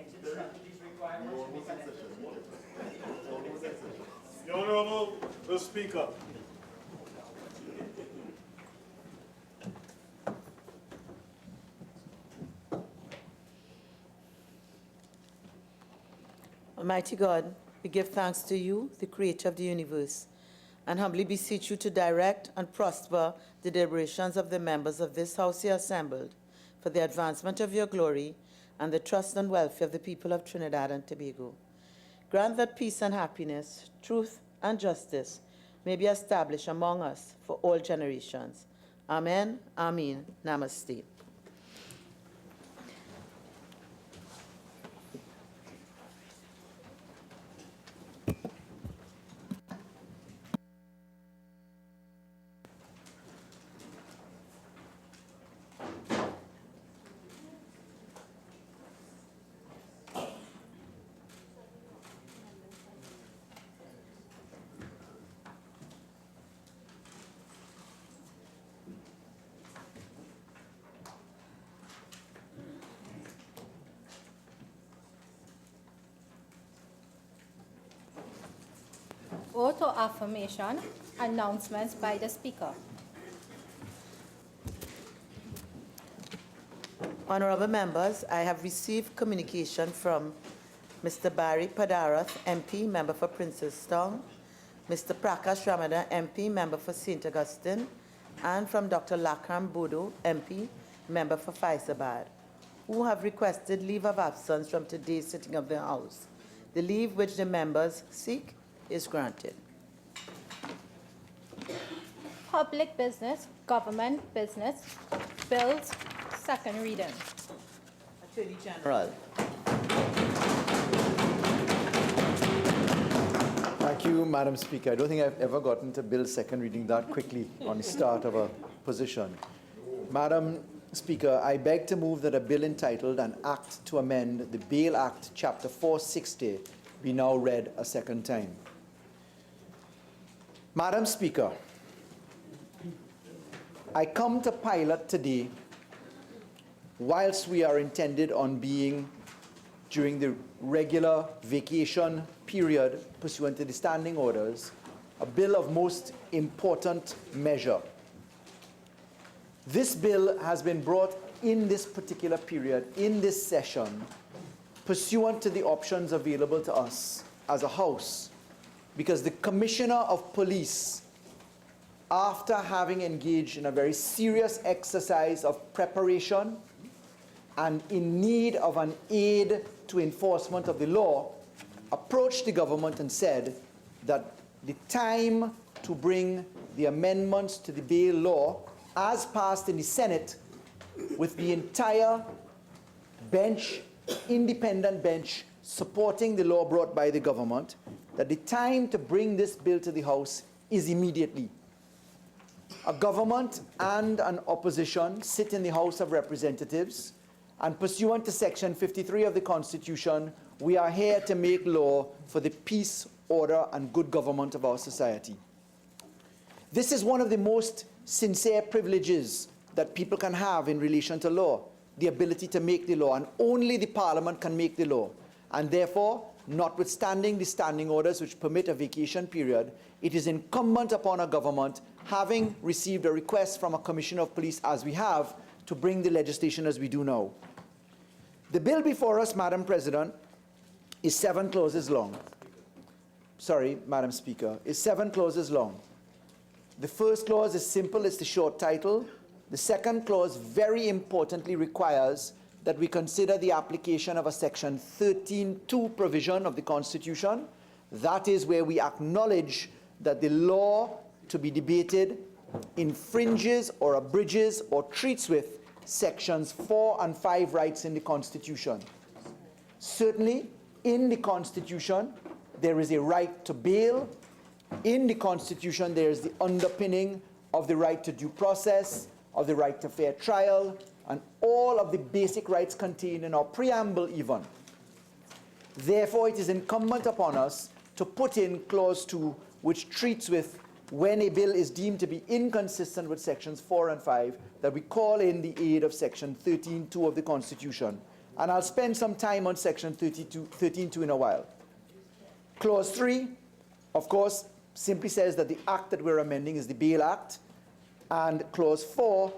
exit strategies requirements to be connected. The Honourable the Speaker. Almighty God, we give thanks to you, the creator of the universe, and humbly beseech you to direct and prosper the deliberations of the members of this house here assembled for the advancement of your glory and the trust and welfare of the people of Trinidad and Tobago. Grant that peace and happiness, truth and justice may be established among us for all generations. Amen, Amen, Namaste. Oath or affirmation, announcements by the Speaker. Honourable members, I have received communication from Mr. Barry Padarath, MP, member for Princestown, Mr. Prakash Ramadan, MP, member for St. Augustine, and from Dr. Lakram Bodo, MP, member for Faisabad, who have requested leave of absence from today's sitting of the House. The leave which the members seek is granted. Public business, government business, bills, second reading. Attorney General. Thank you, Madam Speaker. I don't think I've ever gotten to bill second reading that quickly on the start of a position. Madam Speaker, I beg to move that a bill entitled An Act to Amend the Bail Act, Chapter 460, be now read a second time. Madam Speaker, I come to Pilot today whilst we are intended on being during the regular vacation period pursuant to the standing orders, a bill of most important measure. This bill has been brought in this particular period, in this session, pursuant to the options available to us as a House, because the Commissioner of Police, after having engaged in a very serious exercise of preparation and in need of an aid to enforcement of the law, approached the government and said that the time to bring the amendments to the bail law as passed in the Senate with the entire bench, independent bench, supporting the law brought by the government, that the time to bring this bill to the House is immediately. A government and an opposition sit in the House of Representatives, and pursuant to Section 53 of the Constitution, we are here to make law for the peace, order, and good government of our society. This is one of the most sincere privileges that people can have in relation to law, the ability to make the law, and only the Parliament can make the law. And therefore, notwithstanding the standing orders which permit a vacation period, it is incumbent upon a government, having received a request from a Commissioner of Police as we have, to bring the legislation as we do now. The bill before us, Madam President, is 7 clauses long. Sorry, Madam Speaker, is 7 clauses long. The first clause is simple, it's the short title. The second clause very importantly requires that we consider the application of a Section 13(2) provision of the Constitution. That is where we acknowledge that the law to be debated infringes or abridges or treats with Sections 4 and 5 rights in the Constitution. Certainly, in the Constitution, there is a right to bail. In the Constitution, there is the underpinning of the right to due process, of the right to fair trial, and all of the basic rights contained in our preamble even. Therefore, it is incumbent upon us to put in Clause 2, which treats with when a bill is deemed to be inconsistent with Sections 4 and 5, that we call in the aid of Section 13(2) of the Constitution. And I'll spend some time on section 13.2 in a while. Clause 3, of course, simply says that the act that we're amending is the Bail Act. And clause 4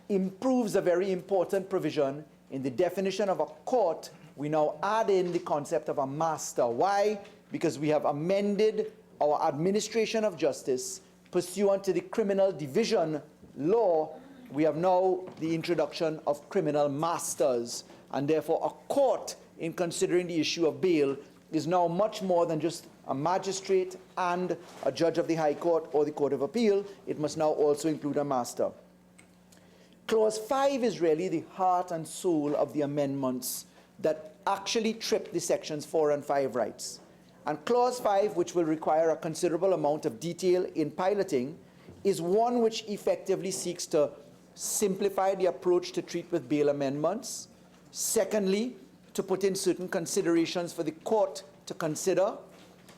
improves a very important provision in the definition of a court. We now add in the concept of a master. Why? Because we have amended our administration of justice pursuant to the criminal division law. We have now the introduction of criminal masters, and therefore a court, in considering the issue of bail, is now much more than just a magistrate and a judge of the High Court or the Court of Appeal. It must now also include a master. Clause 5 is really the heart and soul of the amendments that actually trip the sections 4 and 5 rights. And clause 5, which will require a considerable amount of detail in piloting, is one which effectively seeks to simplify the approach to treat with bail amendments. Secondly, to put in certain considerations for the court to consider.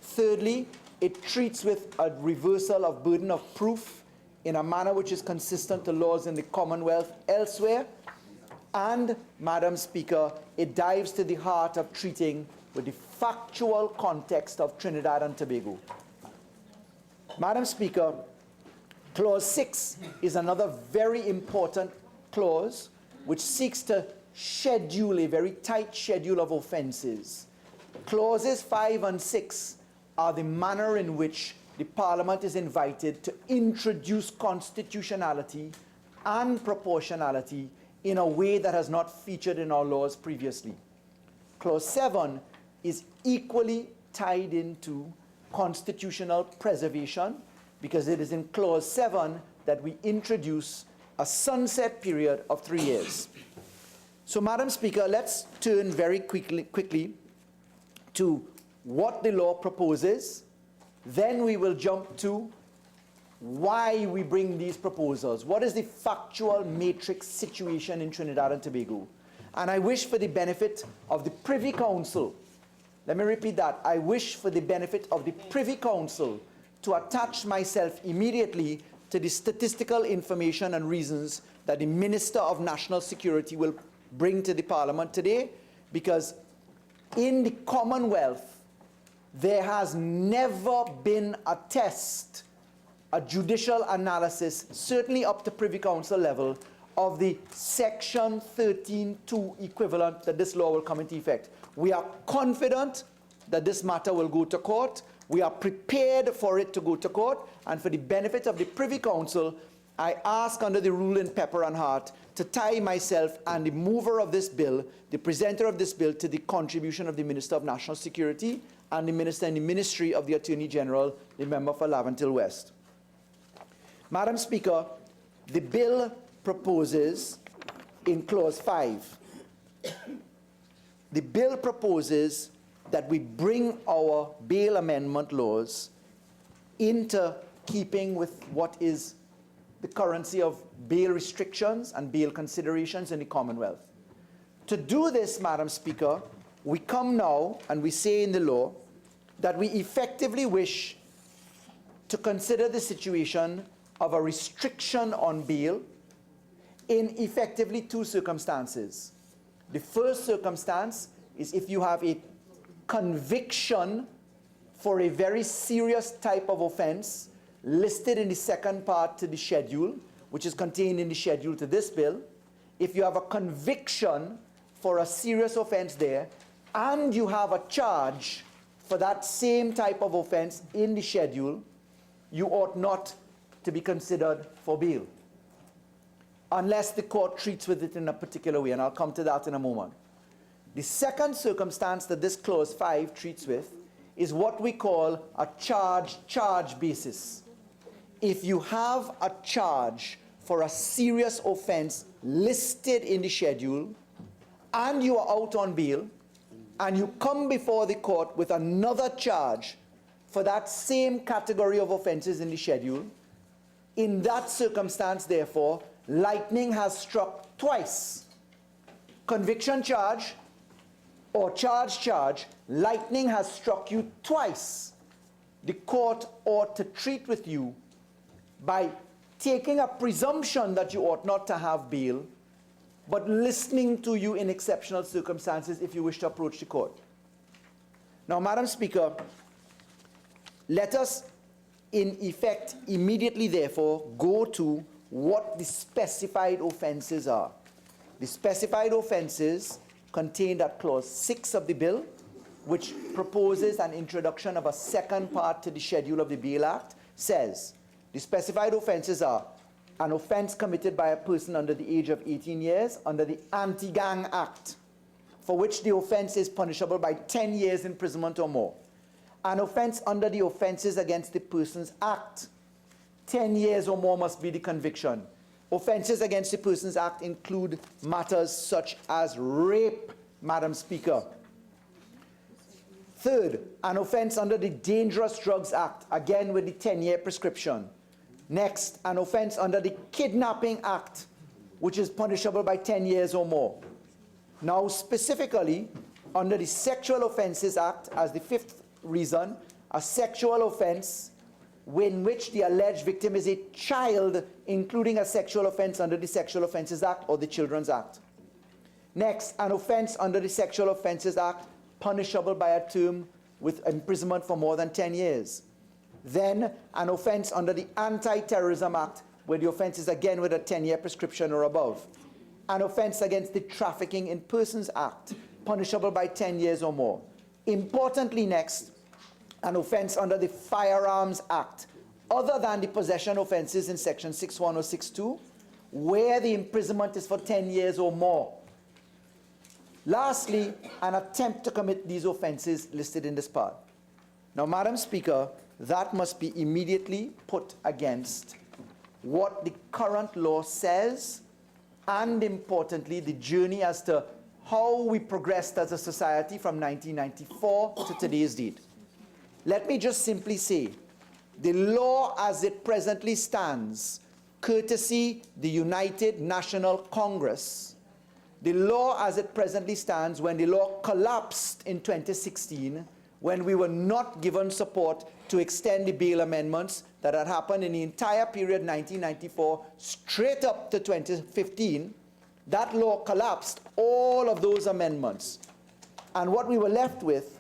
Thirdly, it treats with a reversal of burden of proof in a manner which is consistent to laws in the Commonwealth elsewhere. And, Madam Speaker, it dives to the heart of treating with the factual context of Trinidad and Tobago. Madam Speaker, clause 6 is another very important clause which seeks to schedule a very tight schedule of offences. Clauses 5 and 6 are the manner in which the Parliament is invited to introduce constitutionality and proportionality in a way that has not featured in our laws previously. Clause 7 is equally tied into constitutional preservation, because it is in clause 7 that we introduce a sunset period of 3 years. So, Madam Speaker, let's turn very quickly to what the law proposes. Then we will jump to why we bring these proposals. What is the factual matrix situation in Trinidad and Tobago? And I wish, for the benefit of the Privy Council, let me repeat that, I wish for the benefit of the Privy Council to attach myself immediately to the statistical information and reasons that the Minister of National Security will bring to the Parliament today, because in the Commonwealth, there has never been a test, a judicial analysis, certainly up to Privy Council level, of the Section 13.2 equivalent that this law will come into effect. We are confident that this matter will go to court. We are prepared for it to go to court. And for the benefit of the Privy Council, I ask, under the rule in Pepper and Hart, to tie myself and the mover of this bill, the presenter of this bill, to the contribution of the Minister of National Security and the Minister in the Ministry of the Attorney General, the member for Laventille West. Madam Speaker, the bill proposes in clause 5, the bill proposes that we bring our bail amendment laws into keeping with what is the currency of bail restrictions and bail considerations in the Commonwealth. To do this, Madam Speaker, we come now and we say in the law that we effectively wish to consider the situation of a restriction on bail in effectively 2 circumstances. The first circumstance is if you have a conviction for a very serious type of offense listed in the second part to the schedule, which is contained in the schedule to this bill. If you have a conviction for a serious offense there, and you have a charge for that same type of offense in the schedule, you ought not to be considered for bail, unless the court treats with it in a particular way, and I'll come to that in a moment. The second circumstance that this clause 5 treats with is what we call a charge basis. If you have a charge for a serious offense listed in the schedule, and you are out on bail, and you come before the court with another charge for that same category of offenses in the schedule, in that circumstance, therefore, lightning has struck twice. Conviction charge or charge, lightning has struck you twice. The court ought to treat with you by taking a presumption that you ought not to have bail but listening to you in exceptional circumstances if you wish to approach the court. Now, Madam Speaker, let us in effect immediately therefore go to what the specified offences are. The specified offences contained at clause 6 of the bill, which proposes an introduction of a second part to the schedule of the Bail Act, says the specified offences are an offence committed by a person under the age of 18 years under the Anti-Gang Act, for which the offence is punishable by 10 years imprisonment or more. An offence under the Offences Against the Persons Act, 10 years or more must be the conviction. Offences against the Persons Act include matters such as rape, Madam Speaker. Third, an offence under the Dangerous Drugs Act, again with the 10-year prescription. Next, an offence under the Kidnapping Act, which is punishable by 10 years or more. Now, specifically, under the Sexual Offences Act, as the fifth reason, a sexual offence in which the alleged victim is a child, including a sexual offence under the Sexual Offences Act or the Children's Act. Next, an offence under the Sexual Offences Act punishable by a term with imprisonment for more than 10 years. Then, an offence under the Anti-Terrorism Act, where the offence is again with a 10-year prescription or above. An offence against the Trafficking in Persons Act, punishable by 10 years or more. Importantly, next, an offence under the Firearms Act, other than the possession offences in section 6.1 or 6.2, where the imprisonment is for 10 years or more. Lastly, an attempt to commit these offences listed in this part. Now, Madam Speaker, that must be immediately put against what the current law says, and importantly, the journey as to how we progressed as a society from 1994 to today's date. Let me just simply say, the law as it presently stands, courtesy the United National Congress, the law as it presently stands, when the law collapsed in 2016, when we were not given support to extend the bail amendments that had happened in the entire period 1994 straight up to 2015, that law collapsed all of those amendments. And what we were left with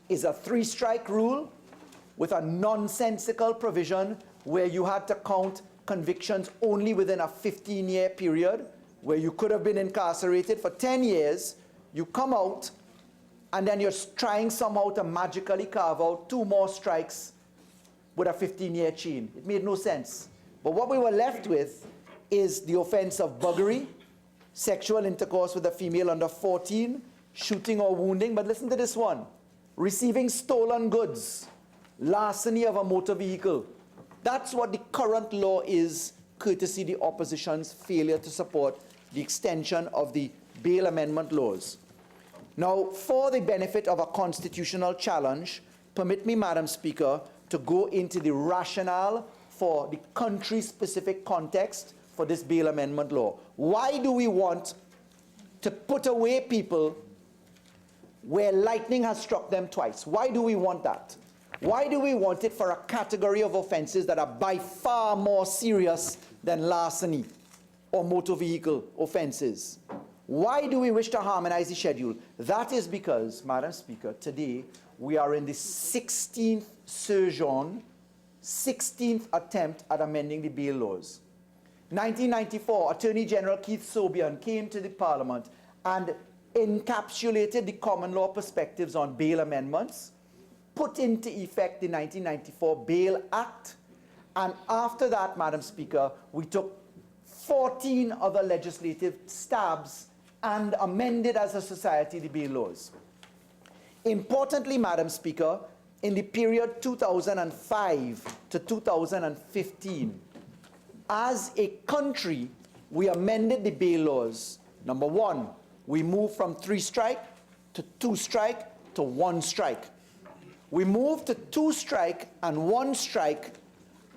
is a 3-strike rule with a nonsensical provision where you had to count convictions only within a 15-year period, where you could have been incarcerated for 10 years, you come out, and then you're trying somehow to magically carve out 2 more strikes with a 15-year chain. It made no sense. But what we were left with is the offense of buggery, sexual intercourse with a female under 14, shooting or wounding. But listen to this one: receiving stolen goods, larceny of a motor vehicle. That's what the current law is, courtesy the opposition's failure to support the extension of the bail amendment laws. Now, for the benefit of a constitutional challenge, permit me, Madam Speaker, to go into the rationale for the country-specific context for this bail amendment law. Why do we want to put away people where lightning has struck them twice? Why do we want that? Why do we want it for a category of offenses that are by far more serious than larceny or motor vehicle offenses? Why do we wish to harmonize the schedule? That is because, Madam Speaker, today we are in the 16th sojourn, 16th attempt at amending the bail laws. 1994, Attorney General Keith Sobian came to the Parliament and encapsulated the common law perspectives on bail amendments, put into effect the 1994 Bail Act, and after that, Madam Speaker, we took 14 other legislative stabs and amended as a society the bail laws. Importantly, Madam Speaker, in the period 2005 to 2015, as a country, we amended the bail laws. Number one, we moved from 3-strike to 2-strike to 1-strike. We moved to 2-strike and 1-strike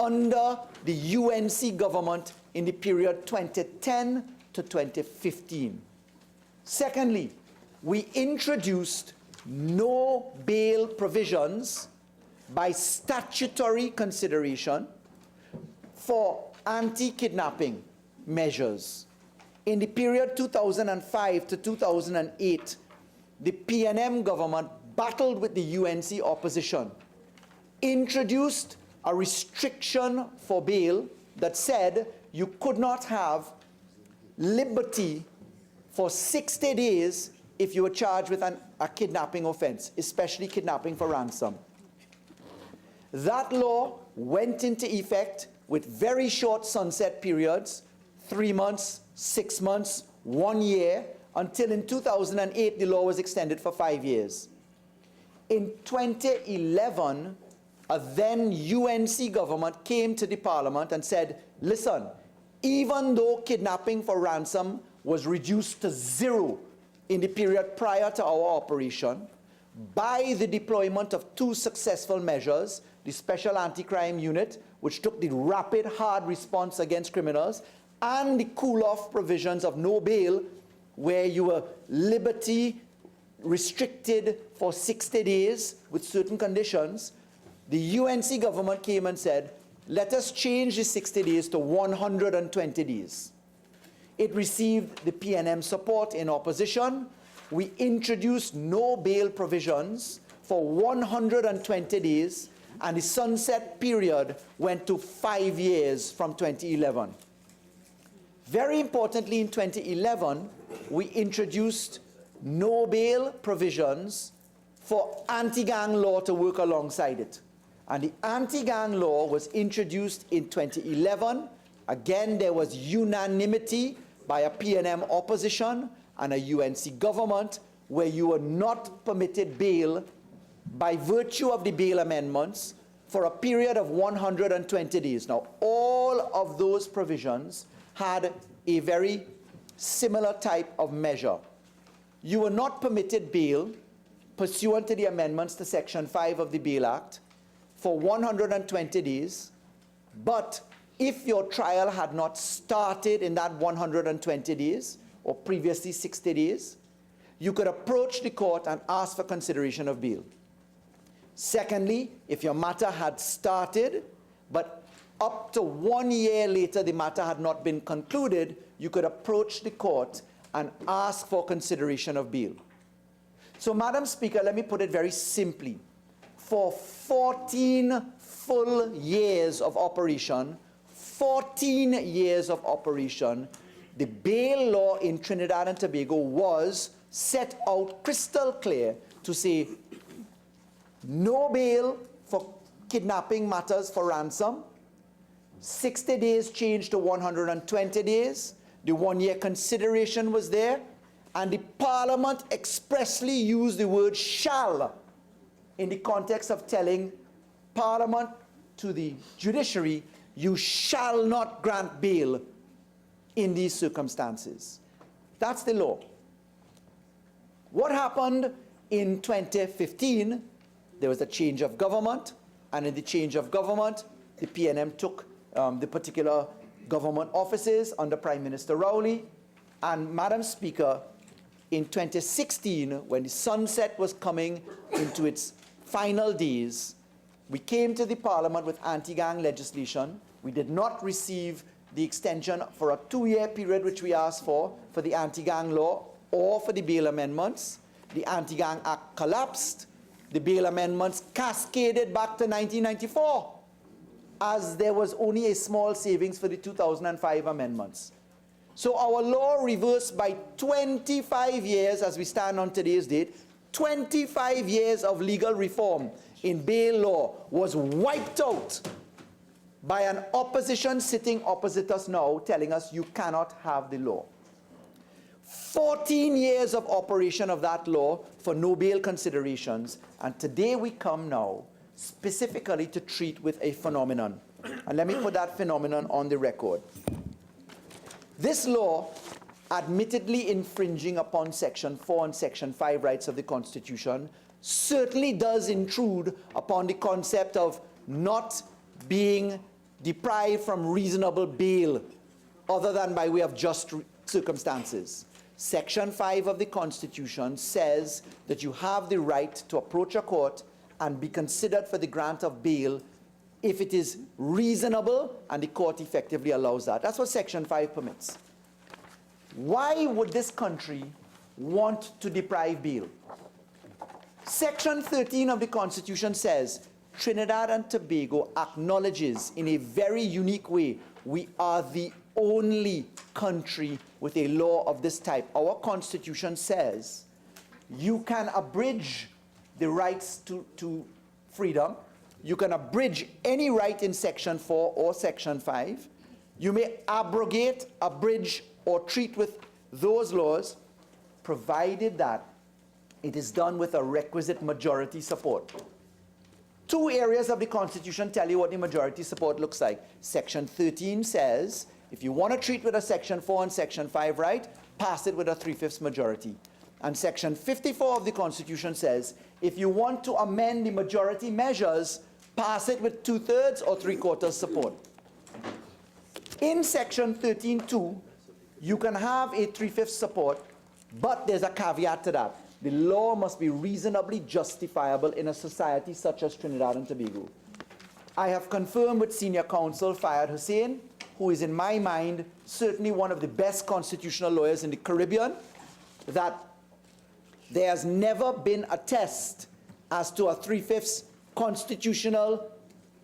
under the UNC government in the period 2010 to 2015. Secondly, we introduced no bail provisions by statutory consideration for anti-kidnapping measures. In the period 2005 to 2008, the PNM government battled with the UNC opposition, introduced a restriction for bail that said you could not have liberty for 60 days if you were charged with a kidnapping offense, especially kidnapping for ransom. That law went into effect with very short sunset periods, 3 months, 6 months, 1 year, until in 2008 the law was extended for 5 years. In 2011, a then UNC government came to the Parliament and said, listen, even though kidnapping for ransom was reduced to 0 in the period prior to our operation, by the deployment of 2 successful measures, the Special Anti-Crime Unit, which took the rapid, hard response against criminals, and the cool-off provisions of no bail, where you were liberty restricted for 60 days with certain conditions, the UNC government came and said, let us change the 60 days to 120 days. It received the PNM support in opposition. We introduced no bail provisions for 120 days, and the sunset period went to 5 years from 2011. Very importantly, in 2011, we introduced no bail provisions for anti-gang law to work alongside it. And the anti-gang law was introduced in 2011. Again, there was unanimity by a PNM opposition and a UNC government, where you were not permitted bail by virtue of the bail amendments for a period of 120 days. Now, all of those provisions had a very similar type of measure. You were not permitted bail pursuant to the amendments to Section 5 of the Bail Act for 120 days, but if your trial had not started in that 120 days, or previously 60 days, you could approach the court and ask for consideration of bail. Secondly, if your matter had started, but up to 1 year later the matter had not been concluded, you could approach the court and ask for consideration of bail. So, Madam Speaker, let me put it very simply. For 14 full years of operation, 14 years of operation, the bail law in Trinidad and Tobago was set out crystal clear to say no bail for kidnapping matters for ransom, 60 days changed to 120 days, the 1 year consideration was there, and the Parliament expressly used the word shall in the context of telling Parliament to the judiciary, you shall not grant bail in these circumstances. That's the law. What happened in 2015? There was a change of government, and in the change of government, the PNM took the particular government offices under Prime Minister Rowley. And Madam Speaker, in 2016, when the sunset was coming into its final days, we came to the Parliament with anti-gang legislation. We did not receive the extension for a 2-year period which we asked for the anti-gang law or for the bail amendments. The Anti-Gang Act collapsed. The bail amendments cascaded back to 1994, as there was only a small savings for the 2005 amendments. So our law reversed by 25 years as we stand on today's date. 25 years of legal reform in bail law was wiped out by an opposition sitting opposite us now telling us you cannot have the law. 14 years of operation of that law for no bail considerations, and today we come now specifically to treat with a phenomenon. And let me put that phenomenon on the record. This law, admittedly infringing upon Section 4 and Section 5 rights of the Constitution, certainly does intrude upon the concept of not being deprived from reasonable bail other than by way of just circumstances. Section 5 of the Constitution says that you have the right to approach a court and be considered for the grant of bail if it is reasonable and the court effectively allows that. That's what Section 5 permits. Why would this country want to deprive bail? Section 13 of the Constitution says, Trinidad and Tobago acknowledges in a very unique way, we are the only country with a law of this type. Our Constitution says you can abridge the rights to freedom. You can abridge any right in Section 4 or Section 5. You may abrogate, abridge, or treat with those laws, provided that it is done with a requisite majority support. Two areas of the Constitution tell you what the majority support looks like. Section 13 says, if you want to treat with a Section 4 and Section 5 right, pass it with a 3/5 majority. And Section 54 of the Constitution says, if you want to amend the majority measures, pass it with 2/3 or 3/4 support. In Section 13(2), you can have a 3/5 support, but there's a caveat to that. The law must be reasonably justifiable in a society such as Trinidad and Tobago. I have confirmed with Senior Counsel Fayed Hussain, who is in my mind certainly one of the best constitutional lawyers in the Caribbean, that there has never been a test as to a 3/5 constitutional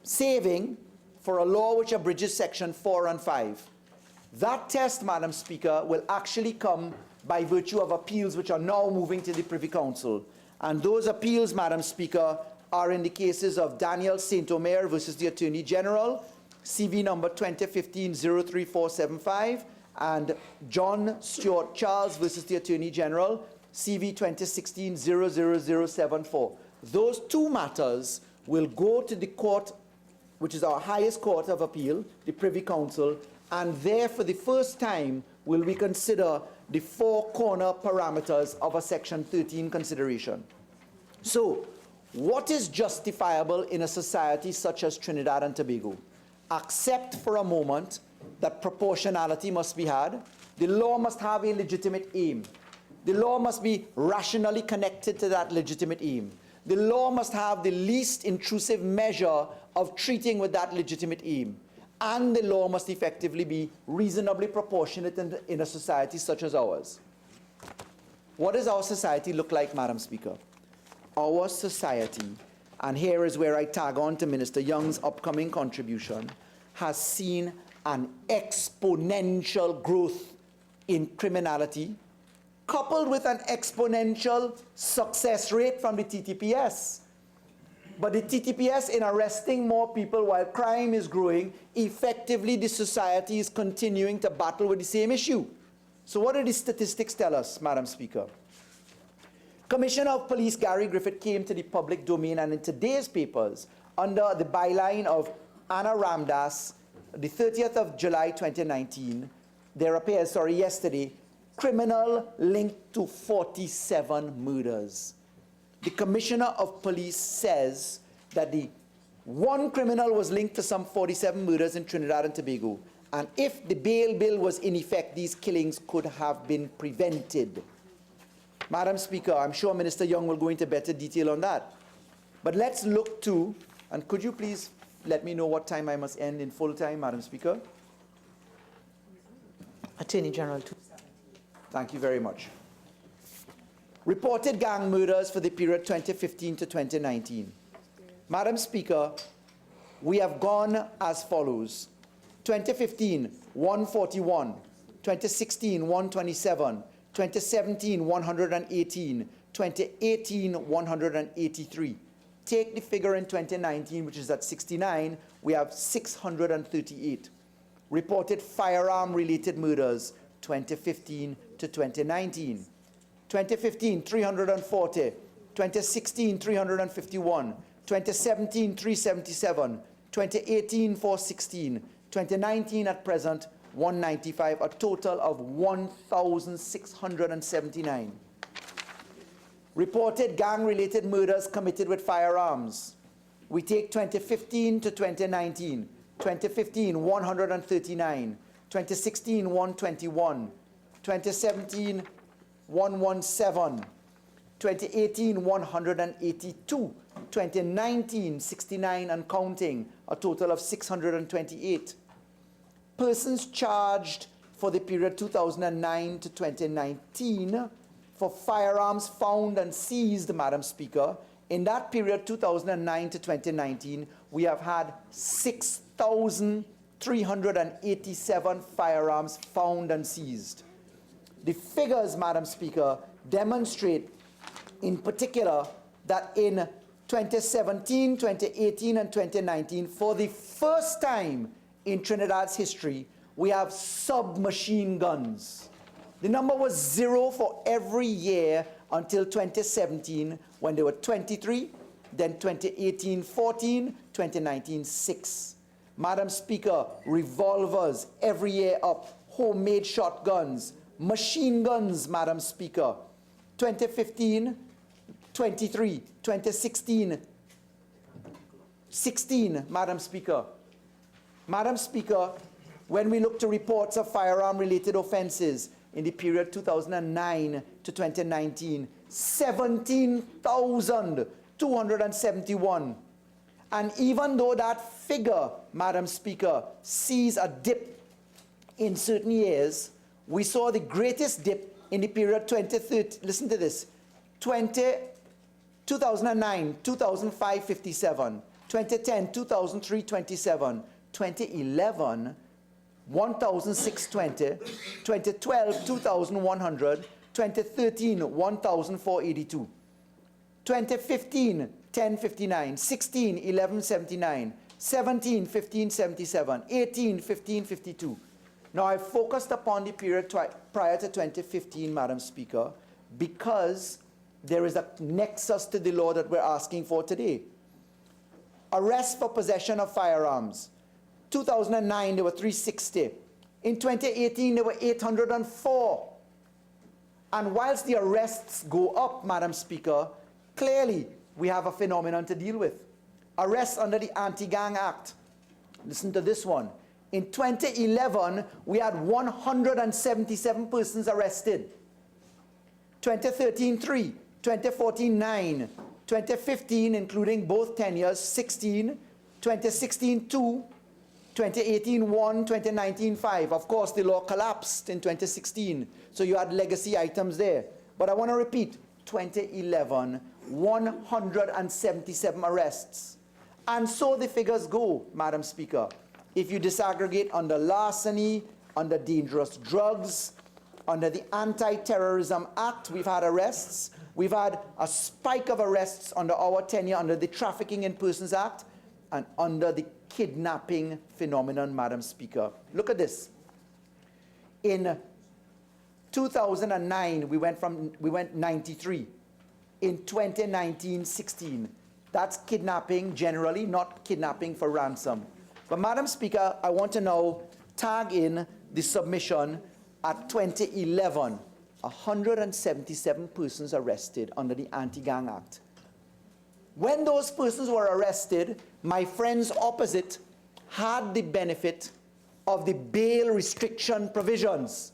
saving for a law which abridges Section 4 and 5. That test, Madam Speaker, will actually come by virtue of appeals which are now moving to the Privy Council. And those appeals, Madam Speaker, are in the cases of Daniel St. Omer versus the Attorney General, CV number 2015-03475, and John Stuart Charles versus the Attorney General, CV 2016-00074. Those two matters will go to the court, which is our highest court of appeal, the Privy Council, and there for the first time will we consider the four corner parameters of a Section 13 consideration. So, what is justifiable in a society such as Trinidad and Tobago? Accept for a moment that proportionality must be had. The law must have a legitimate aim. The law must be rationally connected to that legitimate aim. The law must have the least intrusive measure of treating with that legitimate aim. And the law must effectively be reasonably proportionate in a society such as ours. What does our society look like, Madam Speaker? Our society, and here is where I tag on to Minister Young's upcoming contribution, has seen an exponential growth in criminality, coupled with an exponential success rate from the TTPS. But the TTPS, in arresting more people while crime is growing, effectively the society is continuing to battle with the same issue. So what do the statistics tell us, Madam Speaker? Commissioner of Police Gary Griffith came to the public domain, and in today's papers, under the byline of Anna Ramdas, the 30th of July 2019, there appears, yesterday, criminal linked to 47 murders. The Commissioner of Police says that the one criminal was linked to some 47 murders in Trinidad and Tobago. And if the bail bill was in effect, these killings could have been prevented. Madam Speaker, I'm sure Minister Young will go into better detail on that. But let's look to, and could you please let me know what time I must end in full time, Madam Speaker? Attorney General. Thank you very much. Reported gang murders for the period 2015 to 2019. Madam Speaker, we have gone as follows. 2015, 141. 2016, 127. 2017, 118. 2018, 183. Take the figure in 2019, which is at 69, we have 638. Reported firearm-related murders, 2015 to 2019. 2015, 340. 2016, 351. 2017, 377. 2018, 416. 2019 at present, 195, a total of 1,679. Reported gang-related murders committed with firearms. We take 2015 to 2019. 2015, 139. 2016, 121. 2017, 117. 2018, 182. 2019, 69 and counting, a total of 628. Persons charged for the period 2009 to 2019 for firearms found and seized, Madam Speaker. In that period, 2009 to 2019, we have had 6,387 firearms found and seized. The figures, Madam Speaker, demonstrate in particular that in 2017, 2018, and 2019, for the first time in Trinidad's history, we have submachine guns. The number was 0 for every year until 2017, when there were 23, then 2018, 14, 2019, 6. Madam Speaker, revolvers every year up, homemade shotguns, machine guns, Madam Speaker. 2015, 23, 2016, 16, Madam Speaker. Madam Speaker, when we look to reports of firearm-related offenses in the period 2009 to 2019, 17,271. And even though that figure, Madam Speaker, sees a dip in certain years, we saw the greatest dip in the period 2013, listen to this, 2009, 2,557, 2010, 2,327, 2011, 1,620, 2012, 2,100, 2013, 1,482, 2015, 1,059, 16, 1,179, 17, 1,577, 18, 1,552. Now, I focused upon the period prior to 2015, Madam Speaker, because there is a nexus to the law that we're asking for today. Arrest for possession of firearms. 2009, there were 360. In 2018, there were 804. And whilst the arrests go up, Madam Speaker, clearly we have a phenomenon to deal with. Arrests under the Anti-Gang Act. Listen to this one. In 2011, we had 177 persons arrested. 2013, 3. 2014, 9. 2015, including both tenures, 16. 2016, 2. 2018, 1. 2019, 5. Of course, the law collapsed in 2016, so you had legacy items there. But I want to repeat, 2011, 177 arrests. And so the figures go, Madam Speaker. If you disaggregate under larceny, under dangerous drugs, under the Anti-Terrorism Act, we've had arrests. We've had a spike of arrests under our tenure under the Trafficking in Persons Act and under the kidnapping phenomenon, Madam Speaker. Look at this. In 2009, we went 93. In 2019, 16. That's kidnapping generally, not kidnapping for ransom. But Madam Speaker, I want to now tag in the submission at 2011. 177 persons arrested under the Anti-Gang Act. When those persons were arrested, my friends opposite had the benefit of the bail restriction provisions.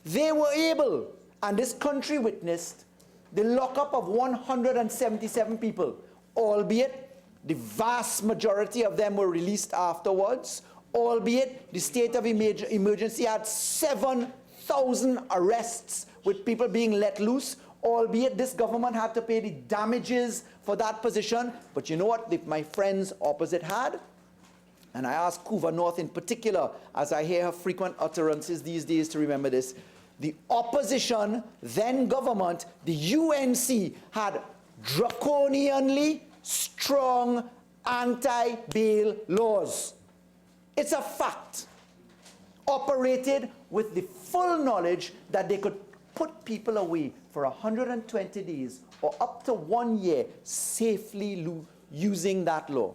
They were able, and this country witnessed, the lockup of 177 people, albeit the vast majority of them were released afterwards, albeit the state of emergency had 7,000 arrests with people being let loose, albeit this government had to pay the damages for that position. But you know what my friends opposite had? And I ask Couva North in particular, as I hear her frequent utterances these days to remember this, the opposition, then government, the UNC, had draconianly strong anti-bail laws. It's a fact. Operated with the full knowledge that they could put people away for 120 days or up to 1 year safely using that law.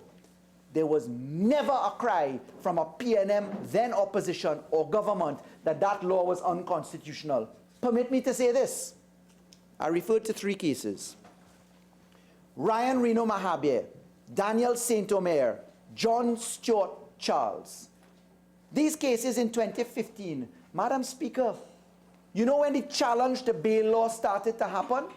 There was never a cry from a PNM, then opposition or government, that that law was unconstitutional. Permit me to say this. I referred to 3 cases. Ryan Reno Mahabir, Daniel Saint-Omer, John Stuart Charles. These cases in 2015, Madam Speaker, you know when the challenge to bail law started to happen?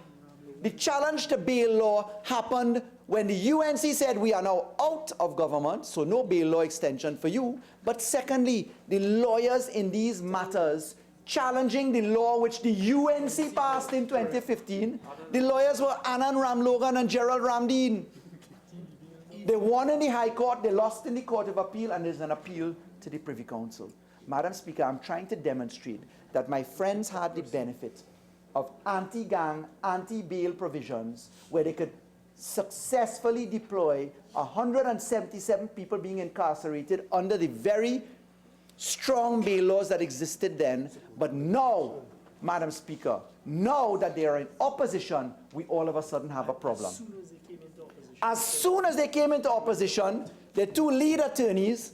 The challenge to bail law happened when the UNC said we are now out of government, so no bail law extension for you, but secondly, the lawyers in these matters challenging the law which the UNC passed in 2015, the lawyers were Anand Ramlogan and Gerald Ramdeen. They won in the High Court, they lost in the Court of Appeal, and there's an appeal to the Privy Council. Madam Speaker, I'm trying to demonstrate that my friends had the benefit of anti-gang, anti-bail provisions where they could successfully deploy 177 people being incarcerated under the very strong bail laws that existed then. But now, Madam Speaker, now that they are in opposition, we all of a sudden have a problem. As soon as they came into opposition, their two lead attorneys,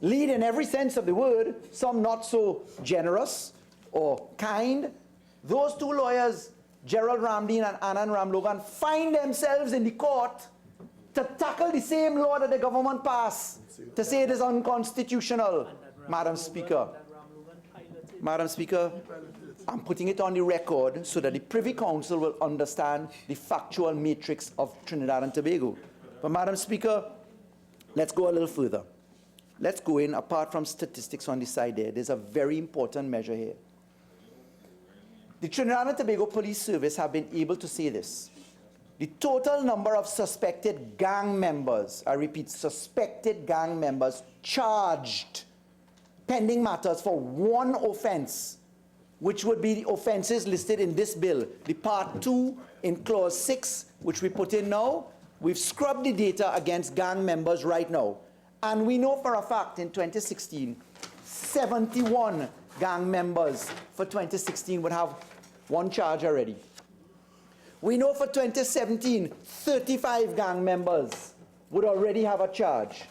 lead in every sense of the word, some not so generous or kind, those two lawyers, Gerald Ramdeen and Anand Ramlogan, find themselves in the court to tackle the same law that the government passed, to say it is unconstitutional. Madam Speaker, I'm putting it on the record so that the Privy Council will understand the factual matrix of Trinidad and Tobago. But Madam Speaker, let's go a little further. Let's go in, apart from statistics on the side there, there's a very important measure here. The Trinidad and Tobago Police Service have been able to say this. The total number of suspected gang members, I repeat, suspected gang members charged pending matters for one offense, which would be the offenses listed in this bill, the Part 2 in Clause 6, which we put in now. We've scrubbed the data against gang members right now. And we know for a fact in 2016, 71 gang members for 2016 would have one charge already. We know for 2017, 35 gang members would already have a charge.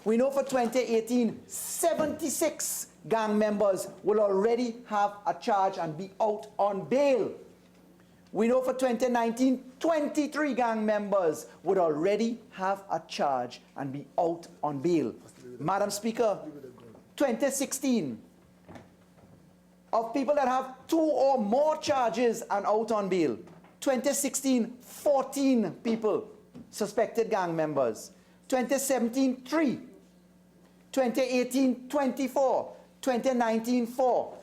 We know for 2018, 76 gang members will already have a charge and be out on bail. We know for 2019, 23 gang members would already have a charge and be out on bail. Madam Speaker, 2016, of people that have 2 or more charges and out on bail. 2016, 14 people, suspected gang members. 2017, 3. 2018, 24. 2019, 4.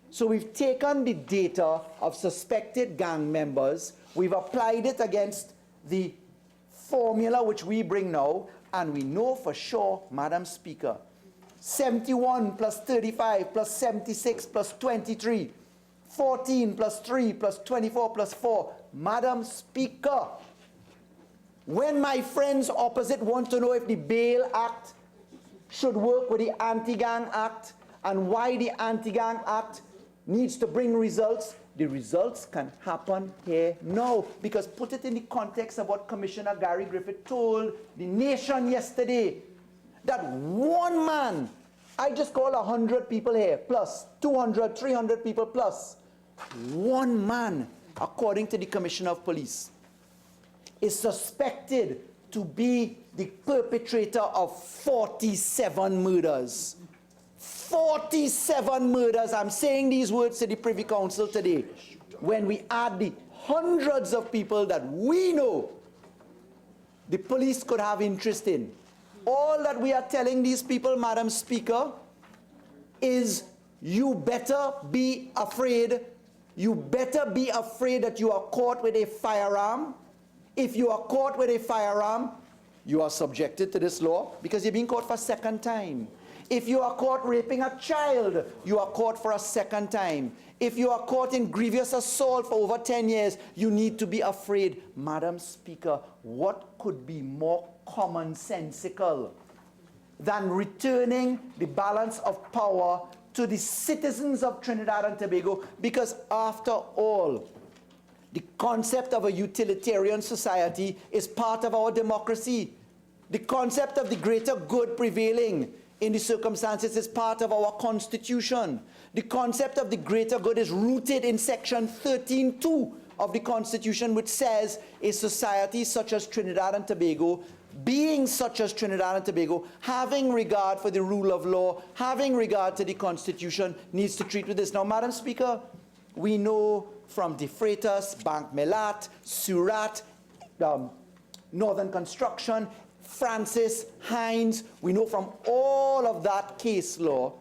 So we've taken the data of suspected gang members, we've applied it against the formula which we bring now, and we know for sure, Madam Speaker, 71 plus 35 plus 76 plus 23, 14 plus 3 plus 24 plus 4. Madam Speaker, when my friends opposite want to know if the Bail Act should work with the Anti-Gang Act and why the Anti-Gang Act needs to bring results, the results can happen here now. Because put it in the context of what Commissioner Gary Griffith told the nation yesterday, that one man, I just call 100 people here, plus 200, 300 people plus, one man, according to the Commissioner of Police, is suspected to be the perpetrator of 47 murders. 47 murders. I'm saying these words to the Privy Council today. When we add the hundreds of people that we know the police could have interest in, all that we are telling these people, Madam Speaker, is you better be afraid. You better be afraid that you are caught with a firearm. If you are caught with a firearm, you are subjected to this law because you're being caught for a second time. If you are caught raping a child, you are caught for a second time. If you are caught in grievous assault for over 10 years, you need to be afraid. Madam Speaker, what could be more commonsensical than returning the balance of power to the citizens of Trinidad and Tobago? Because after all, the concept of a utilitarian society is part of our democracy. The concept of the greater good prevailing in the circumstances is part of our Constitution. The concept of the greater good is rooted in Section 13(2) of the Constitution, which says a society such as Trinidad and Tobago, being such as Trinidad and Tobago, having regard for the rule of law, having regard to the Constitution, needs to treat with this. Now, Madam Speaker, we know from De Freitas, Bank Melat, Surat, Northern Construction, Francis, Hines. We know from all of that case law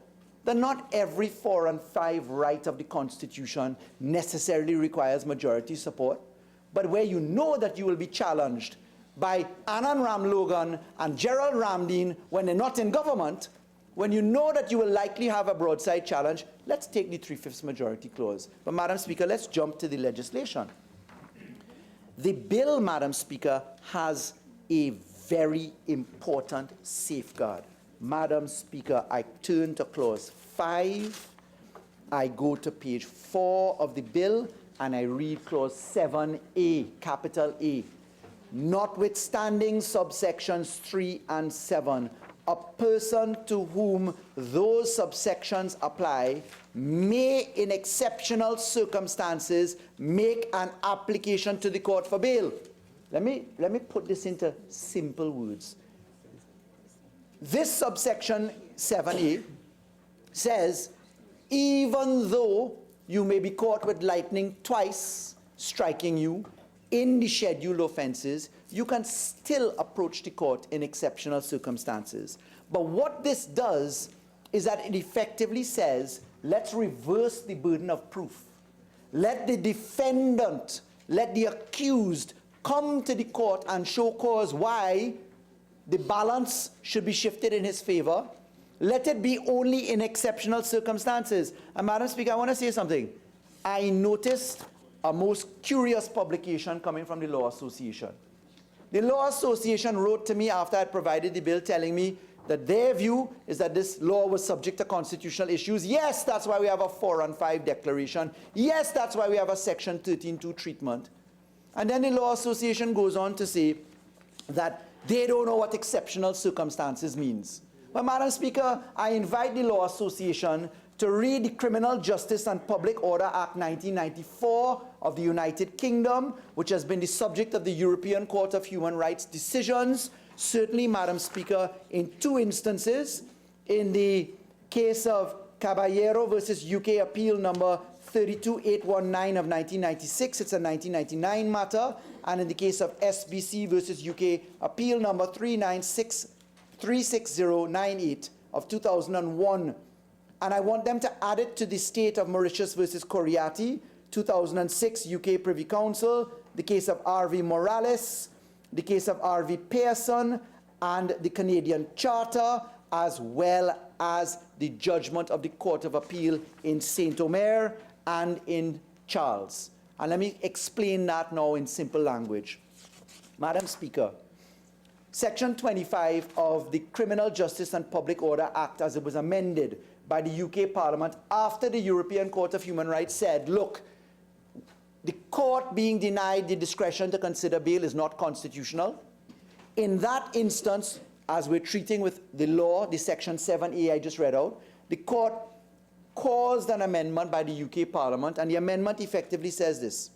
that not every 4 and 5 right of the Constitution necessarily requires majority support, but where you know that you will be challenged by Anand Ram Logan and Gerald Ramdeen when they're not in government, when you know that you will likely have a broadside challenge, let's take the 3/5 majority clause. But Madam Speaker, let's jump to the legislation. The bill, Madam Speaker, has a very important safeguard. Madam Speaker, I turn to clause 5, I go to page 4 of the bill, and I read clause 7A, capital A. Notwithstanding subsections 3 and 7, a person to whom those subsections apply may, in exceptional circumstances, make an application to the court for bail. Let me put this into simple words. This subsection 7A says, even though you may be caught with lightning twice striking you in the scheduled offenses, you can still approach the court in exceptional circumstances. But what this does is that it effectively says, let's reverse the burden of proof. Let the defendant, let the accused come to the court and show cause why the balance should be shifted in his favor. Let it be only in exceptional circumstances. And Madam Speaker, I want to say something. I noticed a most curious publication coming from the Law Association. The Law Association wrote to me after I had provided the bill telling me that their view is that this law was subject to constitutional issues. Yes, that's why we have a 4 and 5 declaration. Yes, that's why we have a section 13.2 treatment. And then the Law Association goes on to say that they don't know what exceptional circumstances means. But Madam Speaker, I invite the Law Association to read the Criminal Justice and Public Order Act 1994 of the United Kingdom, which has been the subject of the European Court of Human Rights decisions. Certainly, Madam Speaker, in 2 instances, in the case of Caballero versus UK Appeal number 32819 of 1996, it's a 1999 matter, and in the case of SBC versus UK Appeal number 36098 of 2001. And I want them to add it to the State of Mauritius versus Coriati, 2006 UK Privy Council, the case of R.V. Morales, the case of R.V. Pearson, and the Canadian Charter, as well as the judgment of the Court of Appeal in Saint-Omer and in Charles. And let me explain that now in simple language. Madam Speaker, Section 25 of the Criminal Justice and Public Order Act, as it was amended by the UK Parliament after the European Court of Human Rights said, look, the court being denied the discretion to consider bail is not constitutional. In that instance, as we're treating with the law, the Section 7A I just read out, the court caused an amendment by the UK Parliament, and the amendment effectively says this.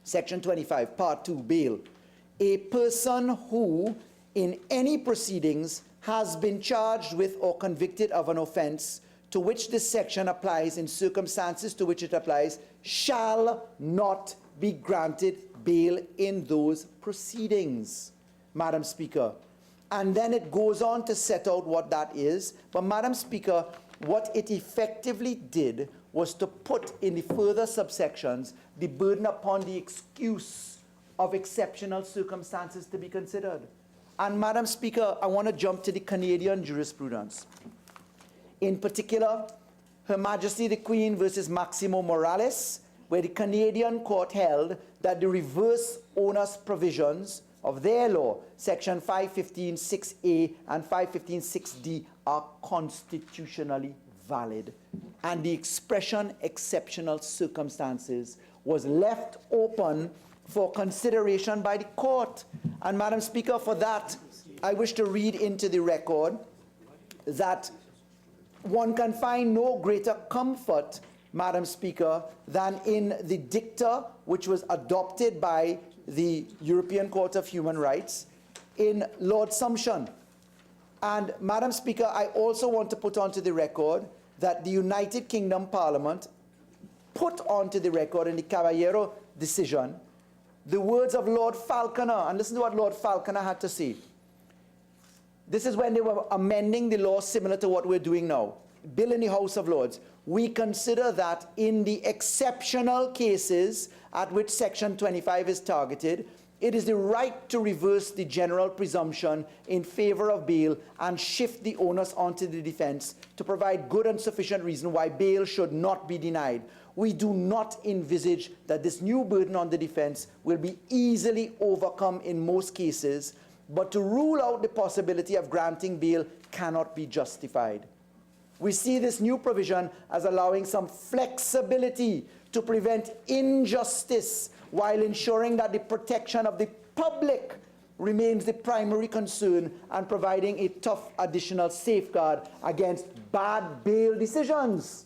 Section 25, Part 2, bail. A person who, in any proceedings, has been charged with or convicted of an offense to which this section applies in circumstances to which it applies, shall not be granted bail in those proceedings, Madam Speaker. And then it goes on to set out what that is. But Madam Speaker, what it effectively did was to put in the further subsections the burden upon the excuse of exceptional circumstances to be considered. And Madam Speaker, I want to jump to the Canadian jurisprudence. In particular, Her Majesty the Queen versus Maximo Morales, where the Canadian court held that the reverse onus provisions of their law, Section 515(6)A and 515(6)D, are constitutionally valid. And the expression exceptional circumstances was left open for consideration by the court. And Madam Speaker, for that, I wish to read into the record that one can find no greater comfort, Madam Speaker, than in the dicta which was adopted by the European Court of Human Rights in Lord Sumption. And Madam Speaker, I also want to put onto the record that the United Kingdom Parliament put onto the record in the Caballero decision the words of Lord Falconer, and listen to what Lord Falconer had to say. This is when they were amending the law similar to what we're doing now. Bill in the House of Lords. We consider that in the exceptional cases at which Section 25 is targeted, it is the right to reverse the general presumption in favor of bail and shift the onus onto the defense to provide good and sufficient reason why bail should not be denied. We do not envisage that this new burden on the defense will be easily overcome in most cases, but to rule out the possibility of granting bail cannot be justified. We see this new provision as allowing some flexibility to prevent injustice while ensuring that the protection of the public remains the primary concern and providing a tough additional safeguard against bad bail decisions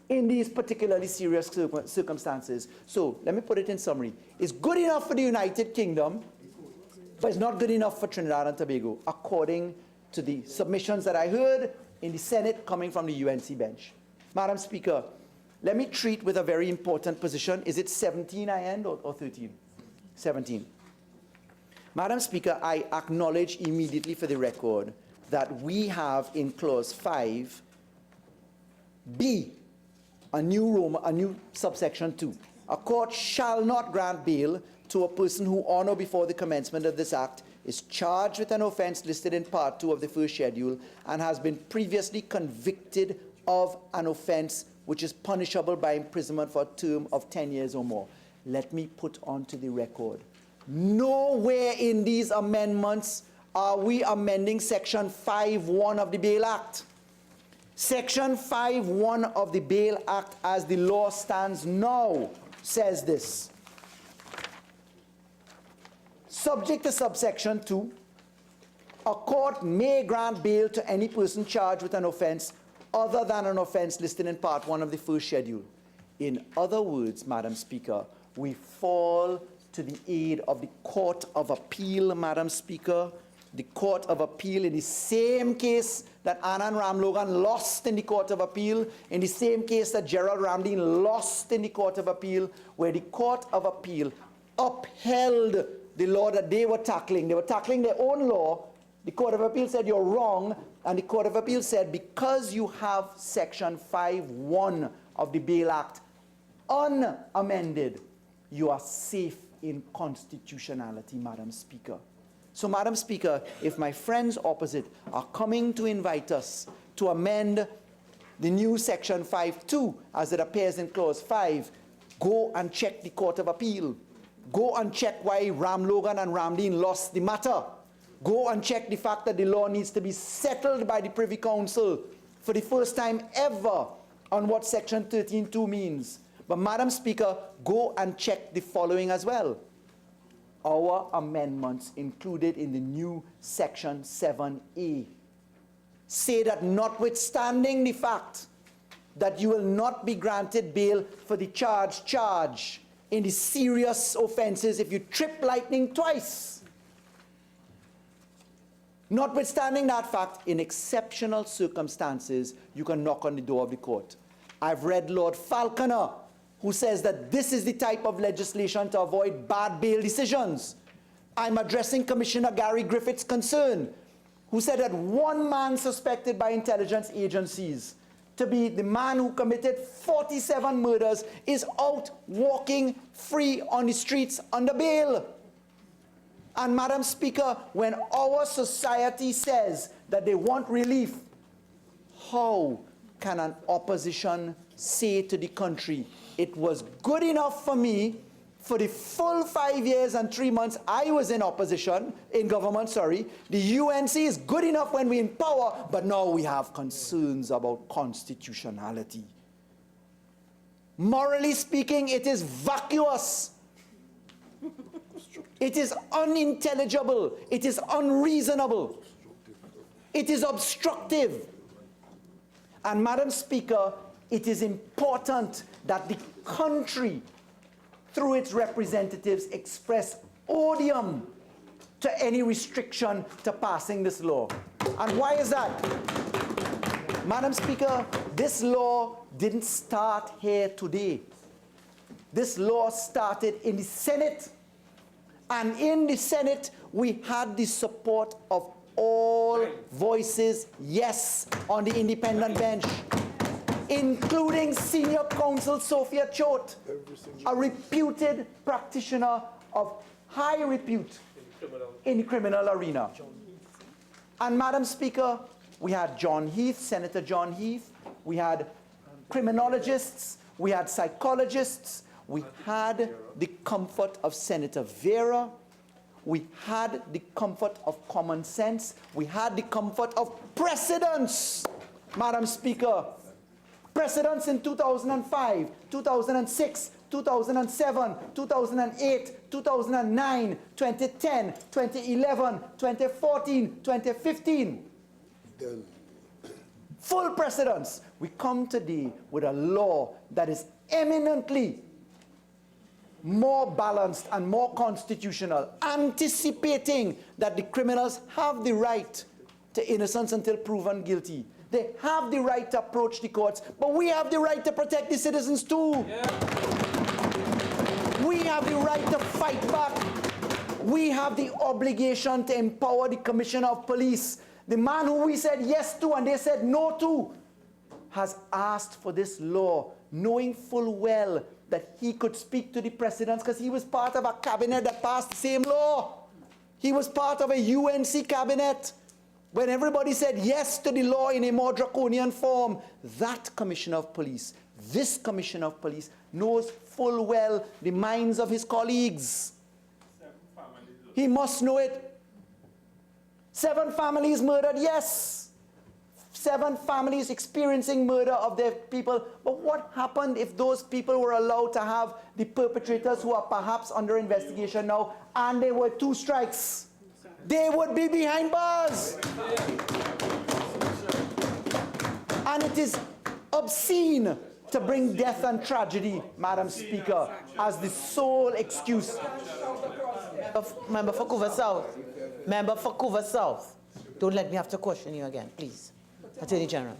in these particularly serious circumstances. So let me put it in summary. It's good enough for the United Kingdom, but it's not good enough for Trinidad and Tobago, according to the submissions that I heard in the Senate coming from the UNC bench. Madam Speaker, let me treat with a very important position. Is it 17 I end or 13? 17. Madam Speaker, I acknowledge immediately for the record that we have in clause 5, B, a new subsection 2. A court shall not grant bail to a person who on or before the commencement of this act is charged with an offence listed in Part 2 of the first schedule and has been previously convicted of an offence which is punishable by imprisonment for a term of 10 years or more. Let me put onto the record, nowhere in these amendments are we amending Section 5.1 of the Bail Act. Section 5.1 of the Bail Act, as the law stands now, says this. Subject to subsection 2, a court may grant bail to any person charged with an offence other than an offence listed in Part 1 of the first schedule. In other words, Madam Speaker, we fall to the aid of the Court of Appeal, Madam Speaker, the Court of Appeal in the same case that Anna and Ram Logan lost in the Court of Appeal, in the same case that Gerald Ramdeen lost in the Court of Appeal, where the Court of Appeal upheld the law that they were tackling. They were tackling their own law. The Court of Appeal said you're wrong, and the Court of Appeal said because you have Section 5.1 of the Bail Act unamended, you are safe in constitutionality, Madam Speaker. So, Madam Speaker, if my friends opposite are coming to invite us to amend the new Section 5.2 as it appears in Clause 5, go and check the Court of Appeal. Go and check why Ram Logan and Ramdeen lost the matter. Go and check the fact that the law needs to be settled by the Privy Council for the first time ever on what Section 13.2 means. But, Madam Speaker, go and check the following as well. Our amendments included in the new Section 7A say that notwithstanding the fact that you will not be granted bail for the charge in the serious offences if you trip lightning twice, notwithstanding that fact, in exceptional circumstances, you can knock on the door of the court. I've read Lord Falconer, who says that this is the type of legislation to avoid bad bail decisions. I'm addressing Commissioner Gary Griffith's concern, who said that one man suspected by intelligence agencies to be the man who committed 47 murders is out walking free on the streets under bail. And, Madam Speaker, when our society says that they want relief, how can an opposition say to the country, it was good enough for me for the full 5 years and 3 months I was in opposition, in government, sorry. The UNC is good enough when we're in power, but now we have concerns about constitutionality. Morally speaking, it is vacuous. It is unintelligible. It is unreasonable. It is obstructive. And, Madam Speaker, it is important that the country, through its representatives, express odium to any restriction to passing this law. And why is that? Madam Speaker, this law didn't start here today. This law started in the Senate. And in the Senate, we had the support of all voices, yes, on the independent bench, including senior counsel Sophia Choate, a reputed practitioner of high repute in the criminal arena. And Madam Speaker, we had John Heath, Senator John Heath, we had criminologists, we had psychologists, we had the comfort of Senator Vera, we had the comfort of common sense, we had the comfort of precedents, Madam Speaker. Precedents in 2005, 2006, 2007, 2008, 2009, 2010, 2011, 2014, 2015. Full precedents. We come today with a law that is eminently more balanced and more constitutional, anticipating that the criminals have the right to innocence until proven guilty. They have the right to approach the courts, but we have the right to protect the citizens too. Yeah. We have the right to fight back. We have the obligation to empower the Commissioner of Police. The man who we said yes to and they said no to has asked for this law, knowing full well that he could speak to the precedents because he was part of a cabinet that passed the same law. He was part of a UNC cabinet. When everybody said yes to the law in a more draconian form, that Commissioner of Police, this Commissioner of Police, knows full well the minds of his colleagues. He must know it. 7 families murdered, yes. 7 families experiencing murder of their people. But what happened if those people were allowed to have the perpetrators who are perhaps under investigation now, and there were 2 strikes? They would be behind bars. And it is obscene to bring death and tragedy, Madam Speaker, as the sole excuse. Member for Couva South. Member for Couva South. Don't let me have to question you again, please. Attorney General.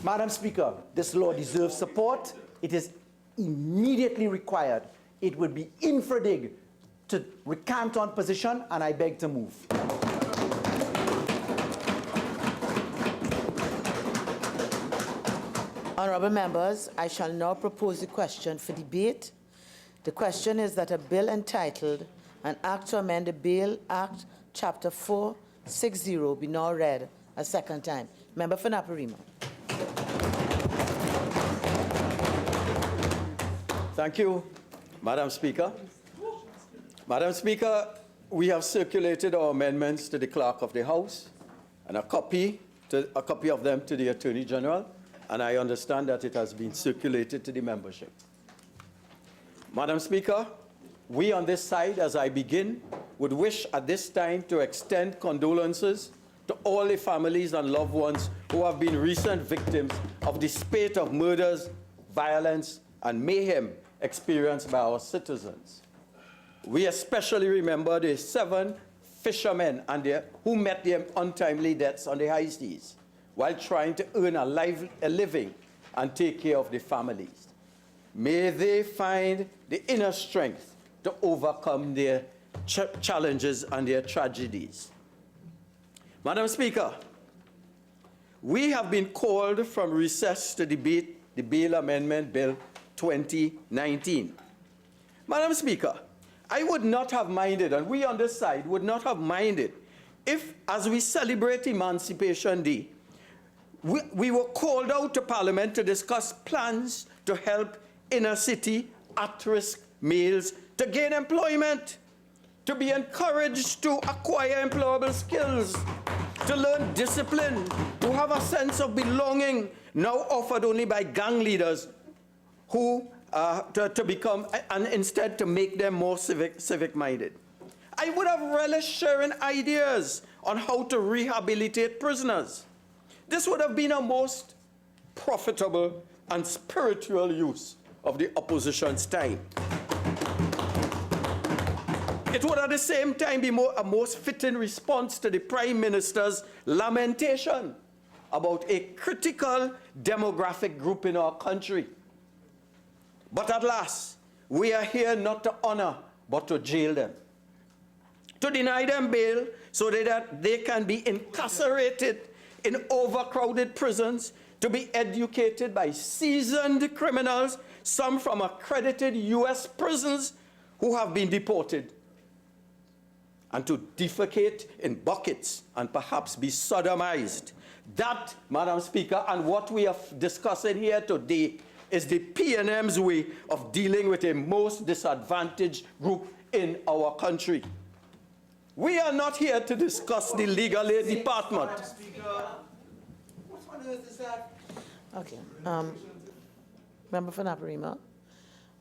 Madam Speaker, this law deserves support. It is immediately required. It would be infradig to recant on position, and I beg to move. Honourable members, I shall now propose the question for debate. The question is that a bill entitled An Act to Amend the Bail Act, Chapter 460 be now read a second time. Member for Naparima. Thank you, Madam Speaker. Madam Speaker, we have circulated our amendments to the Clerk of the House and a copy of them to the Attorney General, and I understand that it has been circulated to the membership. Madam Speaker, we on this side, as I begin, would wish at this time to extend condolences to all the families and loved ones who have been recent victims of the spate of murders, violence, and mayhem experienced by our citizens. We especially remember the 7 fishermen who met their untimely deaths on the high seas while trying to earn a living and take care of the families. May they find the inner strength to overcome their challenges and their tragedies. Madam Speaker, we have been called from recess to debate the Bail Amendment Bill 2019. Madam Speaker, I would not have minded, and we on this side would not have minded, if, as we celebrate Emancipation Day, we were called out to Parliament to discuss plans to help inner-city, at-risk males to gain employment, to be encouraged to acquire employable skills, to learn discipline, to have a sense of belonging, now offered only by gang leaders who to become, and instead to make them more civic-minded. I would have relished sharing ideas on how to rehabilitate prisoners. This would have been a most profitable and spiritual use of the opposition's time. It would at the same time be a most fitting response to the Prime Minister's lamentation about a critical demographic group in our country. But at last, we are here not to honor, but to jail them. To deny them bail so that they can be incarcerated in overcrowded prisons, to be educated by seasoned criminals, some from accredited U.S. prisons who have been deported, and to defecate in buckets and perhaps be sodomized. That, Madam Speaker, and what we are discussing here today is the PNM's way of dealing with a most disadvantaged group in our country. We are not here to discuss the legal aid department. Okay. Member for Naparima,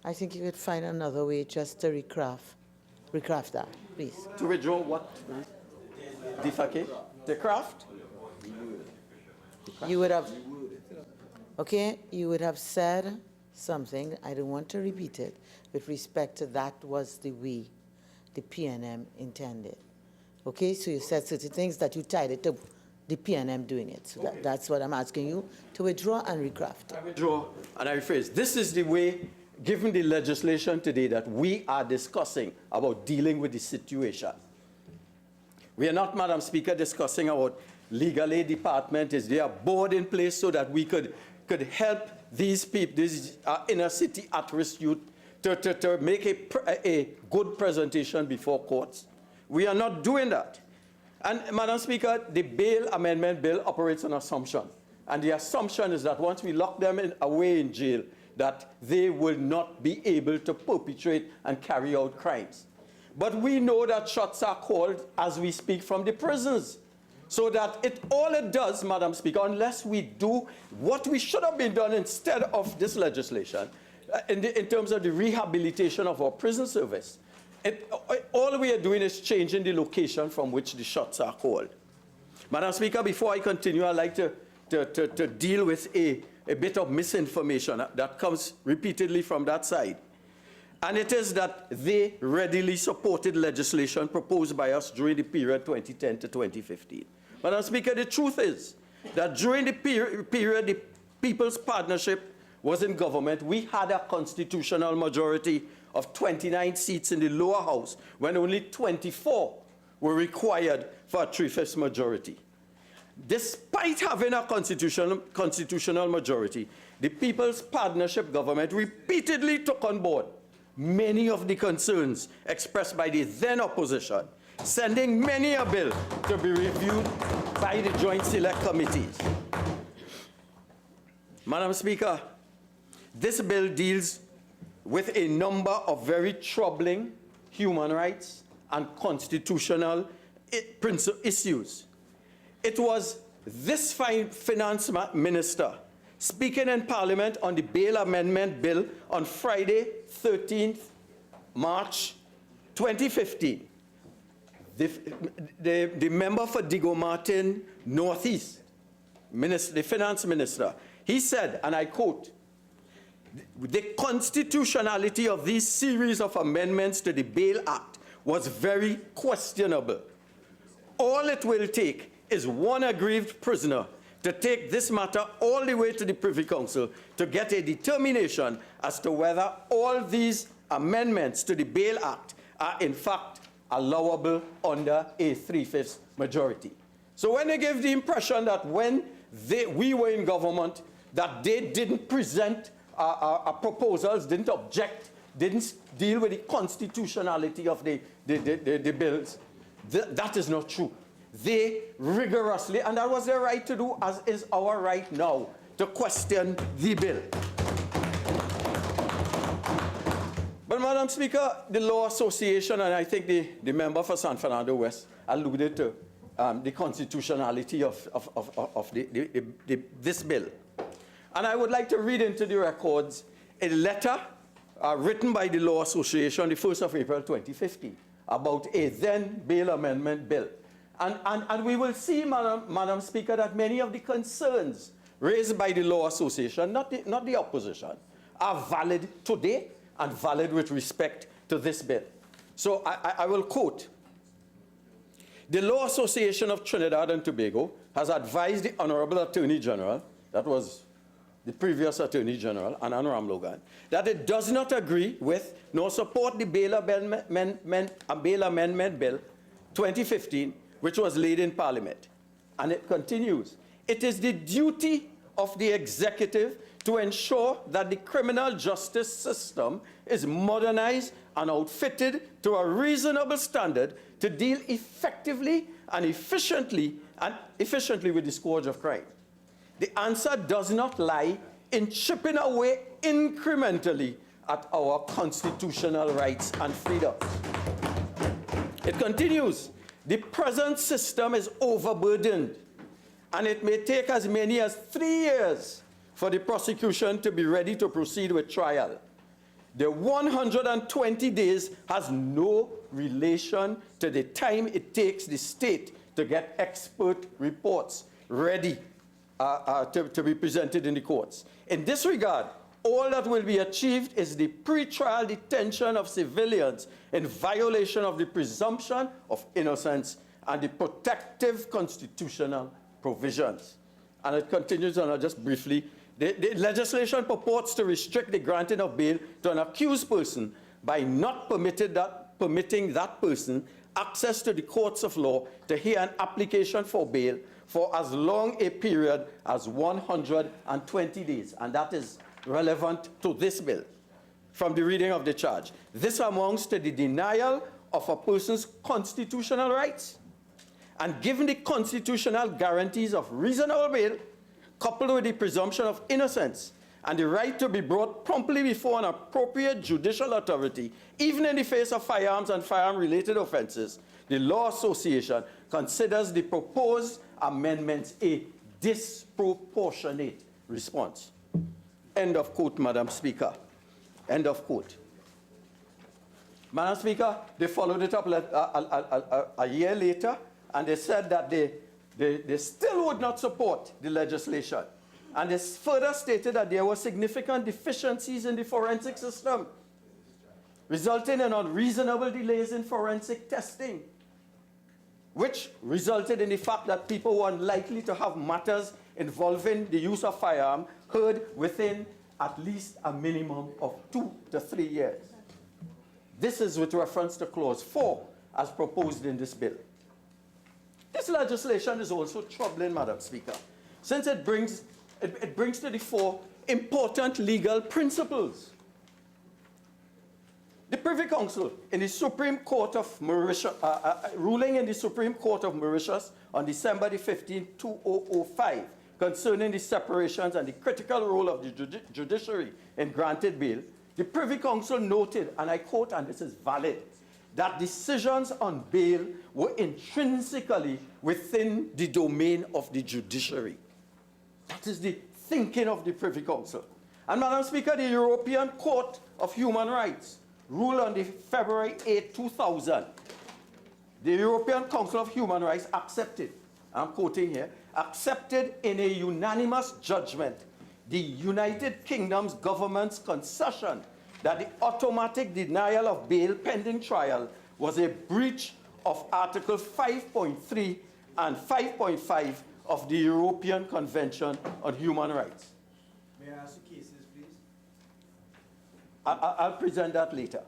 I think you could find another way just to recraft that, please. To withdraw what? Defecate? The craft? You would have, okay, you would have said something, I don't want to repeat it, with respect to that was the way the PNM intended. Okay, so you said certain things that you tied it to the PNM doing it. So that's what I'm asking you, to withdraw and recraft. I withdraw and I rephrase. This is the way, given the legislation today, that we are discussing about dealing with the situation. We are not, Madam Speaker, discussing about legal aid department. Is there a board in place so that we could help these people, these inner city at-risk youth, to make a good presentation before courts? We are not doing that. And, Madam Speaker, the bail amendment bill operates on assumption. And the assumption is that once we lock them away in jail, that they will not be able to perpetrate and carry out crimes. But we know that shots are called as we speak from the prisons. So that all it does, Madam Speaker, unless we do what we should have been done instead of this legislation, in terms of the rehabilitation of our prison service, all we are doing is changing the location from which the shots are called. Madam Speaker, before I continue, I'd like to deal with a bit of misinformation that comes repeatedly from that side. And it is that they readily supported legislation proposed by us during the period 2010 to 2015. Madam Speaker, the truth is that during the period the People's Partnership was in government, we had a constitutional majority of 29 seats in the lower house when only 24 were required for a 3/5 majority. Despite having a constitutional majority, the People's Partnership government repeatedly took on board many of the concerns expressed by the then opposition, sending many a bill to be reviewed by the Joint Select Committees. Madam Speaker, this bill deals with a number of very troubling human rights and constitutional issues. It was this finance minister speaking in Parliament on the bail amendment bill on Friday, 13th March 2015. The member for Digo Martin Northeast, the finance minister, he said, and I quote, "The constitutionality of these series of amendments to the Bail Act was very questionable. All it will take is one aggrieved prisoner to take this matter all the way to the Privy Council to get a determination as to whether all these amendments to the Bail Act are in fact allowable under a 3/5 majority." So when they gave the impression that when we were in government, that they didn't present our proposals, didn't object, didn't deal with the constitutionality of the bills, that is not true. They rigorously, and that was their right to do, as is our right now, to question the bill. But, Madam Speaker, the Law Association, and I think the member for San Fernando West alluded to the constitutionality of this bill. And I would like to read into the records a letter written by the Law Association the 1st of April 2015 about a then bail amendment bill. And we will see, Madam Speaker, that many of the concerns raised by the Law Association, not the opposition, are valid today and valid with respect to this bill. So I will quote. "The Law Association of Trinidad and Tobago has advised the Honorable Attorney General," that was the previous Attorney General, Anand Ramlogan, that it does not agree with nor support the Bail Amendment Bill 2015, which was laid in Parliament. And it continues. It is the duty of the executive to ensure that the criminal justice system is modernized and outfitted to a reasonable standard to deal effectively and efficiently with the scourge of crime. The answer does not lie in chipping away incrementally at our constitutional rights and freedoms. It continues. The present system is overburdened, and it may take as many as 3 years for the prosecution to be ready to proceed with trial. The 120 days has no relation to the time it takes the state to get expert reports ready to be presented in the courts. In this regard, all that will be achieved is the pre-trial detention of civilians in violation of the presumption of innocence and the protective constitutional provisions. And it continues on just briefly. The legislation purports to restrict the granting of bail to an accused person by not permitting that person access to the courts of law to hear an application for bail for as long a period as 120 days. And that is relevant to this bill from the reading of the charge. This amounts to the denial of a person's constitutional rights. And given the constitutional guarantees of reasonable bail, coupled with the presumption of innocence and the right to be brought promptly before an appropriate judicial authority, even in the face of firearms and firearm-related offenses, the Law Association considers the proposed amendments a disproportionate response. End of quote, Madam Speaker. End of quote. Madam Speaker, they followed it up a year later, and they said that they still would not support the legislation. And they further stated that there were significant deficiencies in the forensic system, resulting in unreasonable delays in forensic testing, which resulted in the fact that people were unlikely to have matters involving the use of firearm heard within at least a minimum of 2 to 3 years. This is with reference to Clause 4 as proposed in this bill. This legislation is also troubling, Madam Speaker, since it brings to the fore important legal principles. The Privy Council in the Supreme Court of Mauritius, ruling in the Supreme Court of Mauritius on December the 15th, 2005, concerning the separations and the critical role of the judiciary in granted bail, the Privy Council noted, and I quote, and this is valid, that decisions on bail were intrinsically within the domain of the judiciary. That is the thinking of the Privy Council. And Madam Speaker, the European Court of Human Rights ruled on the February 8, 2000. The European Council of Human Rights accepted, I'm quoting here, accepted in a unanimous judgment the United Kingdom's government's concession that the automatic denial of bail pending trial was a breach of Article 5.3 and 5.5 of the European Convention on Human Rights. May I ask the cases, please? I'll present that later.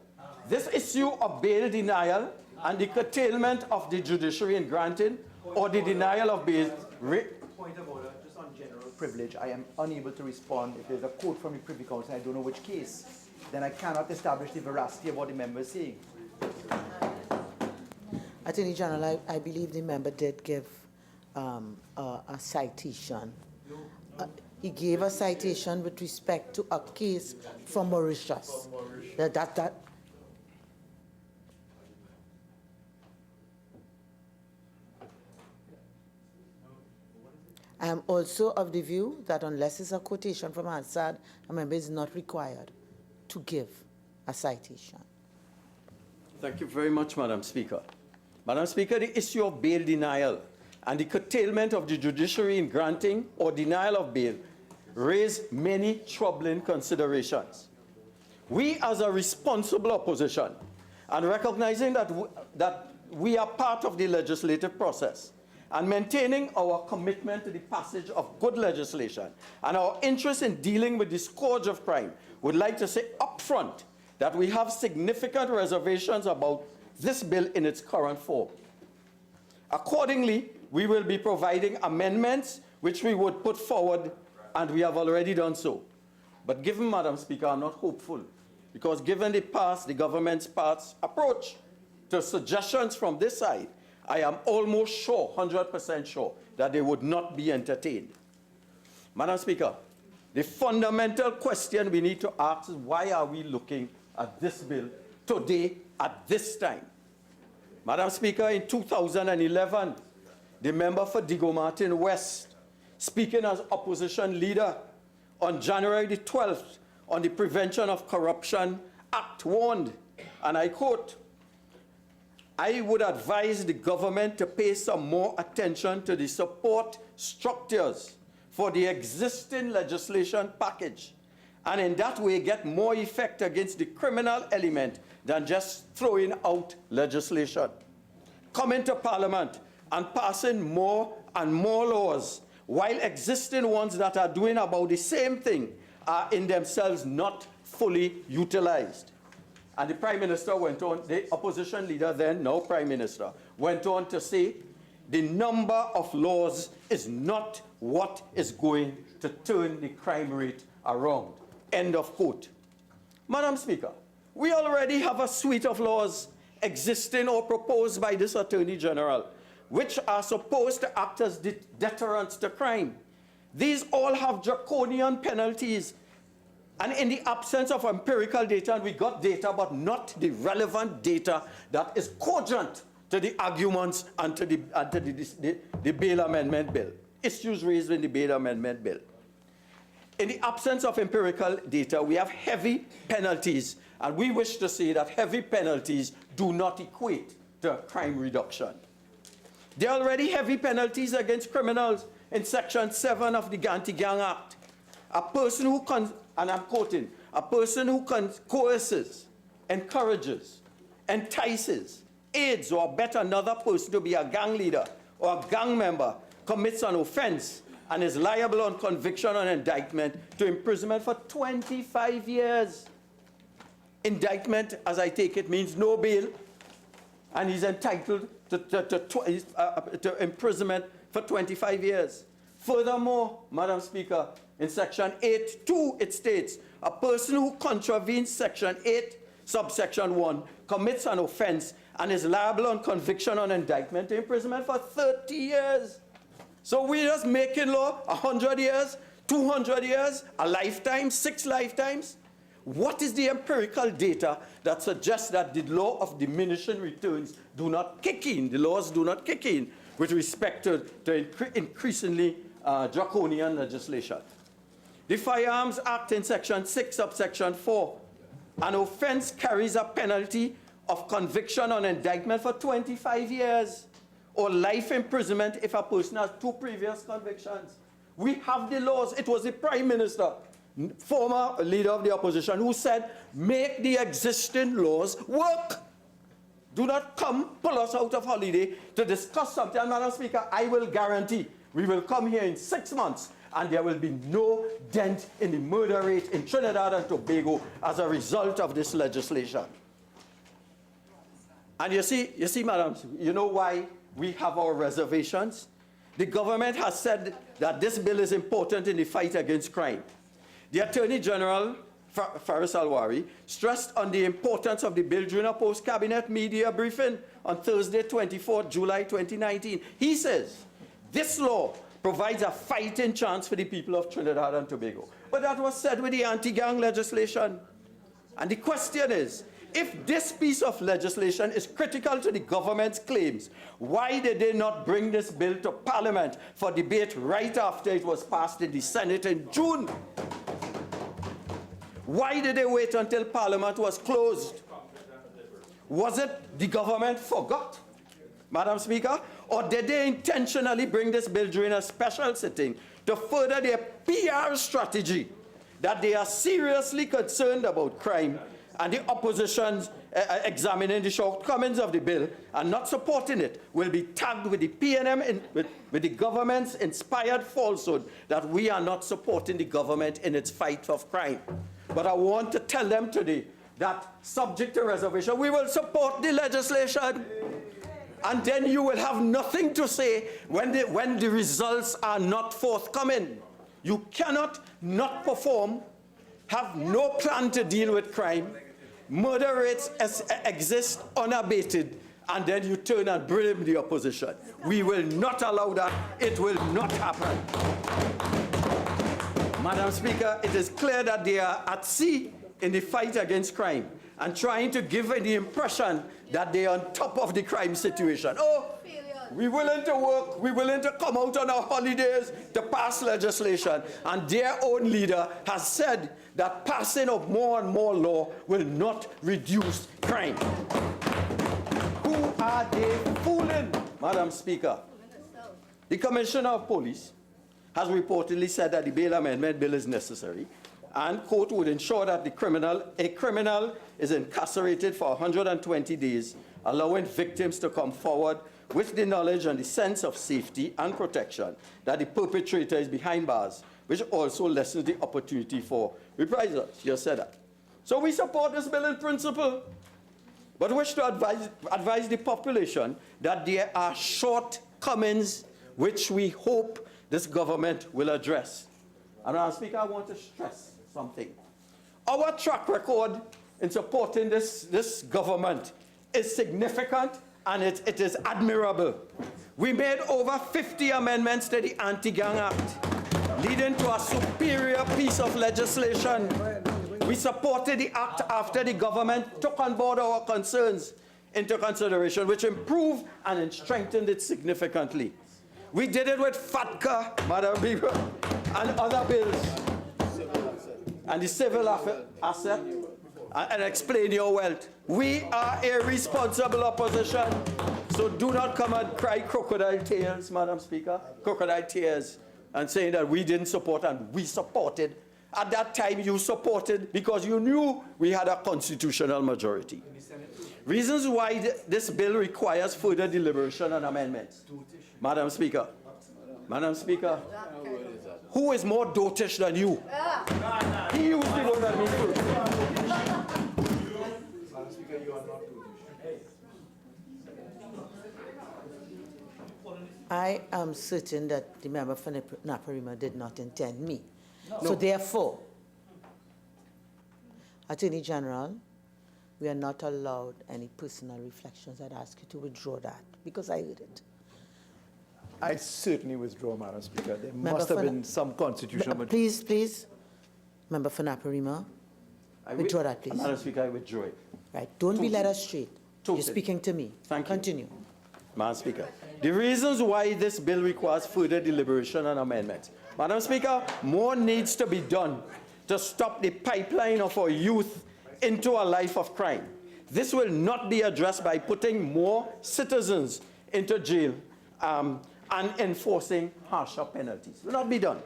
This issue of bail denial and the curtailment of the judiciary in granting or the denial of bail. Point of order, just on general privilege, I am unable to respond if there's a quote from the Privy Council, I don't know which case. Then I cannot establish the veracity of what the member is saying. Attorney General, I believe the member did give a citation. He gave a citation with respect to a case from Mauritius. I am also of the view that unless it's a quotation from Hansard, a member is not required to give a citation. Thank you very much, Madam Speaker. Madam Speaker, the issue of bail denial and the curtailment of the judiciary in granting or denial of bail raise many troubling considerations. We, as a responsible opposition, and recognizing that we are part of the legislative process, and maintaining our commitment to the passage of good legislation and our interest in dealing with the scourge of crime, would like to say upfront that we have significant reservations about this bill in its current form. Accordingly, we will be providing amendments which we would put forward, and we have already done so. But given, Madam Speaker, I'm not hopeful, because given the government's past approach to suggestions from this side, I am almost sure, 100% sure, that they would not be entertained. Madam Speaker, the fundamental question we need to ask is, why are we looking at this bill today at this time? Madam Speaker, in 2011, the member for Digo Martin West, speaking as opposition leader on January the 12th on the Prevention of Corruption Act, warned, and I quote, "I would advise the government to pay some more attention to the support structures for the existing legislation package, and in that way get more effect against the criminal element than just throwing out legislation. Coming to Parliament and passing more and more laws, while existing ones that are doing about the same thing are in themselves not fully utilized." And the Prime Minister went on, the opposition leader then, now Prime Minister, went on to say, the number of laws is not what is going to turn the crime rate around. End of quote. Madam Speaker, we already have a suite of laws existing or proposed by this Attorney General, which are supposed to act as deterrents to crime. These all have draconian penalties. And in the absence of empirical data, and we got data, but not the relevant data that is cogent to the arguments and to the bail amendment bill, issues raised in the bail amendment bill. In the absence of empirical data, we have heavy penalties, and we wish to say that heavy penalties do not equate to crime reduction. There are already heavy penalties against criminals in Section 7 of the Anti-Gang Act. A person who, and I'm quoting, a person who coerces, encourages, entices, aids, or abets another person to be a gang leader or a gang member commits an offense and is liable on conviction and indictment to imprisonment for 25 years. Indictment, as I take it, means no bail, and he's entitled to imprisonment for 25 years. Furthermore, Madam Speaker, in Section 8(2), it states, a person who contravenes Section 8, subsection 1, commits an offense and is liable on conviction and indictment to imprisonment for 30 years. So we're just making law 100 years, 200 years, a lifetime, 6 lifetimes. What is the empirical data that suggests that the law of diminishing returns do not kick in, the laws do not kick in with respect to increasingly draconian legislation? The Firearms Act in Section 6, subsection 4, an offense carries a penalty of conviction on indictment for 25 years or life imprisonment if a person has 2 previous convictions. We have the laws. It was the Prime Minister, former leader of the opposition, who said, make the existing laws work. Do not come, pull us out of holiday to discuss something. And Madam Speaker, I will guarantee we will come here in 6 months and there will be no dent in the murder rate in Trinidad and Tobago as a result of this legislation. And you see, Madam, you know why we have our reservations? The government has said that this bill is important in the fight against crime. The Attorney General, Faris Alwari, stressed on the importance of the bill during a post-cabinet media briefing on Thursday, 24 July 2019. He says, this law provides a fighting chance for the people of Trinidad and Tobago. But that was said with the anti-gang legislation. And the question is, if this piece of legislation is critical to the government's claims, why did they not bring this bill to Parliament for debate right after it was passed in the Senate in June? Why did they wait until Parliament was closed? Was it the government forgot, Madam Speaker? Or did they intentionally bring this bill during a special sitting to further their PR strategy that they are seriously concerned about crime and the opposition's examining the shortcomings of the bill and not supporting it will be tagged with the PNM, with the government's inspired falsehood that we are not supporting the government in its fight of crime. But I want to tell them today that, subject to reservation, we will support the legislation. And then you will have nothing to say when the results are not forthcoming. You cannot not perform, have no plan to deal with crime, murder rates exist unabated, and then you turn and blame the opposition. We will not allow that. It will not happen. Madam Speaker, it is clear that they are at sea in the fight against crime and trying to give the impression that they are on top of the crime situation. Oh, we're willing to work, we're willing to come out on our holidays to pass legislation. And their own leader has said that passing of more and more law will not reduce crime. Who are they fooling, Madam Speaker? The Commissioner of Police has reportedly said that the bail amendment bill is necessary and, quote, would ensure that a criminal is incarcerated for 120 days, allowing victims to come forward with the knowledge and the sense of safety and protection that the perpetrator is behind bars, which also lessens the opportunity for reprisals. You said that. So we support this bill in principle, but wish to advise the population that there are shortcomings which we hope this government will address. And Madam Speaker, I want to stress something. Our track record in supporting this government is significant and it is admirable. We made over 50 amendments to the Anti-Gang Act, leading to a superior piece of legislation. We supported the act after the government took on board our concerns into consideration, which improved and strengthened it significantly. We did it with FATCA, Madam Speaker, and other bills, and the civil asset, and explain your wealth. We are a responsible opposition, so do not come and cry crocodile tears, Madam Speaker, crocodile tears, and saying that we didn't support and we supported. At that time, you supported because you knew we had a constitutional majority. Reasons why this bill requires further deliberation and amendments. Madam Speaker, who is more dotish than you? He used the word at me first. Madam Speaker, you are not doing. I am certain that the member for Naparima did not intend me. No. So therefore, Attorney General, we are not allowed any personal reflections. I'd ask you to withdraw that because I heard it. I certainly withdraw, Madam Speaker. There must have been some constitutional majority. Please, Member for Naparima, withdraw that, please. Madam Speaker, I withdraw it. Right, don't be led astray. You're speaking to me. Thank you. Continue. Madam Speaker, the reasons why this bill requires further deliberation and amendments. Madam Speaker, more needs to be done to stop the pipeline of our youth into a life of crime. This will not be addressed by putting more citizens into jail and enforcing harsher penalties. It will not be done.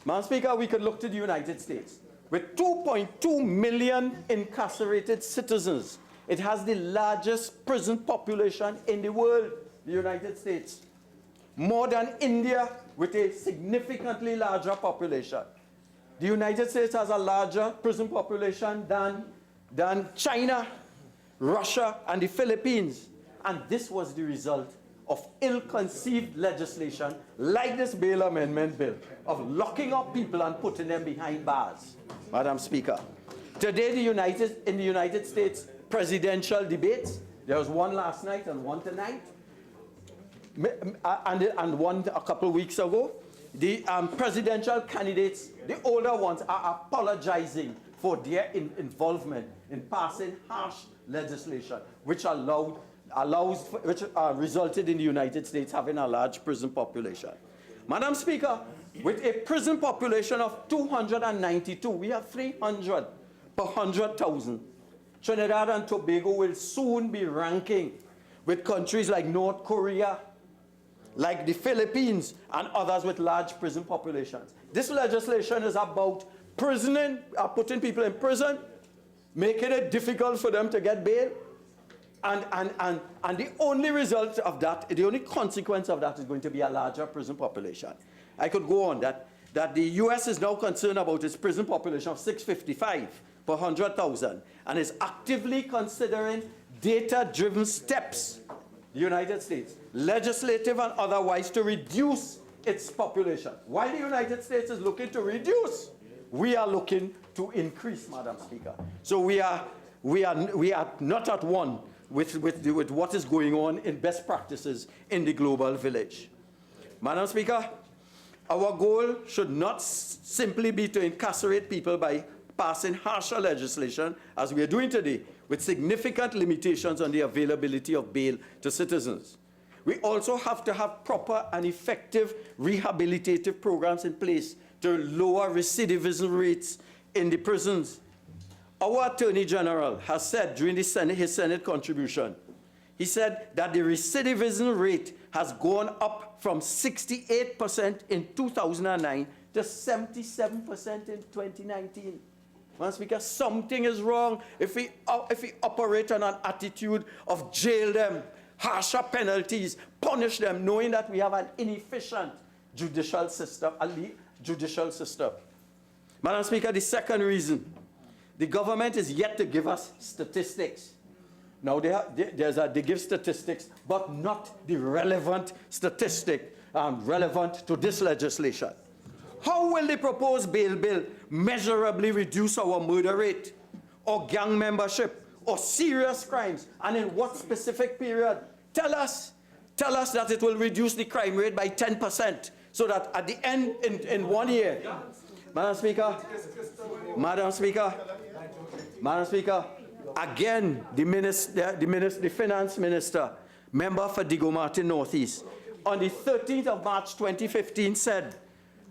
Madam Speaker, we could look to the United States. With 2.2 million incarcerated citizens, it has the largest prison population in the world, the United States. More than India, with a significantly larger population. The United States has a larger prison population than China, Russia, and the Philippines. And this was the result of ill-conceived legislation like this bail amendment bill, of locking up people and putting them behind bars. Madam Speaker, today in the United States presidential debates, there was one last night and one tonight, and one a couple of weeks ago. The presidential candidates, the older ones, are apologizing for their involvement in passing harsh legislation, which resulted in the United States having a large prison population. Madam Speaker, with a prison population of 292, we have 300 per 100,000. Trinidad and Tobago will soon be ranking with countries like North Korea, like the Philippines, and others with large prison populations. This legislation is about putting people in prison making it difficult for them to get bail. And the only result of that, the only consequence of that is going to be a larger prison population. I could go on that the US is now concerned about its prison population of 655 per 100,000 and is actively considering data-driven steps, the United States, legislative and otherwise, to reduce its population. While the United States is looking to reduce, we are looking to increase, Madam Speaker. So we are not at one with what is going on in best practices in the global village. Madam Speaker, our goal should not simply be to incarcerate people by passing harsher legislation, as we are doing today, with significant limitations on the availability of bail to citizens. We also have to have proper and effective rehabilitative programs in place to lower recidivism rates in the prisons. Our Attorney General has said during his Senate contribution, he said that the recidivism rate has gone up from 68% in 2009 to 77% in 2019. Madam Speaker, something is wrong if we operate on an attitude of jail them, harsher penalties, punish them, knowing that we have an inefficient judicial system, Madam Speaker, the second reason, the government is yet to give us statistics. Now, they give statistics, but not the relevant statistic relevant to this legislation. How will the proposed bail bill measurably reduce our murder rate, or gang membership, or serious crimes, and in what specific period? Tell us that it will reduce the crime rate by 10%, so that at the end, in 1 year, Madam Speaker, again, the Finance Minister, member for Digo Martin Northeast, on the 13th of March 2015 said,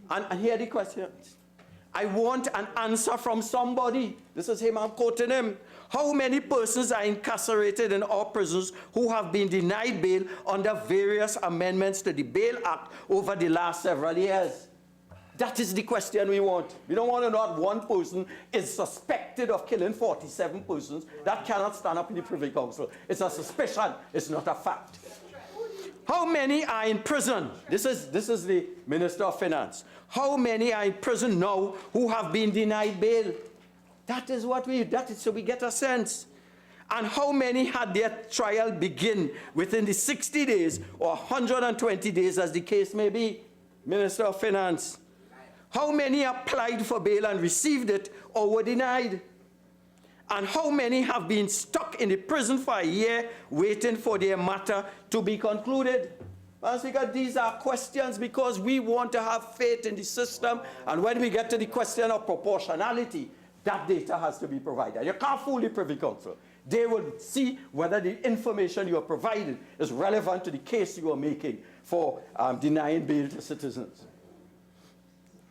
and here the question, I want an answer from somebody. This is him, I'm quoting him. How many persons are incarcerated in our prisons who have been denied bail under various amendments to the Bail Act over the last several years? That is the question we want. We don't want to know that one person is suspected of killing 47 persons. That cannot stand up in the Privy Council. It's a suspicion. It's not a fact. How many are in prison? This is the Minister of Finance. How many are in prison now who have been denied bail? That is so we get a sense. And how many had their trial begin within the 60 days or 120 days, as the case may be? Minister of Finance. How many applied for bail and received it or were denied? And how many have been stuck in the prison for a year waiting for their matter to be concluded? Madam Speaker, these are questions because we want to have faith in the system, and when we get to the question of proportionality, that data has to be provided. You can't fool the Privy Council. They will see whether the information you are providing is relevant to the case you are making for denying bail to citizens.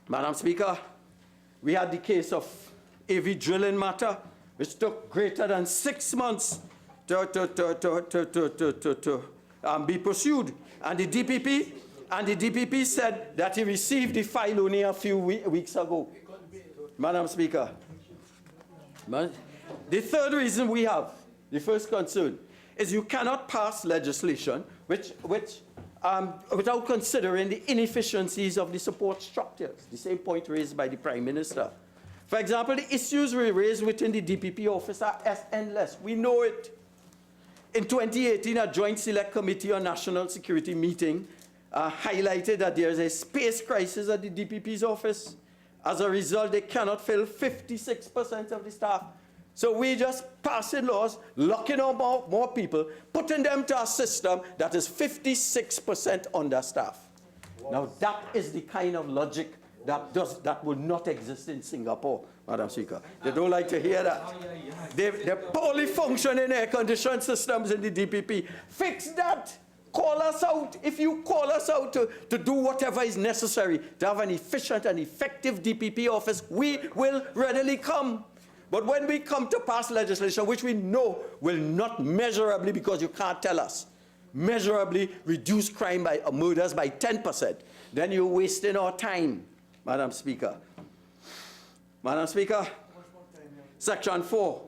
Madam Speaker, we had the case of AV drilling matter, which took greater than 6 months to be pursued. And the DPP said that he received the file only a few weeks ago. Madam Speaker, the third reason we have, the first concern, is you cannot pass legislation without considering the inefficiencies of the support structures, the same point raised by the Prime Minister. For example, the issues we raised within the DPP office are endless. We know it. In 2018, a Joint Select Committee on National Security meeting highlighted that there is a space crisis at the DPP's office. As a result, they cannot fill 56% of the staff. So we just passing laws, locking up more people, putting them to a system that is 56% understaffed. Now that is the kind of logic that would not exist in Singapore, Madam Speaker. They don't like to hear that. They're poorly functioning air-conditioned systems in the DPP. Fix that. Call us out. If you call us out to do whatever is necessary to have an efficient and effective DPP office, we will readily come. But when we come to pass legislation, which we know will not measurably, because you can't tell us, measurably reduce crime by murders by 10%, then you're wasting our time, Madam Speaker. Madam Speaker, Section 4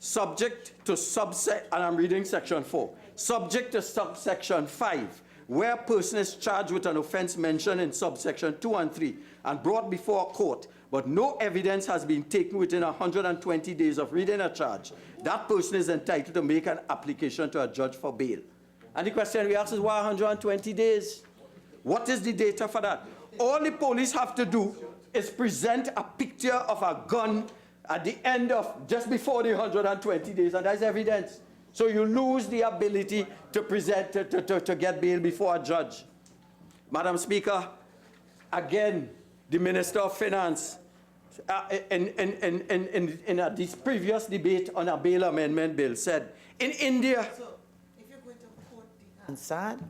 subject to and I'm reading section 4, subject to subsection 5, where a person is charged with an offense mentioned in subsection 2 and 3 and brought before a court, but no evidence has been taken within 120 days of reading a charge, that person is entitled to make an application to a judge for bail. And the question we ask is, why 120 days? What is the data for that? All the police have to do is present a picture of a gun at the end of, just before the 120 days, and that's evidence. So you lose the ability to present, to get bail before a judge. Madam Speaker, again, the Minister of Finance, in this previous debate on a bail amendment bill, said, in India... So, if you're going to quote the Hansard,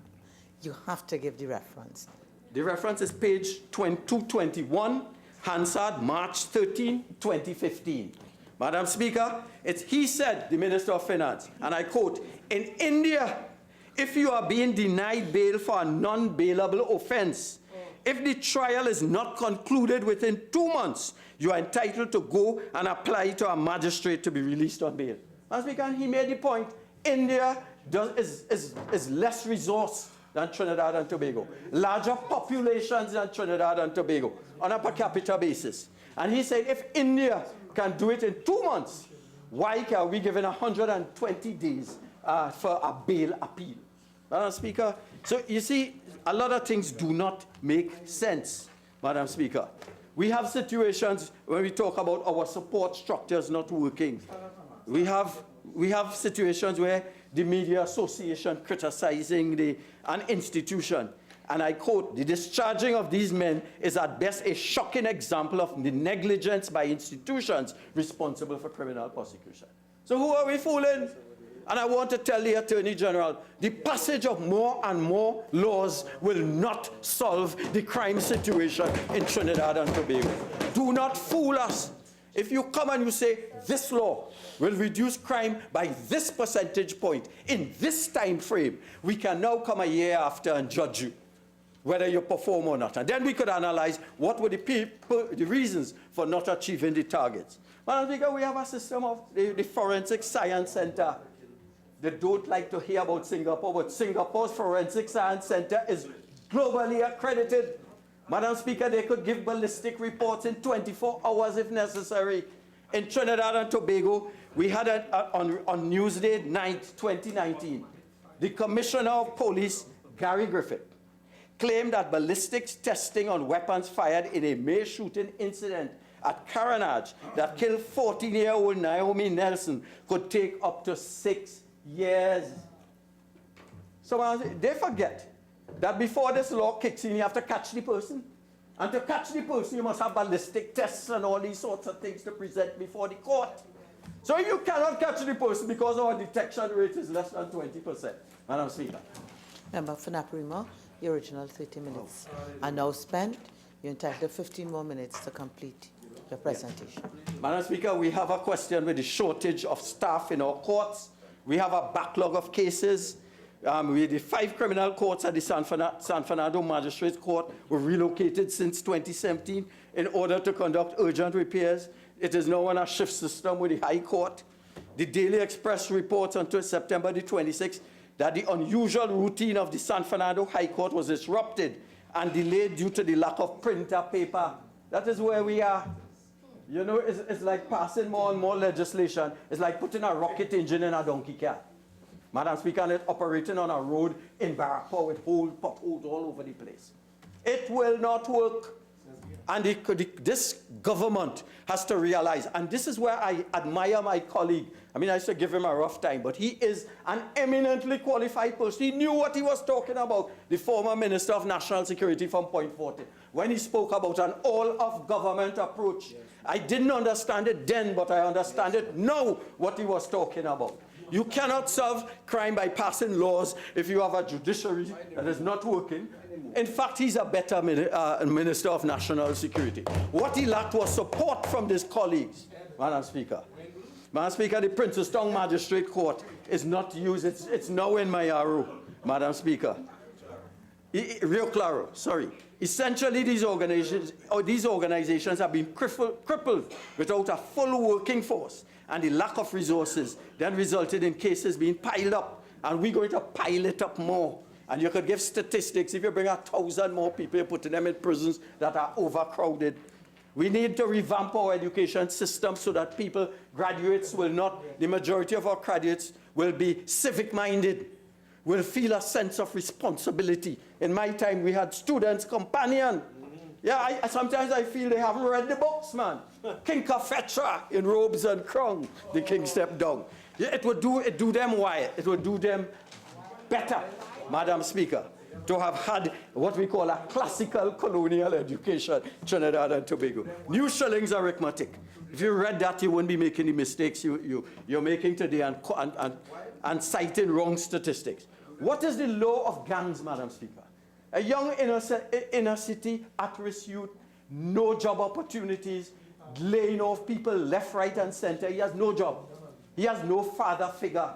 you have to give the reference. The reference is page 221, Hansard, March 13, 2015. Madam Speaker, he said, the Minister of Finance, and I quote, in India, if you are being denied bail for a non-bailable offense, if the trial is not concluded within 2 months, you are entitled to go and apply to a magistrate to be released on bail. Madam Speaker, he made the point, India is less resourced than Trinidad and Tobago, larger populations than Trinidad and Tobago on a per capita basis. And he said, if India can do it in 2 months, why are we given 120 days for a bail appeal? Madam Speaker, so you see, a lot of things do not make sense, Madam Speaker. We have situations when we talk about our support structures not working. We have situations where the media association criticizing an institution. And I quote, the discharging of these men is at best a shocking example of the negligence by institutions responsible for criminal prosecution. So who are we fooling? And I want to tell the Attorney General, the passage of more and more laws will not solve the crime situation in Trinidad and Tobago. Do not fool us. If you come and you say, this law will reduce crime by this percentage point in this time frame, we can now come a year after and judge you, whether you perform or not. And then we could analyze what were the reasons for not achieving the targets. Madam Speaker, we have a system of the Forensic Science Center. They don't like to hear about Singapore, but Singapore's Forensic Science Center is globally accredited. Madam Speaker, they could give ballistic reports in 24 hours if necessary. In Trinidad and Tobago, we had on Newsday night 2019, the Commissioner of Police, Gary Griffith, claimed that ballistics testing on weapons fired in a May shooting incident at Caranage that killed 14-year-old Naomi Nelson could take up to 6 years. So they forget that before this law kicks in, you have to catch the person. And to catch the person, you must have ballistic tests and all these sorts of things to present before the court. So you cannot catch the person because our detection rate is less than 20%. Madam Speaker. Member for Naparima, your original 30 minutes are now spent. You're entitled to 15 more minutes to complete your presentation. Madam Speaker, we have a question with the shortage of staff in our courts. We have a backlog of cases. The 5 criminal courts at the San Fernando Magistrates Court were relocated since 2017 in order to conduct urgent repairs. It is now on a shift system with the High Court. The Daily Express reports until September the 26th that the unusual routine of the San Fernando High Court was disrupted and delayed due to the lack of printer paper. That is where we are. You know, it's like passing more and more legislation. It's like putting a rocket engine in a donkey cart. Madam Speaker, and it's operating on a road in Barrapo with potholes all over the place. It will not work. And this government has to realize, and this is where I admire my colleague. I mean, I used to give him a rough time, but he is an eminently qualified person. He knew what he was talking about, the former Minister of National Security from Point Fortin, when he spoke about an all-of-government approach. Yes. I didn't understand it then, but I understand it now, what he was talking about. You cannot solve crime by passing laws if you have a judiciary that is not working. In fact, he's a better Minister of National Security. What he lacked was support from his colleagues, Madam Speaker. Madam Speaker, the Princestown Magistrate Court is not used. It's now in Mayaro, Madam Speaker. Rio Claro, sorry. Essentially, these organizations have been crippled without a full working force. and the lack of resources then resulted in cases being piled up, and we're going to pile it up more. And you could give statistics. If you bring 1,000 more people, you're putting them in prisons that are overcrowded. We need to revamp our education system so that graduates will not, the majority of our graduates will be civic-minded, will feel a sense of responsibility. In my time, we had students' companion. Yeah, sometimes I feel they haven't read the books, man. King Cafetra in robes and crown, the king stepped down. Yeah, it would do them why? It would do them better, Madam Speaker, to have had what we call a classical colonial education, Trinidad and Tobago. New shillings arithmetic. If you read that, you wouldn't be making the mistakes you're making today and citing wrong statistics. What is the law of gangs, Madam Speaker? A young inner city, at-risk youth, no job opportunities, laying off people left, right, and center. He has no job. He has no father figure.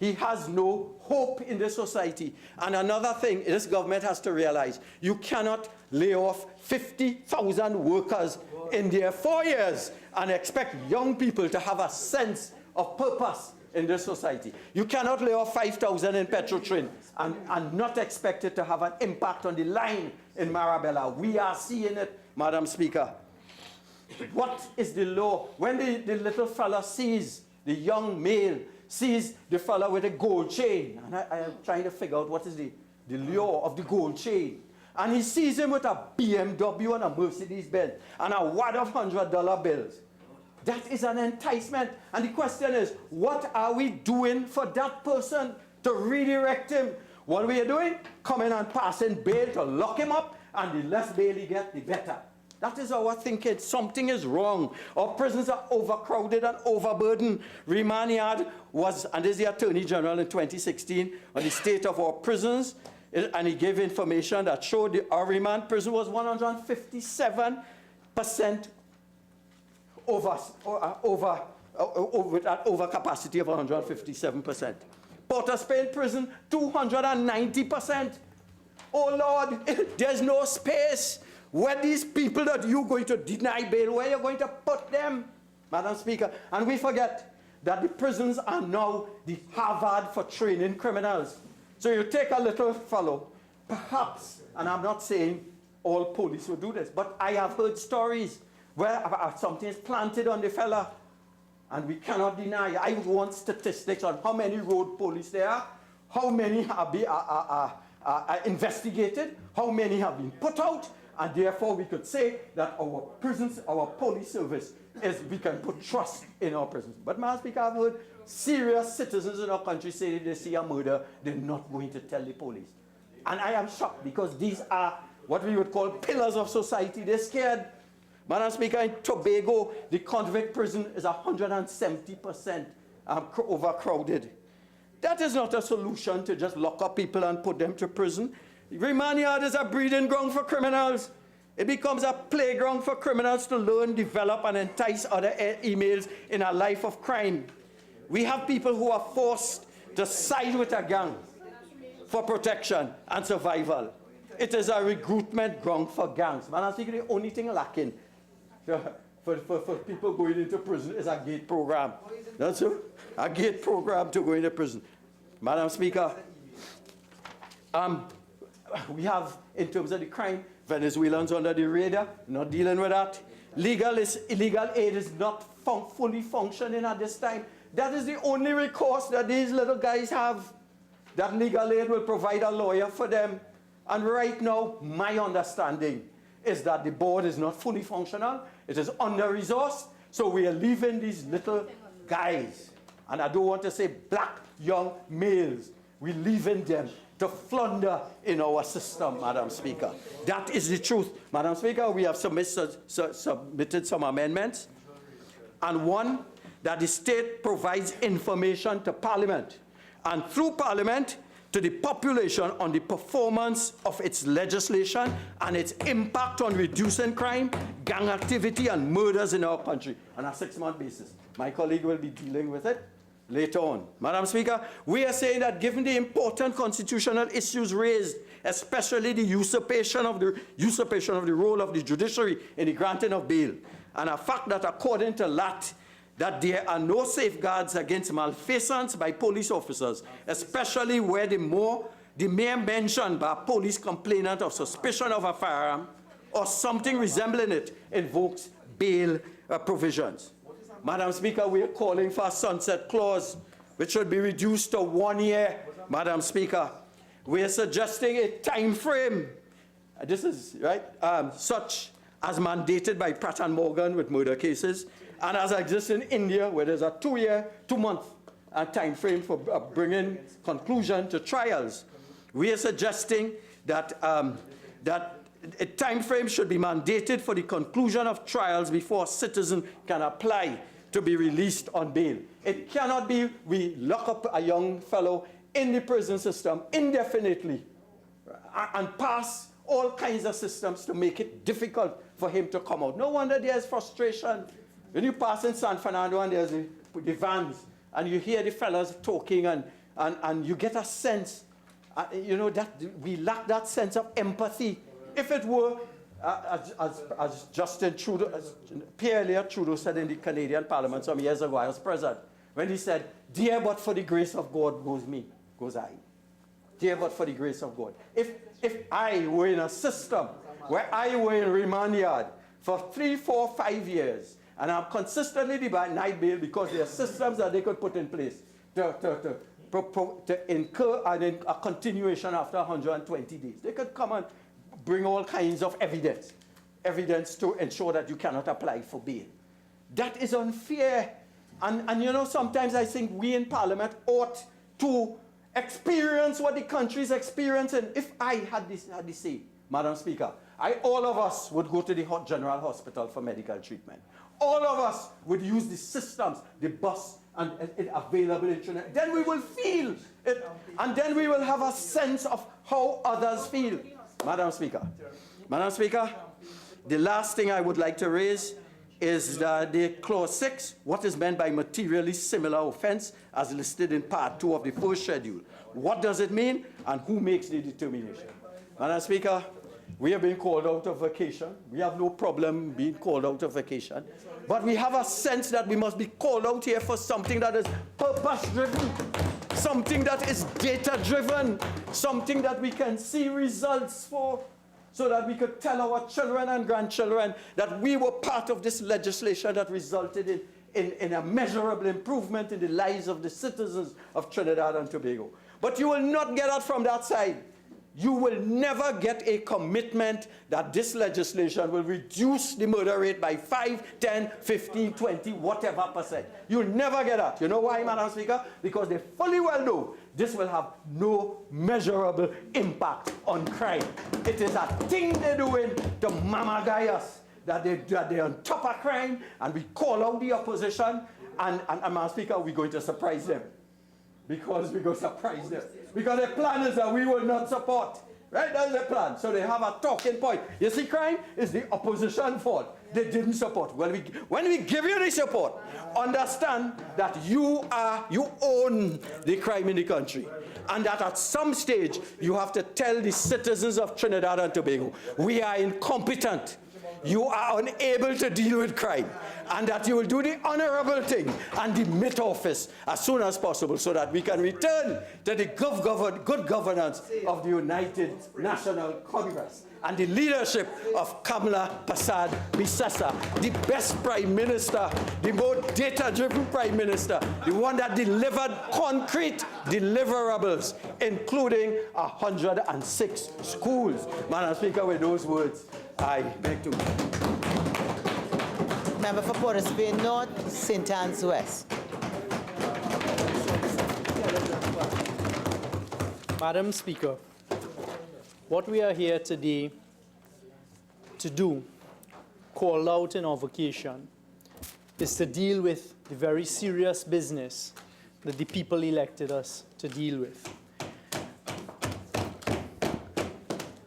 He has no hope in the society. And another thing this government has to realize, you cannot lay off 50,000 workers in their 4 years and expect young people to have a sense of purpose in this society. You cannot lay off 5,000 in Petrotrin and not expect it to have an impact on the line in Marabella. We are seeing it, Madam Speaker. What is the law? When the little fella sees, the young male sees the fella with a gold chain, and I am trying to figure out what is the law of the gold chain, and he sees him with a BMW and a Mercedes-Benz and a wad of $100 bills. That is an enticement. And the question is, what are we doing for that person to redirect him? What we are doing? Coming and passing bail to lock him up, and the less bail he gets, the better. That is our thinking. Something is wrong. Our prisons are overcrowded and overburdened. Remand yard was, and this is the Attorney General in 2016, on the state of our prisons, and he gave information that showed our remand prison was 157% with that overcapacity of 157%. Port of Spain prison, 290%. Oh Lord, there's no space. Where these people that you're going to deny bail, where you're going to put them, Madam Speaker? And we forget that the prisons are now the Harvard for training criminals. So you take a little fellow, perhaps, and I'm not saying all police will do this, but I have heard stories where something is planted on the fella, and we cannot deny. I want statistics on how many road police there are, how many are investigated, how many have been put out, and therefore we could say that our prisons, our police service, we can put trust in our prisons. But Madam Speaker, I've heard serious citizens in our country say if they see a murder, they're not going to tell the police. And I am shocked, because these are what we would call pillars of society. They're scared. Madam Speaker, in Tobago, the convict prison is 170% overcrowded. That is not a solution to just lock up people and put them to prison. Remand yard is a breeding ground for criminals. It becomes a playground for criminals to learn, develop, and entice other emails in a life of crime. We have people who are forced to side with a gang for protection and survival. It is a recruitment ground for gangs. Madam Speaker, the only thing lacking for people going into prison is a gate program. That's it. A gate program to go into prison. Madam Speaker, we have, in terms of the crime, Venezuelans under the radar, not dealing with that. Illegal aid is not fully functioning at this time. That is the only recourse that these little guys have. That legal aid will provide a lawyer for them. And right now, my understanding is that the board is not fully functional. It is under-resourced. So we are leaving these little guys, and I don't want to say black young males, we're leaving them to flounder in our system, Madam Speaker. That is the truth. Madam Speaker, we have submitted some amendments, and one, that the state provides information to Parliament, and through Parliament, to the population on the performance of its legislation and its impact on reducing crime, gang activity, and murders in our country on a 6-month basis. My colleague will be dealing with it later on. Madam Speaker, we are saying that given the important constitutional issues raised, especially the usurpation of the role of the judiciary in the granting of bail, and a fact that according to LAT, that there are no safeguards against malfeasance by police officers, especially where the mere mention by a police complainant of suspicion of a firearm or something resembling it invokes bail provisions. Madam Speaker, we are calling for a sunset clause which should be reduced to 1 year, Madam Speaker. We are suggesting a time frame, this is right, such as mandated by Pratt & Morgan with murder cases, and as exists in India, where there's a 2-month time frame for bringing conclusion to trials. We are suggesting that, that a time frame should be mandated for the conclusion of trials before a citizen can apply to be released on bail. It cannot be we lock up a young fellow in the prison system indefinitely and pass all kinds of systems to make it difficult for him to come out. No wonder there's frustration. When you pass in San Fernando and there's the vans and you hear the fellas talking and you get a sense, that we lack that sense of empathy. If it were, as Justin Trudeau, as Pierre Trudeau said in the Canadian Parliament some years ago, I was present, when he said, "Dear but for the grace of God goes I. Dear but for the grace of God." If I were in a system where I were in remand yard for 3, 4, 5 years, and I'm consistently denied bail because there are systems that they could put in place to incur a continuation after 120 days. They could come and bring all kinds of evidence to ensure that you cannot apply for bail. That is unfair. And sometimes I think we in Parliament ought to experience what the country is experiencing. If I had this say, Madam Speaker, all of us would go to the General Hospital for medical treatment. All of us would use the systems, the bus, and available internet. Then we will feel it, and then we will have a sense of how others feel. Madam Speaker, the last thing I would like to raise is the Clause 6, what is meant by materially similar offense as listed in Part 2 of the first schedule. What does it mean, and who makes the determination? Madam Speaker, we have been called out of vacation. We have no problem being called out of vacation. But we have a sense that we must be called out here for something that is purpose-driven, something that is data-driven, something that we can see results for, so that we could tell our children and grandchildren that we were part of this legislation that resulted in a measurable improvement in the lives of the citizens of Trinidad and Tobago. But you will not get that from that side. You will never get a commitment that this legislation will reduce the murder rate by 5, 10, 15, 20, whatever percent. You'll never get that. You know why, Madam Speaker? Because they fully well know this will have no measurable impact on crime. It is a thing they're doing to mamagay us, that they're on top of crime, and we call out the opposition, and Madam Speaker, we're going to surprise them. Because we're going to surprise them. Because the plan is that we will not support. Right? That's the plan. So they have a talking point. You see, crime is the opposition fault. They didn't support. When we give you the support, understand that you own the crime in the country. And that at some stage, you have to tell the citizens of Trinidad and Tobago, we are incompetent. You are unable to deal with crime, and that you will do the honorable thing and demit office as soon as possible so that we can return to the good governance of the United National Congress and the leadership of Kamala Persad Bissessa, the best prime minister, the more data-driven prime minister, the one that delivered concrete deliverables, including 106 schools. Madam Speaker, with those words, I beg to. Member for Port of Spain North, St. Anne's West. Madam Speaker, what we are here today to do, called out in our vacation, is to deal with the very serious business that the people elected us to deal with.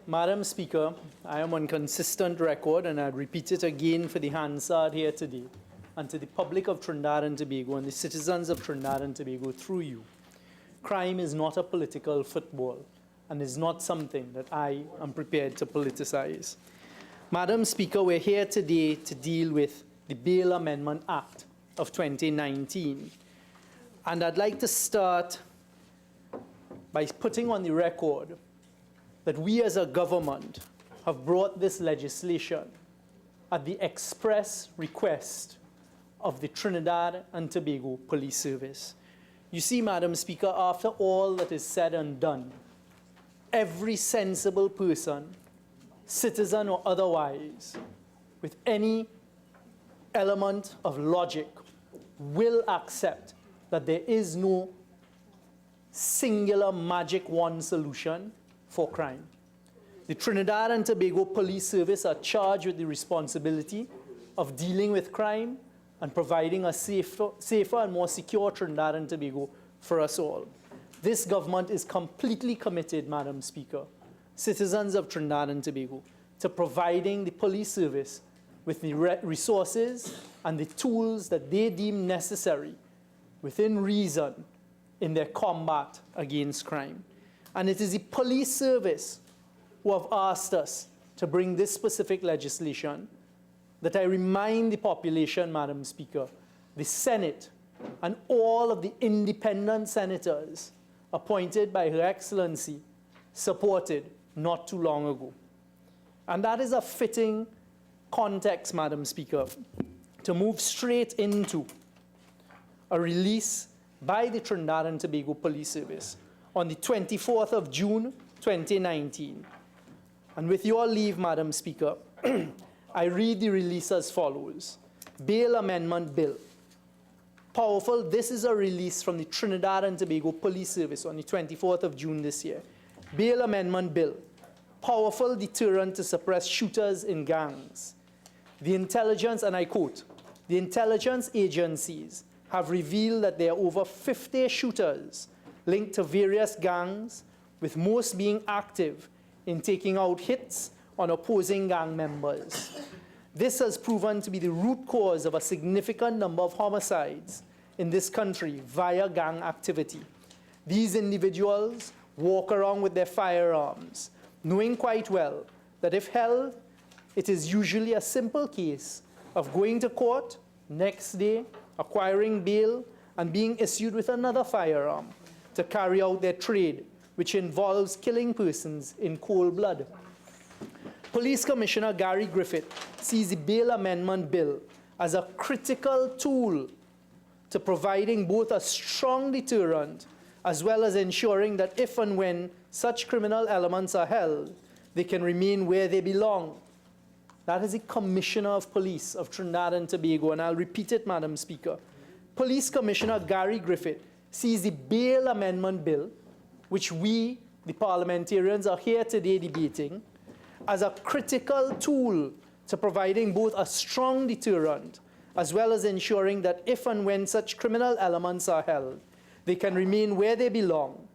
Madam Speaker, I am on consistent record, and I'd repeat it again for the Hansard here today, and to the public of Trinidad and Tobago and the citizens of Trinidad and Tobago through you. Crime is not a political football and is not something that I am prepared to politicize. Madam Speaker, we're here today to deal with the Bail Amendment Act of 2019. And I'd like to start by putting on the record that we as a government have brought this legislation at the express request of the Trinidad and Tobago Police Service. You see, Madam Speaker, after all that is said and done, every sensible person, citizen or otherwise, with any element of logic, will accept that there is no singular magic wand solution for crime. The Trinidad and Tobago Police Service are charged with the responsibility of dealing with crime and providing a safer and more secure Trinidad and Tobago for us all. This government is completely committed, Madam Speaker, citizens of Trinidad and Tobago, to providing the police service with the resources and the tools that they deem necessary within reason in their combat against crime. And it is the police service who have asked us to bring this specific legislation that I remind the population, Madam Speaker, the Senate and all of the independent senators appointed by Her Excellency supported not too long ago. And that is a fitting context, Madam Speaker, to move straight into a release by the Trinidad and Tobago Police Service on the 24th of June, 2019. And with your leave, Madam Speaker, I read the release as follows. Bail Amendment Bill. Powerful, this is a release from the Trinidad and Tobago Police Service on the 24th of June this year. Bail Amendment Bill. Powerful deterrent to suppress shooters in gangs. The intelligence, and I quote, the intelligence agencies have revealed that there are over 50 shooters linked to various gangs, with most being active in taking out hits on opposing gang members. This has proven to be the root cause of a significant number of homicides in this country via gang activity. These individuals walk around with their firearms, knowing quite well that if held, it is usually a simple case of going to court, next day, acquiring bail, and being issued with another firearm to carry out their trade, which involves killing persons in cold blood. Police Commissioner Gary Griffith sees the Bail Amendment Bill as a critical tool to providing both a strong deterrent as well as ensuring that if and when such criminal elements are held, they can remain where they belong. That is the Commissioner of Police of Trinidad and Tobago, and I'll repeat it, Madam Speaker. Police Commissioner Gary Griffith sees the Bail Amendment Bill, which we, the parliamentarians, are here today debating, as a critical tool to providing both a strong deterrent as well as ensuring that if and when such criminal elements are held, they can remain where they belong.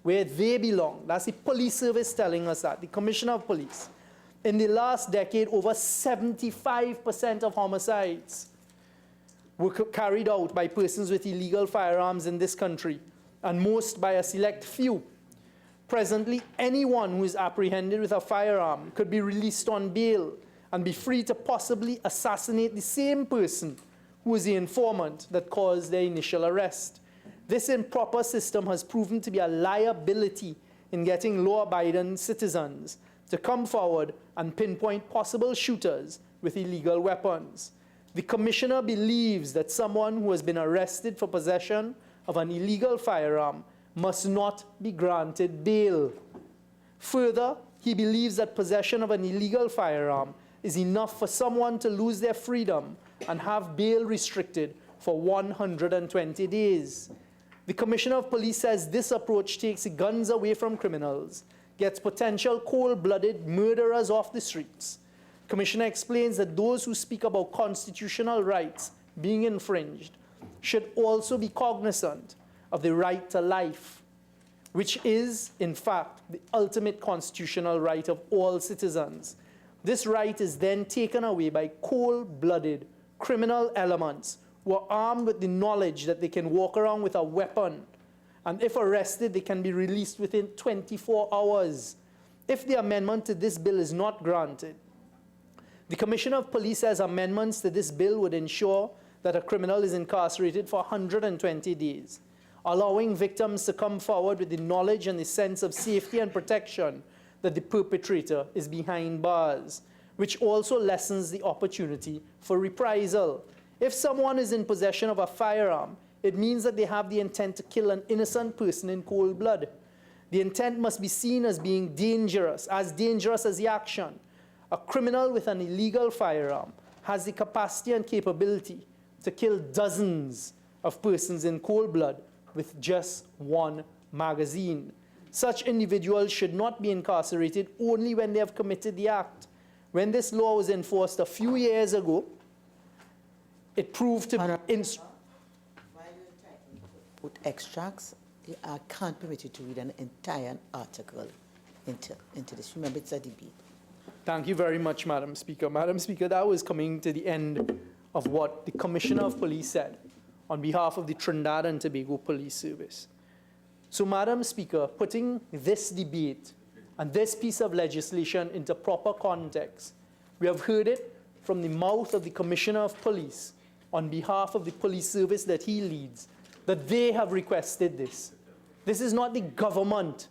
Where they belong. That's the police service telling us that, the Commissioner of Police. In the last decade, over 75% of homicides were carried out by persons with illegal firearms in this country, and most by a select few. Presently, anyone who is apprehended with a firearm could be released on bail and be free to possibly assassinate the same person who was the informant that caused their initial arrest. This improper system has proven to be a liability in getting law-abiding citizens to come forward and pinpoint possible shooters with illegal weapons. The Commissioner believes that someone who has been arrested for possession of an illegal firearm must not be granted bail. Further, he believes that possession of an illegal firearm is enough for someone to lose their freedom and have bail restricted for 120 days. The Commissioner of Police says this approach takes the guns away from criminals, gets potential cold-blooded murderers off the streets. Commissioner explains that those who speak about constitutional rights being infringed should also be cognizant of the right to life, which is, in fact, the ultimate constitutional right of all citizens. This right is then taken away by cold-blooded criminal elements who are armed with the knowledge that they can walk around with a weapon, and if arrested, they can be released within 24 hours. If the amendment to this bill is not granted, the Commissioner of Police says amendments to this bill would ensure that a criminal is incarcerated for 120 days, allowing victims to come forward with the knowledge and the sense of safety and protection that the perpetrator is behind bars, which also lessens the opportunity for reprisal. If someone is in possession of a firearm, it means that they have the intent to kill an innocent person in cold blood. The intent must be seen as being dangerous as the action. A criminal with an illegal firearm has the capacity and capability to kill dozens of persons in cold blood with just one magazine. Such individuals should not be incarcerated only when they have committed the act. When this law was enforced a few years ago, it proved to be With extracts, I can't permit you to read an entire article into this. Remember, it's a debate. Thank you very much, Madam Speaker. Madam Speaker, that was coming to the end of what the Commissioner of Police said on behalf of the Trinidad and Tobago Police Service. So, Madam Speaker, putting this debate and this piece of legislation into proper context, we have heard it from the mouth of the Commissioner of Police on behalf of the police service that he leads, that they have requested this. This is not the government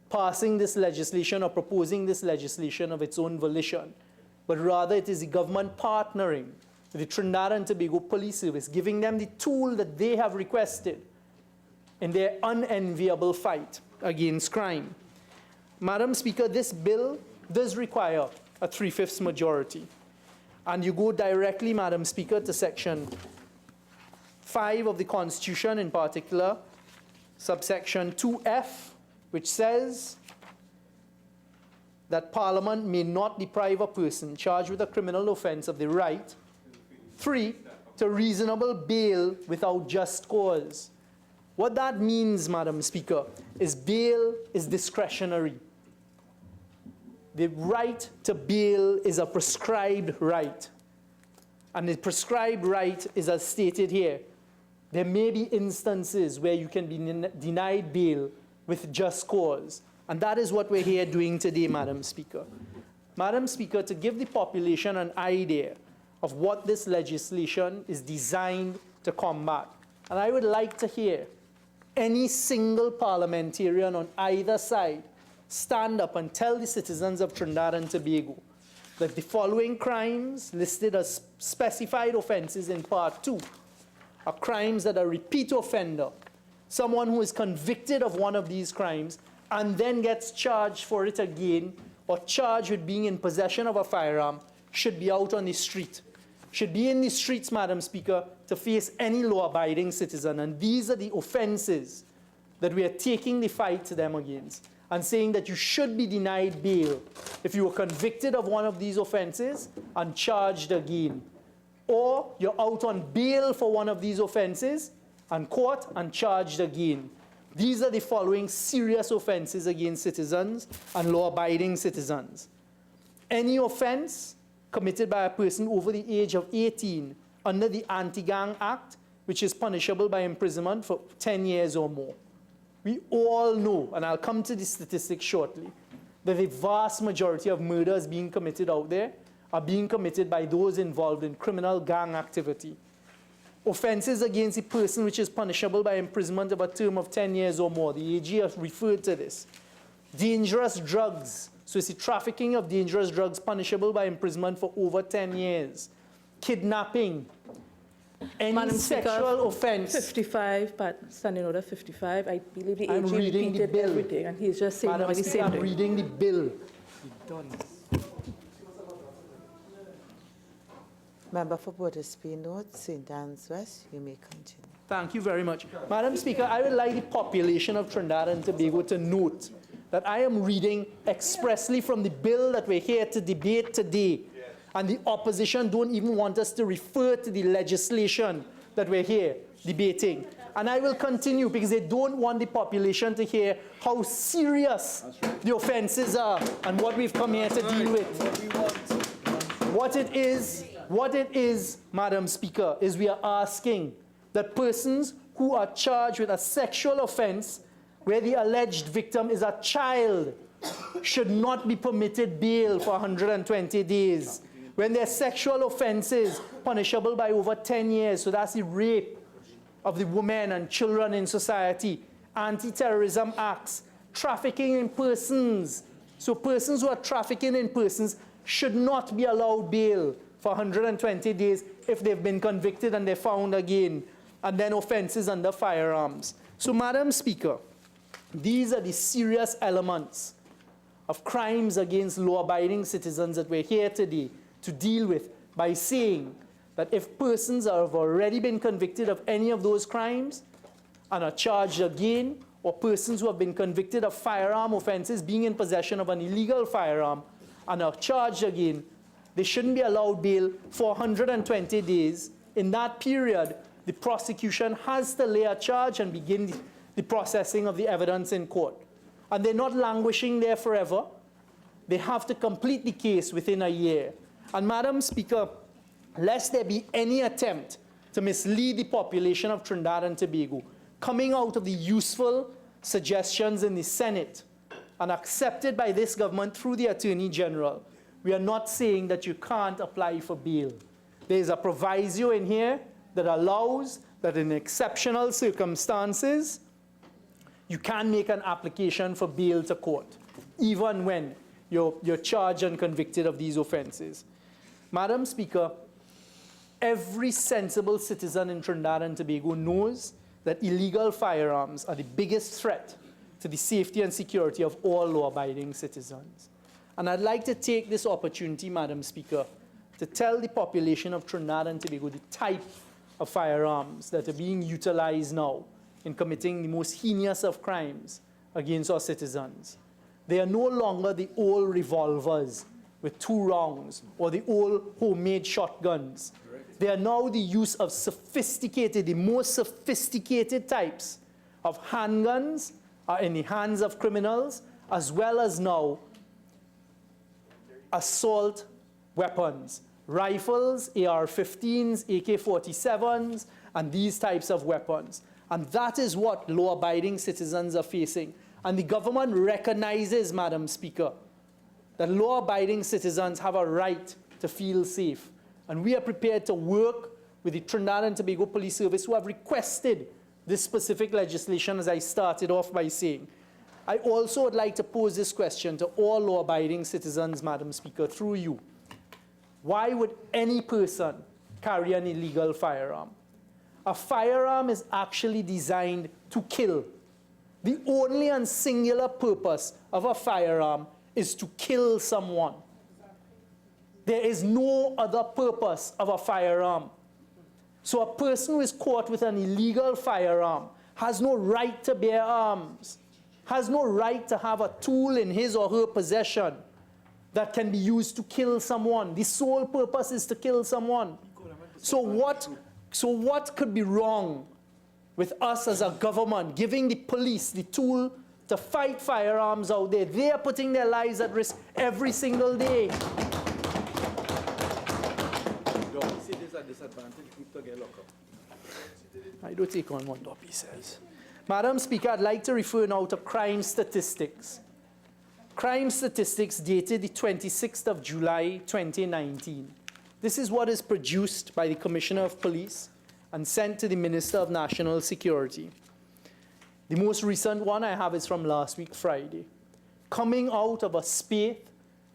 passing this legislation or proposing this legislation of its own volition, but rather it is the government partnering with the Trinidad and Tobago Police Service, giving them the tool that they have requested in their unenviable fight against crime. Madam Speaker, this bill does require a 3/5 majority. And you go directly, Madam Speaker, to Section 5 of the Constitution, in particular, subsection 2F, which says that Parliament may not deprive a person charged with a criminal offense of the right, 3, to reasonable bail without just cause. What that means, Madam Speaker, is bail is discretionary. The right to bail is a prescribed right. And the prescribed right is as stated here. There may be instances where you can be denied bail with just cause. And that is what we're here doing today, Madam Speaker. Madam Speaker, to give the population an idea of what this legislation is designed to combat. And I would like to hear any single parliamentarian on either side stand up and tell the citizens of Trinidad and Tobago that the following crimes listed as specified offenses in Part 2 are crimes that a repeat offender, someone who is convicted of one of these crimes and then gets charged for it again or charged with being in possession of a firearm, should be out on the street, should be in the streets, Madam Speaker, to face any law-abiding citizen. And these are the offenses that we are taking the fight to them against, and saying that you should be denied bail if you were convicted of one of these offenses and charged again. Or you're out on bail for one of these offenses and caught and charged again. These are the following serious offenses against citizens and law-abiding citizens. Any offense committed by a person over the age of 18 under the Anti-Gang Act, which is punishable by imprisonment for 10 years or more. We all know, and I'll come to the statistics shortly, that the vast majority of murders being committed out there are being committed by those involved in criminal gang activity. Offenses against a person which is punishable by imprisonment of a term of 10 years or more. The AG has referred to this. Dangerous drugs. So it's the trafficking of dangerous drugs punishable by imprisonment for over 10 years. Kidnapping. Any Madam sexual Speaker, offense. 55, Standing Order 55, I believe the I'm AG reading the repeated bill. everything, and he's just saying Madam what the Speaker, same I'm thing. reading the bill. Member for Borders-Bay North, St. Anne's West, you may continue. Thank you very much. Madam Speaker, I would like the population of Trinidad and Tobago to note that I am reading expressly from the bill that we're here to debate today. And the opposition don't even want us to refer to the legislation that we're here debating. And I will continue because they don't want the population to hear how serious the offenses are and what we've come here to deal with. What it is, Madam Speaker, is we are asking that persons who are charged with a sexual offense where the alleged victim is a child should not be permitted bail for 120 days. when there's sexual offenses punishable by over 10 years, so that's the rape of the women and children in society, anti-terrorism acts, trafficking in persons. So persons who are trafficking in persons should not be allowed bail for 120 days if they've been convicted and they're found again, and then offenses under firearms. So, Madam Speaker, these are the serious elements of crimes against law-abiding citizens that we're here today to deal with by saying that if persons have already been convicted of any of those crimes and are charged again, or persons who have been convicted of firearm offenses, being in possession of an illegal firearm, and are charged again, they shouldn't be allowed bail for 120 days. In that period, the prosecution has to lay a charge and begin the processing of the evidence in court. And they're not languishing there forever. They have to complete the case within a year. And Madam Speaker, lest there be any attempt to mislead the population of Trinidad and Tobago, coming out of the useful suggestions in the Senate and accepted by this government through the Attorney General, we are not saying that you can't apply for bail. There's a proviso in here that allows that in exceptional circumstances, you can make an application for bail to court, even when you're charged and convicted of these offenses. Madam Speaker, every sensible citizen in Trinidad and Tobago knows that illegal firearms are the biggest threat to the safety and security of all law-abiding citizens. And I'd like to take this opportunity, Madam Speaker, to tell the population of Trinidad and Tobago the type of firearms that are being utilized now in committing the most heinous of crimes against our citizens. They are no longer the old revolvers with 2 rounds or the old homemade shotguns. They are now the use of sophisticated, the most sophisticated types of handguns are in the hands of criminals, as well as now assault weapons, rifles, AR-15s, AK-47s, and these types of weapons. And that is what law-abiding citizens are facing. And the government recognizes, Madam Speaker, that law-abiding citizens have a right to feel safe. And we are prepared to work with the Trinidad and Tobago Police Service, who have requested this specific legislation, as I started off by saying. I also would like to pose this question to all law-abiding citizens, Madam Speaker, through you. Why would any person carry an illegal firearm? A firearm is actually designed to kill. The only and singular purpose of a firearm is to kill someone. There is no other purpose of a firearm. So a person who is caught with an illegal firearm has no right to bear arms, has no right to have a tool in his or her possession that can be used to kill someone. The sole purpose is to kill someone. So what could be wrong with us as a government giving the police the tool to fight firearms out there? They are putting their lives at risk every single day. I do take on what Doppy says. Madam Speaker, I'd like to refer now to crime statistics. Crime statistics dated the 26th of July, 2019. This is what is produced by the Commissioner of Police and sent to the Minister of National Security. The most recent one I have is from last week, Friday. Coming out of a spate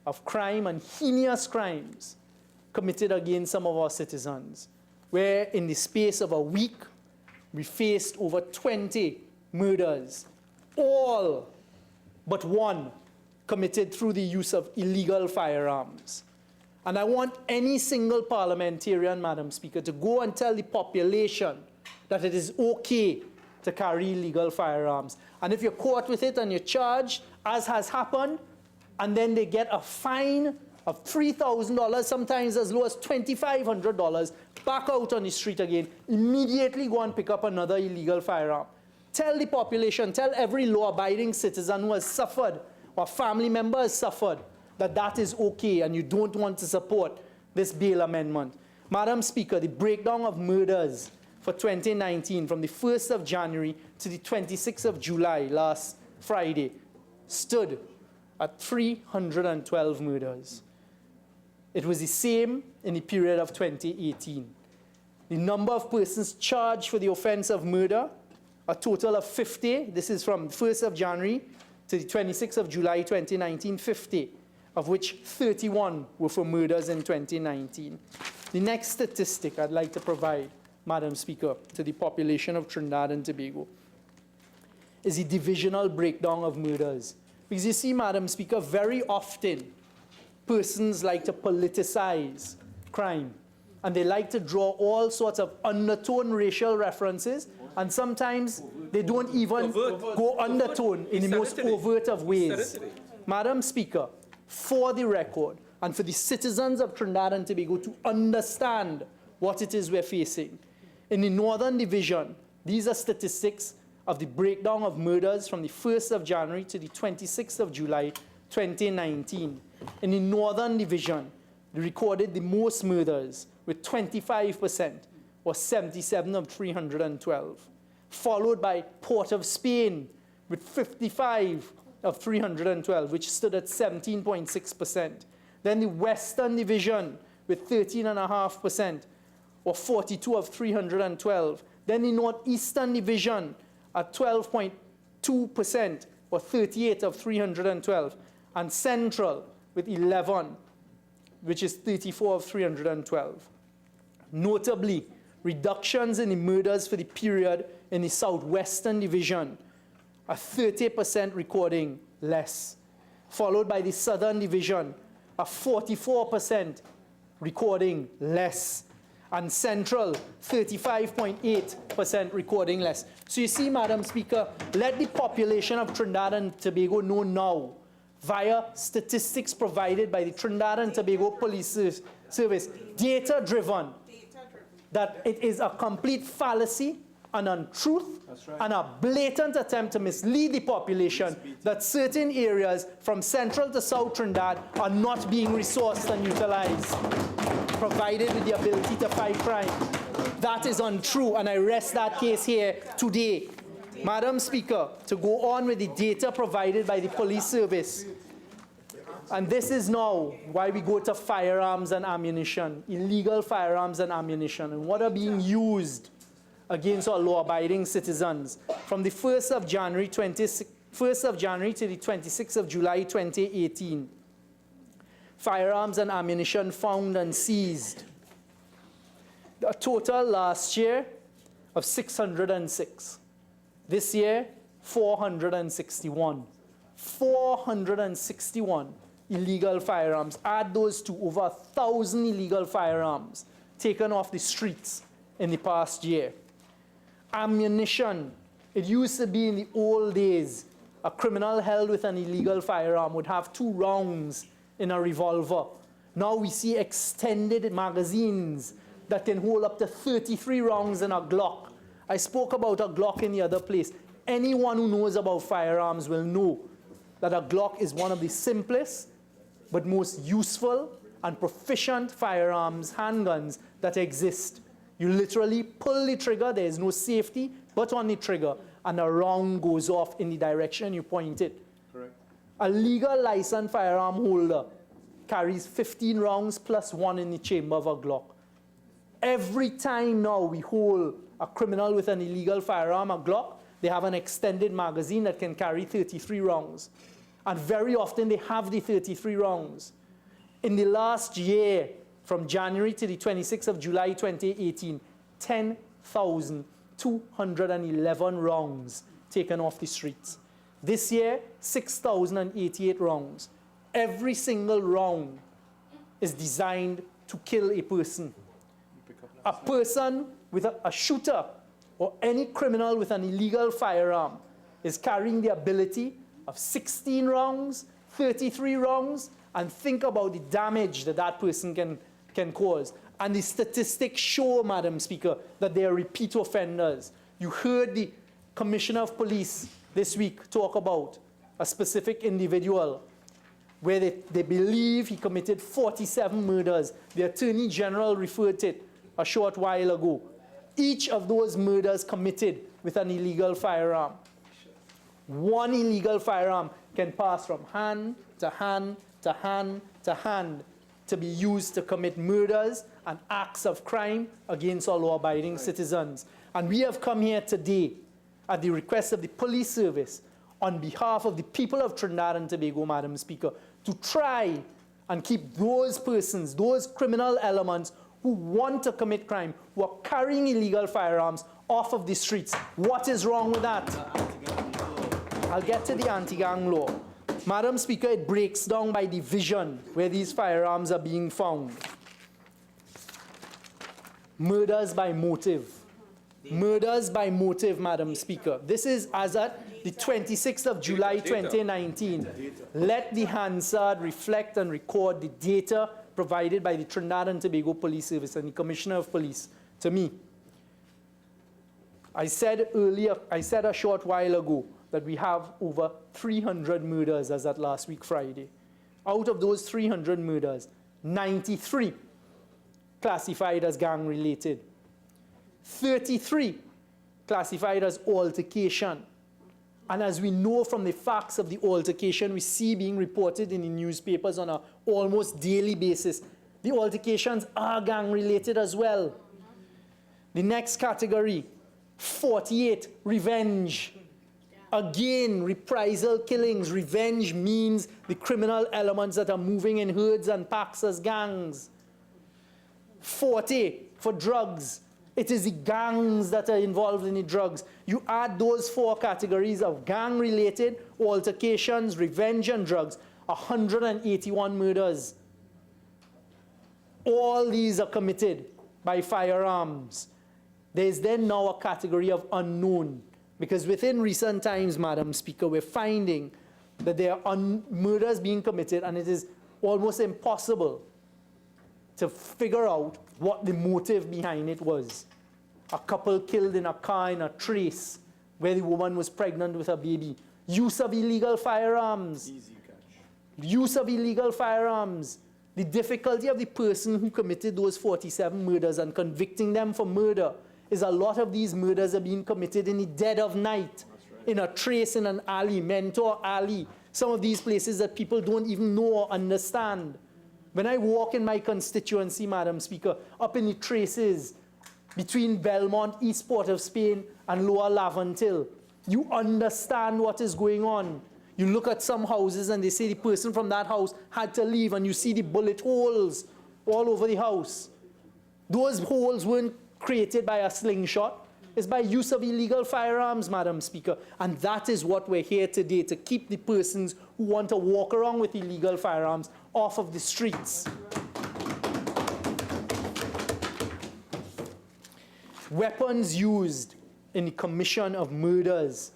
of crime and heinous crimes committed against some of our citizens, where in the space of a week, we faced over 20 murders, all but one committed through the use of illegal firearms. And I want any single parliamentarian, Madam Speaker, to go and tell the population that it is okay to carry illegal firearms. And if you're caught with it and you're charged, as has happened, and then they get a fine of $3,000, sometimes as low as $2,500, back out on the street again, immediately go and pick up another illegal firearm. Tell the population, tell every law-abiding citizen who has suffered or family member has suffered that that is okay and you don't want to support this bail amendment. Madam Speaker, the breakdown of murders for 2019 from the 1st of January to the 26th of July, last Friday, stood at 312 murders. It was the same in the period of 2018. The number of persons charged for the offense of murder, a total of 50. This is from 1st of January to the 26th of July 2019, 50, of which 31 were for murders in 2019. The next statistic I'd like to provide, Madam Speaker, to the population of Trinidad and Tobago is the divisional breakdown of murders. Because you see, Madam Speaker, very often persons like to politicize crime, and they like to draw all sorts of undertone racial references, and sometimes they don't even go undertone in the most overt of ways. Madam Speaker, for the record, and for the citizens of Trinidad and Tobago to understand what it is we're facing, in the Northern Division, these are statistics of the breakdown of murders from the 1st of January to the 26th of July 2019. In the Northern Division, they recorded the most murders with 25%, or 77 of 312, followed by Port of Spain with 55 of 312, which stood at 17.6%. Then the Western Division with 13.5%, or 42 of 312. Then the Northeastern Division at 12.2%, or 38 of 312. And Central with 11, which is 34 of 312. Notably, reductions in the murders for the period in the Southwestern Division are 30% recording less, followed by the Southern Division, a 44% recording less, and Central, 35.8% recording less. So you see, Madam Speaker, let the population of Trinidad and Tobago know now, via statistics provided by the Trinidad and Tobago Police Service, data-driven, that it is a complete fallacy, an untruth, and a blatant attempt to mislead the population that certain areas from Central to South Trinidad are not being resourced and utilized, provided with the ability to fight crime. That is untrue, and I rest that case here today. Madam Speaker, to go on with the data provided by the police service, and this is now why we go to firearms and ammunition, illegal firearms and ammunition, and what are being used against our law-abiding citizens. From the 1st of January to the 26th of July 2018, firearms and ammunition found and seized. A total last year of 606. This year, 461. 461 illegal firearms. Add those to over 1,000 illegal firearms taken off the streets in the past year. Ammunition. It used to be in the old days, a criminal held with an illegal firearm would have 2 rounds in a revolver. Now we see extended magazines that can hold up to 33 rounds in a Glock. I spoke about a Glock in the other place. Anyone who knows about firearms will know that a Glock is one of the simplest but most useful and proficient firearms, handguns that exist. You literally pull the trigger, there is no safety but on the trigger, and a round goes off in the direction you point it. Correct. A legal licensed firearm holder carries 15 rounds plus 1 in the chamber of a Glock. Every time now we hold a criminal with an illegal firearm, a Glock, they have an extended magazine that can carry 33 rounds. And very often they have the 33 rounds. In the last year, from January to the 26th of July 2018, 10,211 rounds taken off the streets. This year, 6,088 rounds. Every single round is designed to kill a person. A person with a shooter or any criminal with an illegal firearm is carrying the ability of 16 rounds, 33 rounds, and think about the damage that that person can cause. And the statistics show, Madam Speaker, that they are repeat offenders. You heard the Commissioner of Police this week talk about a specific individual where they believe he committed 47 murders. The Attorney General referred to it a short while ago. Each of those murders committed with an illegal firearm. One illegal firearm can pass from hand to hand to hand to hand to be used to commit murders and acts of crime against our law-abiding citizens. And we have come here today at the request of the police service on behalf of the people of Trinidad and Tobago, Madam Speaker, to try and keep those persons, those criminal elements who want to commit crime, who are carrying illegal firearms off of the streets. What is wrong with that? I'll get to the anti-gang law. Madam Speaker, it breaks down by division where these firearms are being found. Murders by motive. Murders by motive, Madam Speaker. This is as at the 26th of July 2019. Let the Hansard reflect and record the data provided by the Trinidad and Tobago Police Service and the Commissioner of Police to me. I said a short while ago that we have over 300 murders as at last week Friday. Out of those 300 murders, 93 classified as gang-related, 33 classified as altercation. And as we know from the facts of the altercation we see being reported in the newspapers on an almost daily basis, the altercations are gang-related as well. The next category, 48, revenge. Again, reprisal killings. Revenge means the criminal elements that are moving in herds and packs as gangs. 40 for drugs. It is the gangs that are involved in the drugs. You add those four categories of gang-related, altercations, revenge, and drugs, 181 murders. All these are committed by firearms. There is then now a category of unknown, because within recent times, Madam Speaker, we're finding that there are murders being committed, and it is almost impossible to figure out what the motive behind it was. A couple killed in a car in a trace where the woman was pregnant with a baby. Use of illegal firearms. Easy catch. Use of illegal firearms. The difficulty of the person who committed those 47 murders and convicting them for murder is a lot of these murders are being committed in the dead of night, in a trace in an alley, Mentor Alley, some of these places that people don't even know or understand. When I walk in my constituency, Madam Speaker, up in the traces between Belmont, East Port of Spain, and Lower Lavantil, you understand what is going on. You look at some houses and they say the person from that house had to leave, and you see the bullet holes all over the house. Those holes weren't created by a slingshot. It's by use of illegal firearms, Madam Speaker. And that is what we're here today, to keep the persons who want to walk around with illegal firearms off of the streets. Weapons used in the commission of murders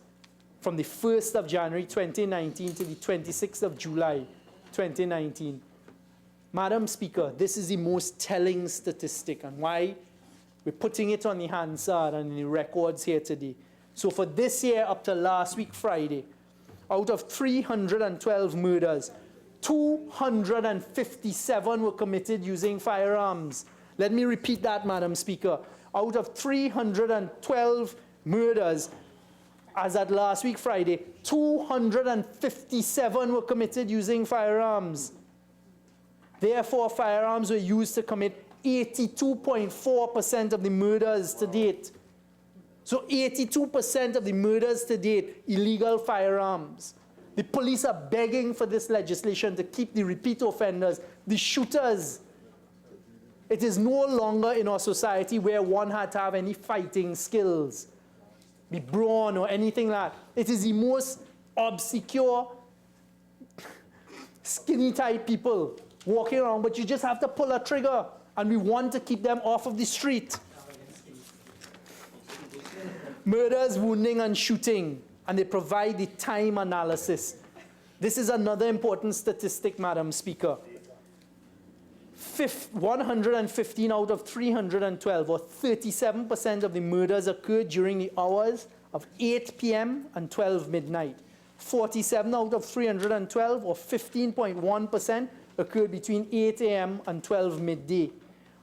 from the 1st of January 2019 to the 26th of July 2019. Madam Speaker, this is the most telling statistic, and why we're putting it on the Hansard and in the records here today. So for this year up to last week Friday, out of 312 murders, 257 were committed using firearms. Let me repeat that, Madam Speaker. Out of 312 murders, as at last week Friday, 257 were committed using firearms. Therefore, firearms were used to commit 82.4% of the murders to date. So 82% of the murders to date, illegal firearms. The police are begging for this legislation to keep the repeat offenders, the shooters. It is no longer in our society where one had to have any fighting skills, be brawn or anything like that. It is the most obscure, skinny type people walking around, but you just have to pull a trigger, and we want to keep them off of the street. Murders, wounding, and shooting, and they provide the time analysis. This is another important statistic, Madam Speaker. 115 out of 312, or 37% of the murders occurred during the hours of 8 p.m. and 12 midnight. 47 out of 312, or 15.1%, occurred between 8 a.m. and 12 midday.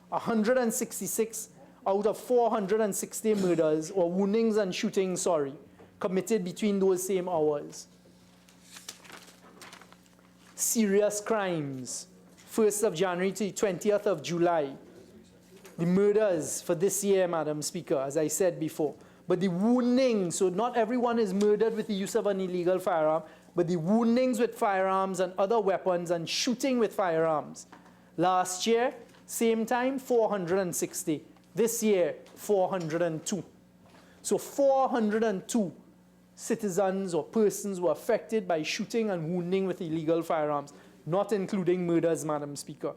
166 out of 460 murders, or woundings and shootings, committed between those same hours. Serious crimes. 1st of January to the 20th of July. The murders for this year, Madam Speaker, as I said before. But the wounding, so not everyone is murdered with the use of an illegal firearm, but the woundings with firearms and other weapons and shooting with firearms. Last year, same time, 460. This year, 402. So 402 citizens or persons were affected by shooting and wounding with illegal firearms, not including murders, Madam Speaker.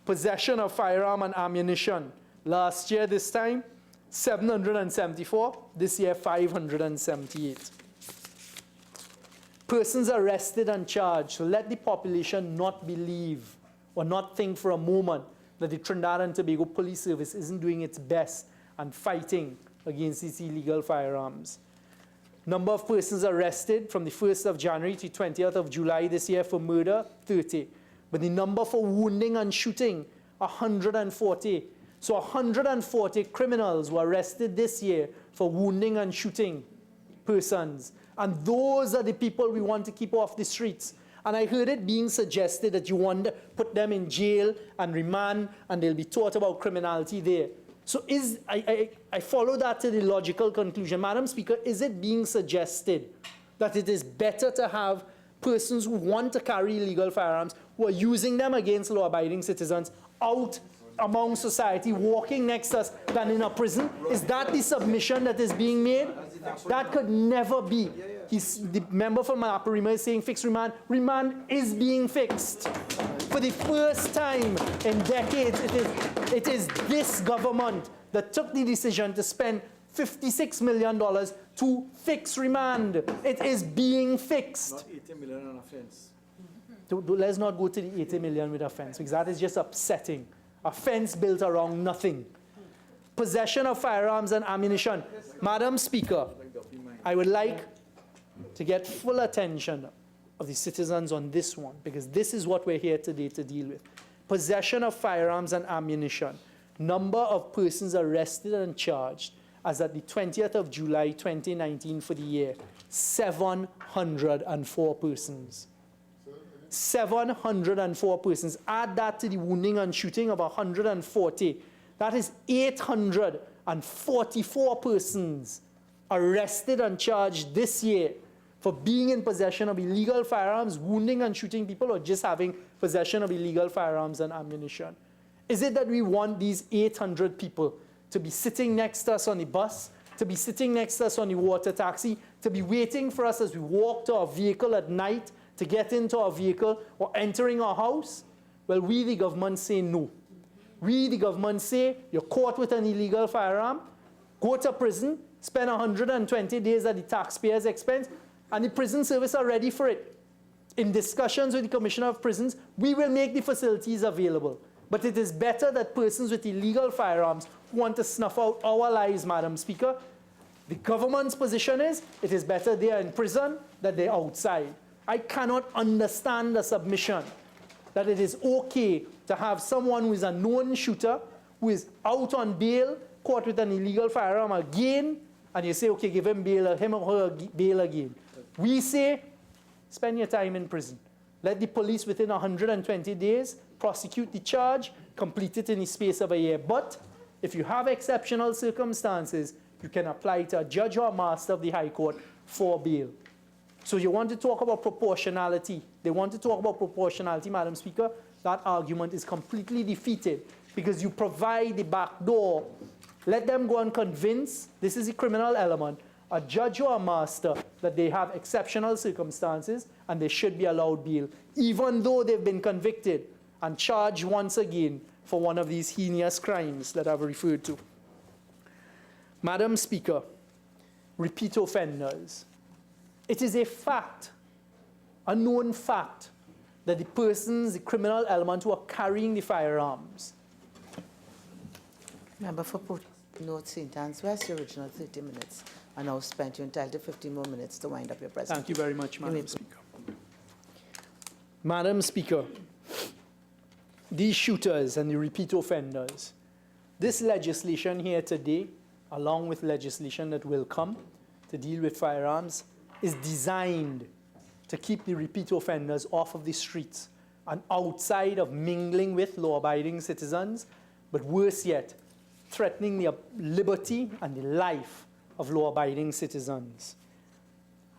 Possession of firearm and ammunition. Last year, this time, 774. This year, 578. Persons arrested and charged. So let the population not believe or not think for a moment that the Trinidad and Tobago Police Service isn't doing its best and fighting against these illegal firearms. Number of persons arrested from the 1st of January to 20th of July this year for murder, 30. But the number for wounding and shooting, 140. So 140 criminals were arrested this year for wounding and shooting persons. And those are the people we want to keep off the streets. And I heard it being suggested that you want to put them in jail and remand, and they'll be taught about criminality there. So I follow that to the logical conclusion. Madam Speaker, is it being suggested that it is better to have persons who want to carry illegal firearms, who are using them against law-abiding citizens, out among society, walking next to us, than in a prison? Is that the submission that is being made? That could never be. The member from Aparima is saying fixed remand. Remand is being fixed. For the first time in decades, it is this government that took the decision to spend $56 million to fix remand. It is being fixed. Not 80 million on offense. Let's not go to the 80 million with offense, because that is just upsetting. A fence built around nothing. Possession of firearms and ammunition. Madam Speaker, I would like to get full attention of the citizens on this one, because this is what we're here today to deal with. Possession of firearms and ammunition. Number of persons arrested and charged as at the 20th of July 2019 for the year, 704 persons. 704 persons. Add that to the wounding and shooting of 140. That is 844 persons arrested and charged this year for being in possession of illegal firearms, wounding and shooting people, or just having possession of illegal firearms and ammunition. Is it that we want these 800 people to be sitting next to us on the bus, to be sitting next to us on the water taxi, to be waiting for us as we walk to our vehicle at night, to get into our vehicle, or entering our house? Well, we, the government, say no. We, the government, say you're caught with an illegal firearm, go to prison, spend 120 days at the taxpayer's expense, and the prison service are ready for it. In discussions with the Commissioner of Prisons, we will make the facilities available. But it is better that persons with illegal firearms who want to snuff out our lives, Madam Speaker, the government's position is it is better they are in prison than they're outside. I cannot understand the submission that it is okay to have someone who is a known shooter, who is out on bail, caught with an illegal firearm again, and you say, okay, give him bail, him or her bail again. We say, spend your time in prison. Let the police within 120 days prosecute the charge, complete it in the space of a year. But if you have exceptional circumstances, you can apply to a judge or a master of the High Court for bail. So you want to talk about proportionality. They want to talk about proportionality, Madam Speaker. That argument is completely defeated because you provide the back door. Let them go and convince, this is the criminal element, a judge or a master that they have exceptional circumstances and they should be allowed bail, even though they've been convicted and charged once again for one of these heinous crimes that I've referred to. Madam Speaker, repeat offenders. It is a fact, a known fact, that the persons, the criminal element who are carrying the firearms. Member for Port North St. Anne's West, your original 30 minutes. And now spent you entitled to 15 more minutes to wind up your presentation. Thank you very much, Madam Speaker. Madam Speaker, these shooters and the repeat offenders, this legislation here today, along with legislation that will come to deal with firearms, is designed to keep the repeat offenders off of the streets and outside of mingling with law-abiding citizens, but worse yet, threatening the liberty and the life of law-abiding citizens.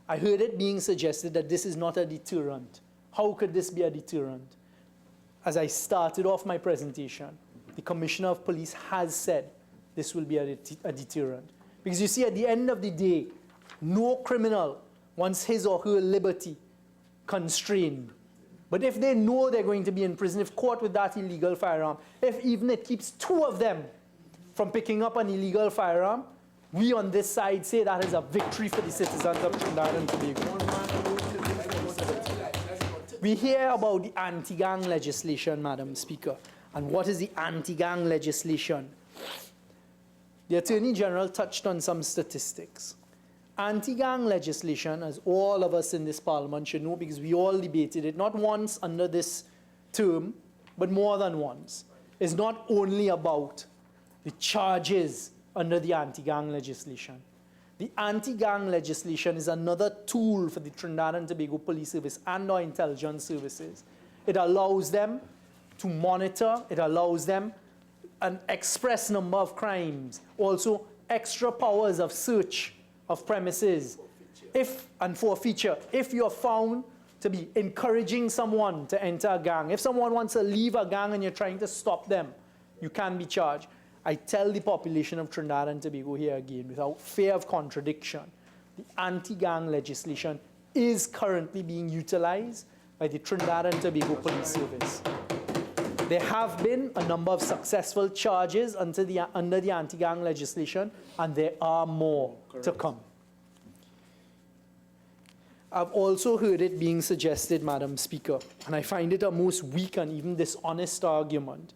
I heard it being suggested that this is not a deterrent. How could this be a deterrent? As I started off my presentation, the Commissioner of Police has said this will be a deterrent. Because you see, at the end of the day, no criminal wants his or her liberty constrained. But if they know they're going to be in prison, if caught with that illegal firearm, if even it keeps 2 of them from picking up an illegal firearm, we on this side say that is a victory for the citizens of Trinidad and Tobago. We hear about the anti-gang legislation, Madam Speaker. And what is the anti-gang legislation? The Attorney General touched on some statistics. Anti-gang legislation, as all of us in this Parliament should know, because we all debated it, not once under this term, but more than once, is not only about the charges under the anti-gang legislation. The anti-gang legislation is another tool for the Trinidad and Tobago Police Service and our intelligence services. It allows them to monitor, it allows them an express number of crimes, also extra powers of search of premises, and forfeiture. If you're found to be encouraging someone to enter a gang, if someone wants to leave a gang and you're trying to stop them, you can be charged. I tell the population of Trinidad and Tobago here again, without fear of contradiction, the anti-gang legislation is currently being utilized by the Trinidad and Tobago Police Service. There have been a number of successful charges under the anti-gang legislation, and there are more to come. I've also heard it being suggested, Madam Speaker, and I find it a most weak and even dishonest argument,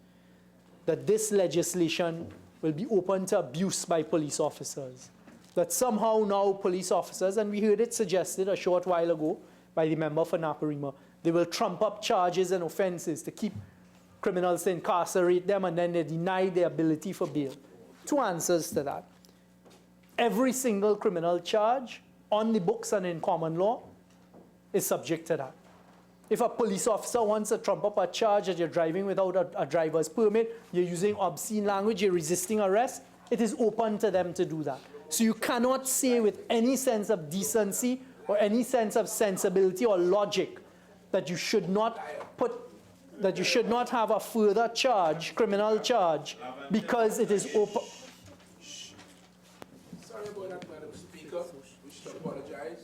that this legislation will be open to abuse by police officers. That somehow now police officers, and we heard it suggested a short while ago by the member for Naparima, they will trump up charges and offenses to keep criminals, to incarcerate them, and then they deny their ability for bail. 2 answers to that. Every single criminal charge on the books and in common law is subject to that. If a police officer wants to trump up a charge that you're driving without a driver's permit, you're using obscene language, you're resisting arrest, it is open to them to do that. So you cannot say with any sense of decency or any sense of sensibility or logic that you should not have a further charge, criminal charge, because it is open. Sorry about that, Madam Speaker. We should apologize.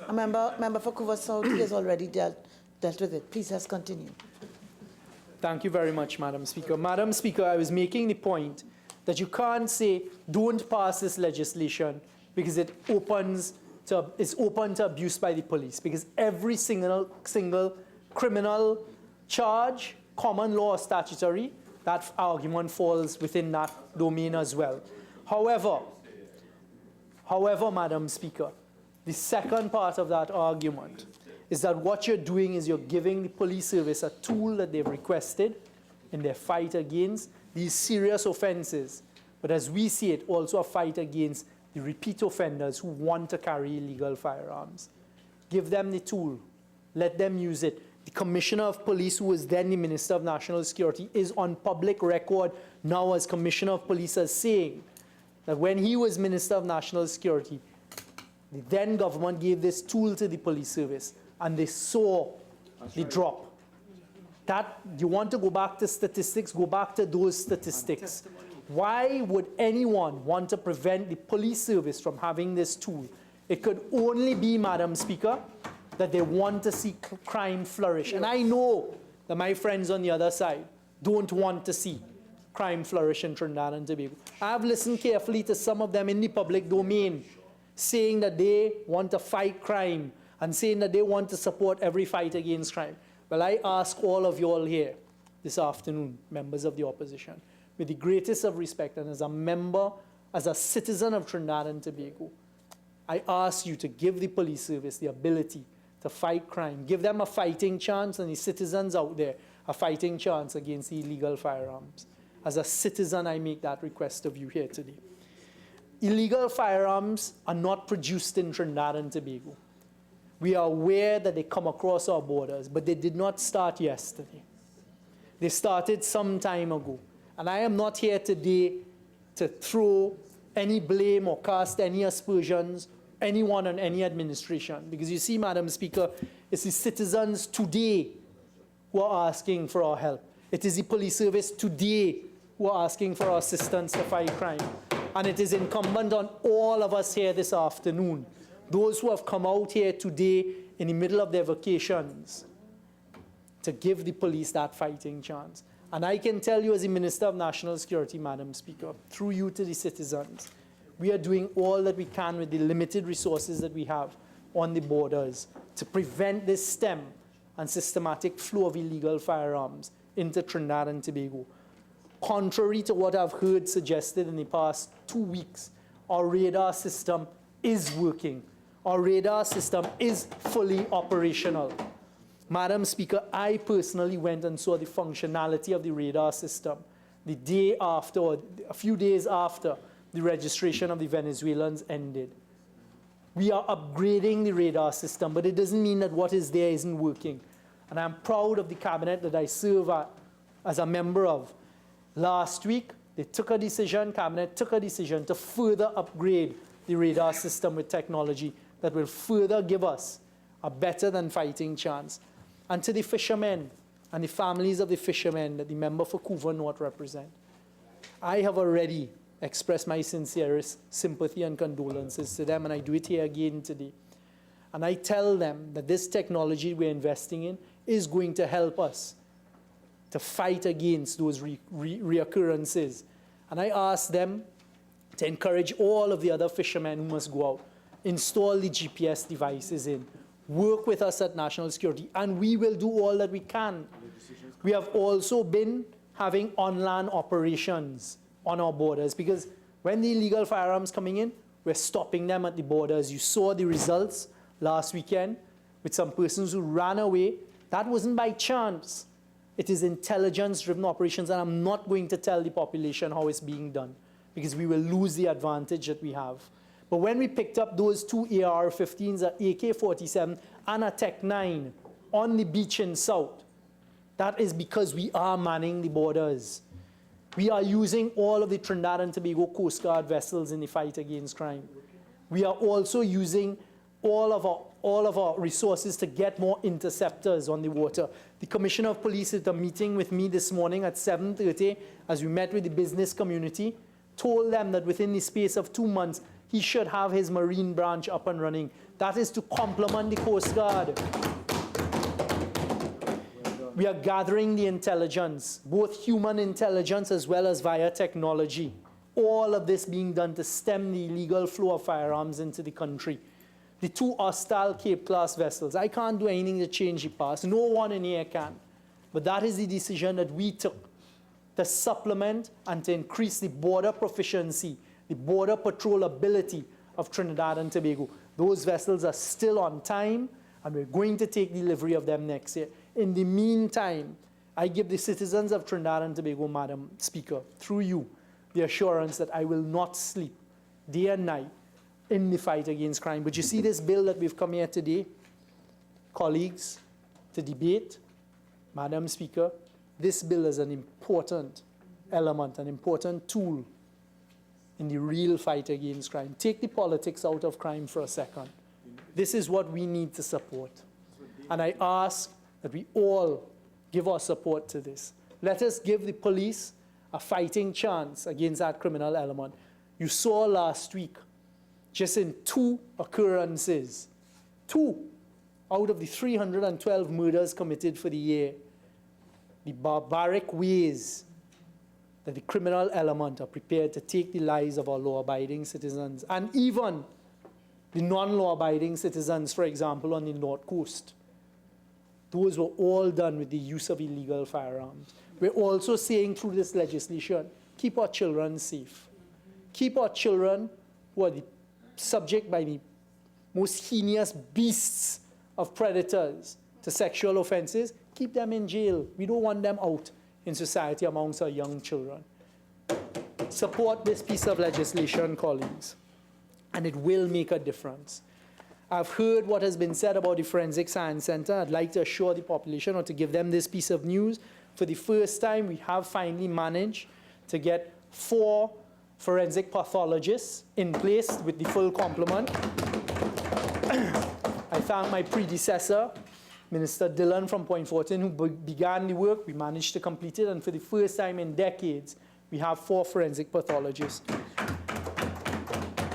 A member for Coover South has already dealt with it. Please, let's continue. Thank you very much, Madam Speaker. Madam Speaker, I was making the point that you can't say, don't pass this legislation because it's open to abuse by the police, because every single criminal charge, common law or statutory, that argument falls within that domain as well. However, Madam Speaker, the second part of that argument is that what you're doing is you're giving the police service a tool that they've requested in their fight against these serious offenses, but as we see it, also a fight against the repeat offenders who want to carry illegal firearms. Give them the tool. Let them use it. The Commissioner of Police, who was then the Minister of National Security, is on public record now as Commissioner of Police as saying that when he was Minister of National Security, the then government gave this tool to the police service, and they saw the drop. That, you want to go back to statistics, go back to those statistics. Why would anyone want to prevent the police service from having this tool? It could only be, Madam Speaker, that they want to see crime flourish. And I know that my friends on the other side don't want to see crime flourish in Trinidad and Tobago. I've listened carefully to some of them in the public domain saying that they want to fight crime and saying that they want to support every fight against crime. Well, I ask all of you all here this afternoon, members of the opposition, with the greatest of respect and as a member, as a citizen of Trinidad and Tobago, I ask you to give the police service the ability to fight crime. Give them a fighting chance, and the citizens out there a fighting chance against the illegal firearms. As a citizen, I make that request of you here today. Illegal firearms are not produced in Trinidad and Tobago. We are aware that they come across our borders, but they did not start yesterday. They started some time ago. And I am not here today to throw any blame or cast any aspersions, anyone on any administration. Because you see, Madam Speaker, it's the citizens today who are asking for our help. It is the police service today who are asking for our assistance to fight crime. And it is incumbent on all of us here this afternoon, those who have come out here today in the middle of their vacations, to give the police that fighting chance. And I can tell you as the Minister of National Security, Madam Speaker, through you to the citizens, we are doing all that we can with the limited resources that we have on the borders to prevent this stem and systematic flow of illegal firearms into Trinidad and Tobago. Contrary to what I've heard suggested in the past 2 weeks, our radar system is working. Our radar system is fully operational. Madam Speaker, I personally went and saw the functionality of the radar system the day after, or a few days after, the registration of the Venezuelans ended. We are upgrading the radar system, but it doesn't mean that what is there isn't working. And I'm proud of the cabinet that I serve as a member of. Last week, they took a decision, cabinet took a decision to further upgrade the radar system with technology that will further give us a better than fighting chance. And to the fishermen and the families of the fishermen that the member for Couva North represent, I have already expressed my sincerest sympathy and condolences to them, and I do it here again today. And I tell them that this technology we're investing in is going to help us to fight against those reoccurrences. And I ask them to encourage all of the other fishermen who must go out, install the GPS devices in, work with us at National Security, and we will do all that we can. We have also been having on-land operations on our borders, because when the illegal firearms coming in, we're stopping them at the borders. You saw the results last weekend with some persons who ran away. That wasn't by chance. It is intelligence-driven operations, and I'm not going to tell the population how it's being done, because we will lose the advantage that we have. But when we picked up those 2 AR-15s, an AK-47, and a Tech-9 on the beach in South, that is because we are manning the borders. We are using all of the Trinidad and Tobago Coast Guard vessels in the fight against crime. We are also using all of our resources to get more interceptors on the water. The Commissioner of Police at a meeting with me this morning at 7:30, as we met with the business community, told them that within the space of 2 months, he should have his marine branch up and running. That is to complement the Coast Guard. We are gathering the intelligence, both human intelligence as well as via technology. All of this being done to stem the illegal flow of firearms into the country. The 2 hostile Cape-class vessels, I can't do anything to change the past. No one in here can. But that is the decision that we took to supplement and to increase the border proficiency, the border patrol ability of Trinidad and Tobago. Those vessels are still on time, and we're going to take delivery of them next year. In the meantime, I give the citizens of Trinidad and Tobago, Madam Speaker, through you, the assurance that I will not sleep day and night in the fight against crime. But you see this bill that we've come here today, colleagues, to debate, Madam Speaker, this bill is an important element, an important tool in the real fight against crime. Take the politics out of crime for a second. This is what we need to support. And I ask that we all give our support to this. Let us give the police a fighting chance against that criminal element. You saw last week, just in 2 occurrences, 2 out of the 312 murders committed for the year, the barbaric ways that the criminal element are prepared to take the lives of our law-abiding citizens, and even the non-law-abiding citizens, for example, on the North Coast. Those were all done with the use of illegal firearms. We're also saying through this legislation, keep our children safe. Keep our children who are subject by the most heinous beasts of predators to sexual offenses, keep them in jail. We don't want them out in society amongst our young children. Support this piece of legislation, colleagues, and it will make a difference. I've heard what has been said about the Forensic Science Center. I'd like to assure the population or to give them this piece of news. For the first time, we have finally managed to get 4 forensic pathologists in place with the full complement. I thank my predecessor, Minister Dillon from Point Fortin, who began the work. We managed to complete it, and for the first time in decades, we have 4 forensic pathologists.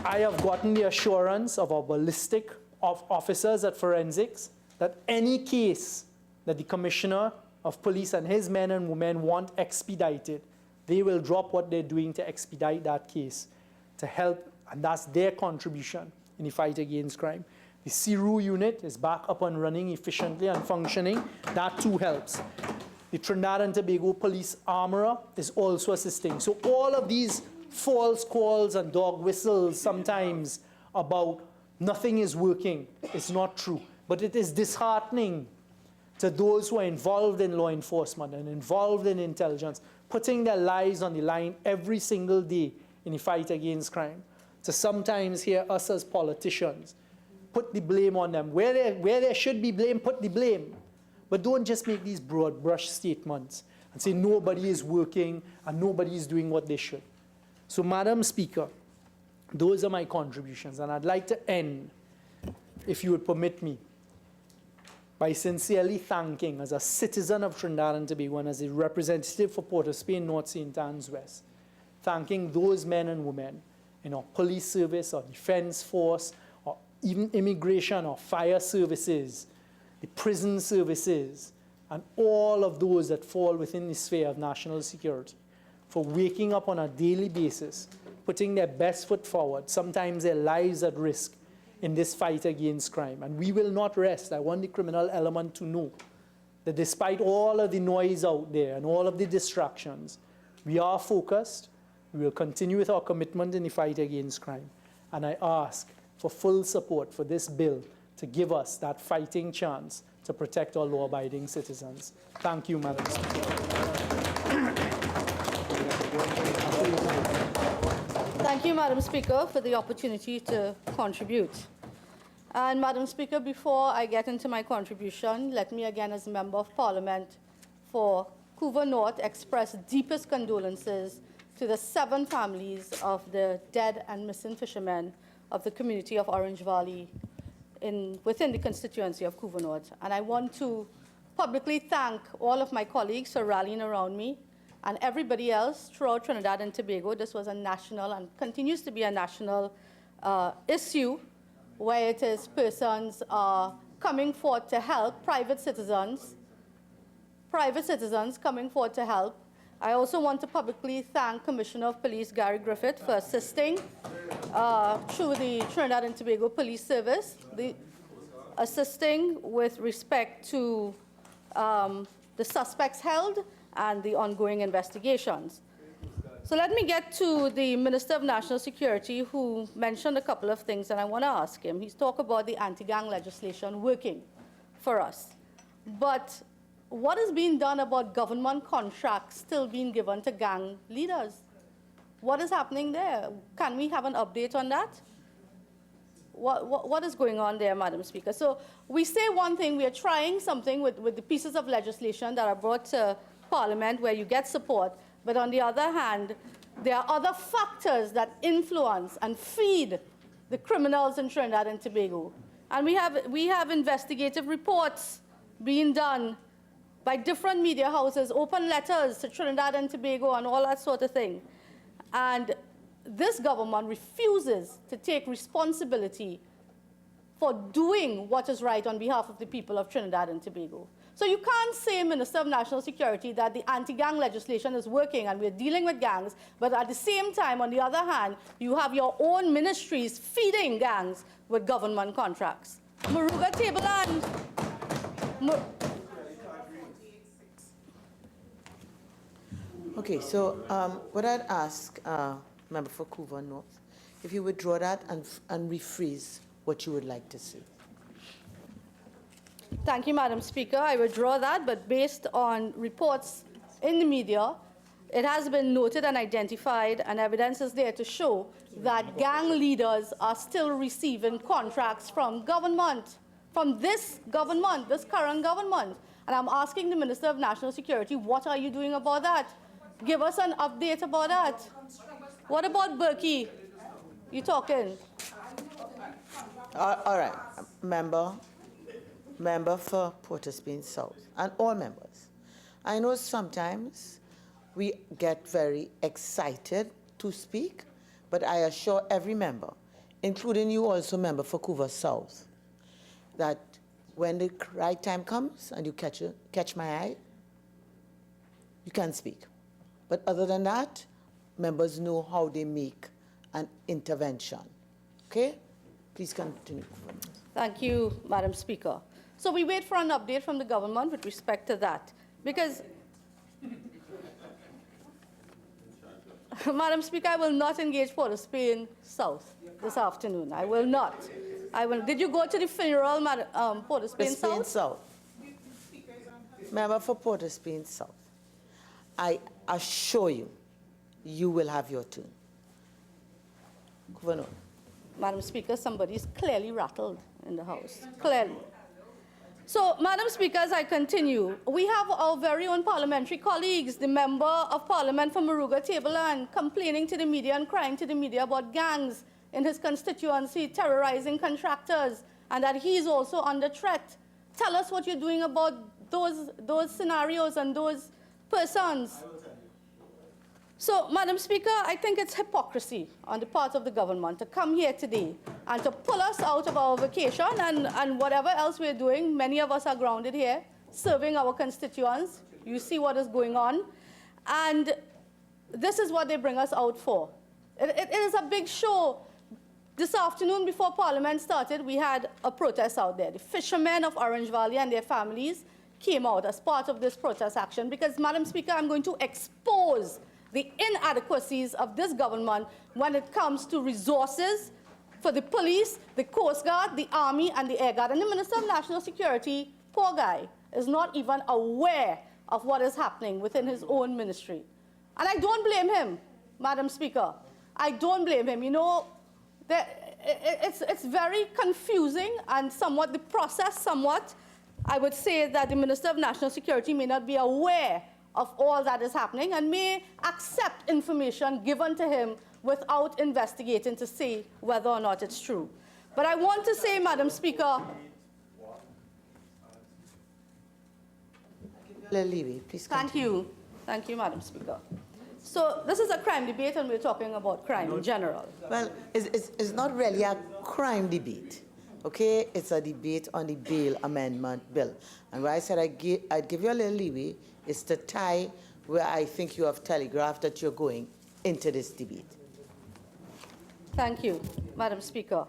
I have gotten the assurance of our ballistic officers at forensics that any case that the Commissioner of Police and his men and women want expedited, they will drop what they're doing to expedite that case to help, and that's their contribution in the fight against crime. The CIRU unit is back up and running efficiently and functioning. That too helps. The Trinidad and Tobago Police Armorer is also assisting. So all of these false calls and dog whistles sometimes about nothing is working, it's not true. But it is disheartening to those who are involved in law enforcement and involved in intelligence, putting their lives on the line every single day in the fight against crime, to sometimes hear us as politicians put the blame on them. Where there should be blame, put the blame. But don't just make these broad brush statements and say nobody is working and nobody is doing what they should. So, Madam Speaker, those are my contributions. And I'd like to end, if you would permit me, by sincerely thanking, as a citizen of Trinidad and Tobago and as a representative for Port of Spain, North St. Anne's West, thanking those men and women in our police service or defense force or even immigration or fire services, the prison services, and all of those that fall within the sphere of national security, for waking up on a daily basis, putting their best foot forward, sometimes their lives at risk in this fight against crime. And we will not rest. I want the criminal element to know that despite all of the noise out there and all of the distractions, we are focused. We will continue with our commitment in the fight against crime. And I ask for full support for this bill to give us that fighting chance to protect our law-abiding citizens. Thank you, Madam Speaker. Thank you, Madam Speaker, for the opportunity to contribute. And Madam Speaker, before I get into my contribution, let me again, as a Member of Parliament for Couva North, express deepest condolences to the 7 families of the dead and missing fishermen of the community of Orange Valley within the constituency of Couva North. And I want to publicly thank all of my colleagues for rallying around me and everybody else throughout Trinidad and Tobago. This was a national and continues to be a national issue where it is persons coming forth to help, private citizens coming forth to help. I also want to publicly thank Commissioner of Police Gary Griffith for assisting through the Trinidad and Tobago Police Service, assisting with respect to the suspects held and the ongoing investigations. So let me get to the Minister of National Security, who mentioned a couple of things, and I want to ask him. He's talked about the anti-gang legislation working for us. But what is being done about government contracts still being given to gang leaders? What is happening there? Can we have an update on that? What is going on there, Madam Speaker? So we say one thing, we are trying something with the pieces of legislation that are brought to Parliament where you get support, but on the other hand, there are other factors that influence and feed the criminals in Trinidad and Tobago. And we have investigative reports being done by different media houses, open letters to Trinidad and Tobago and all that sort of thing. And this government refuses to take responsibility for doing what is right on behalf of the people of Trinidad and Tobago. So you can't say, Minister of National Security, that the anti-gang legislation is working and we're dealing with gangs, but at the same time, on the other hand, you have your own ministries feeding gangs with government contracts. Maruga Tableland. Okay, so what I'd ask, Member for Couva North, if you would draw that and rephrase what you would like to see. Thank you, Madam Speaker. I withdraw that, but based on reports in the media it has been noted and identified, and evidence is there to show that gang leaders are still receiving contracts from government, from this government, this current government. And I'm asking the Minister of National Security, what are you doing about that? Give us an update about that. What about Berkey? You talking? All right, member for Port of Spain South, and all members. I know sometimes we get very excited to speak, but I assure every member, including you also member for Couva South, that when the right time comes and you catch my eye, you can speak. But other than that, members know how they make an intervention. Okay? Please continue. Thank you, Madam Speaker. So we wait for an update from the government with respect to that. Because, Madam Speaker, I will not engage Port of Spain South this afternoon. I will not. Did you go to the funeral, Port of Spain South? Member for Port of Spain South. I assure you, you will have your turn. Governor. Madam Speaker, somebody is clearly rattled in the House. Clearly. So, Madam Speaker, as I continue, we have our very own parliamentary colleagues, the Member of Parliament from Maruga Tableland, complaining to the media and crying to the media about gangs in his constituency terrorizing contractors, and that he is also under threat. Tell us what you're doing about those scenarios and those persons. So, Madam Speaker, I think it's hypocrisy on the part of the government to come here today and to pull us out of our vacation and whatever else we're doing. Many of us are grounded here, serving our constituents. You see what is going on. And this is what they bring us out for. It is a big show. This afternoon, before Parliament started, we had a protest out there. The fishermen of Orange Valley and their families came out as part of this protest action because, Madam Speaker, I'm going to expose the inadequacies of this government when it comes to resources for the police, the Coast Guard, the Army, and the Air Guard. And the Minister of National Security, poor guy, is not even aware of what is happening within his own ministry. And I don't blame him, Madam Speaker. I don't blame him. You know, it's very confusing and somewhat, the process somewhat, I would say that the Minister of National Security may not be aware of all that is happening and may accept information given to him without investigating to see whether or not it's true. But I want to say, Madam Speaker, please. Thank you. Thank you, Madam Speaker. So this is a crime debate and we're talking about crime in general. Well, it's not really a crime debate. Okay, it's a debate on the bail amendment bill. And why I said I'd give you a little leeway is to tie where I think you have telegraphed that you're going into this debate. Thank you, Madam Speaker.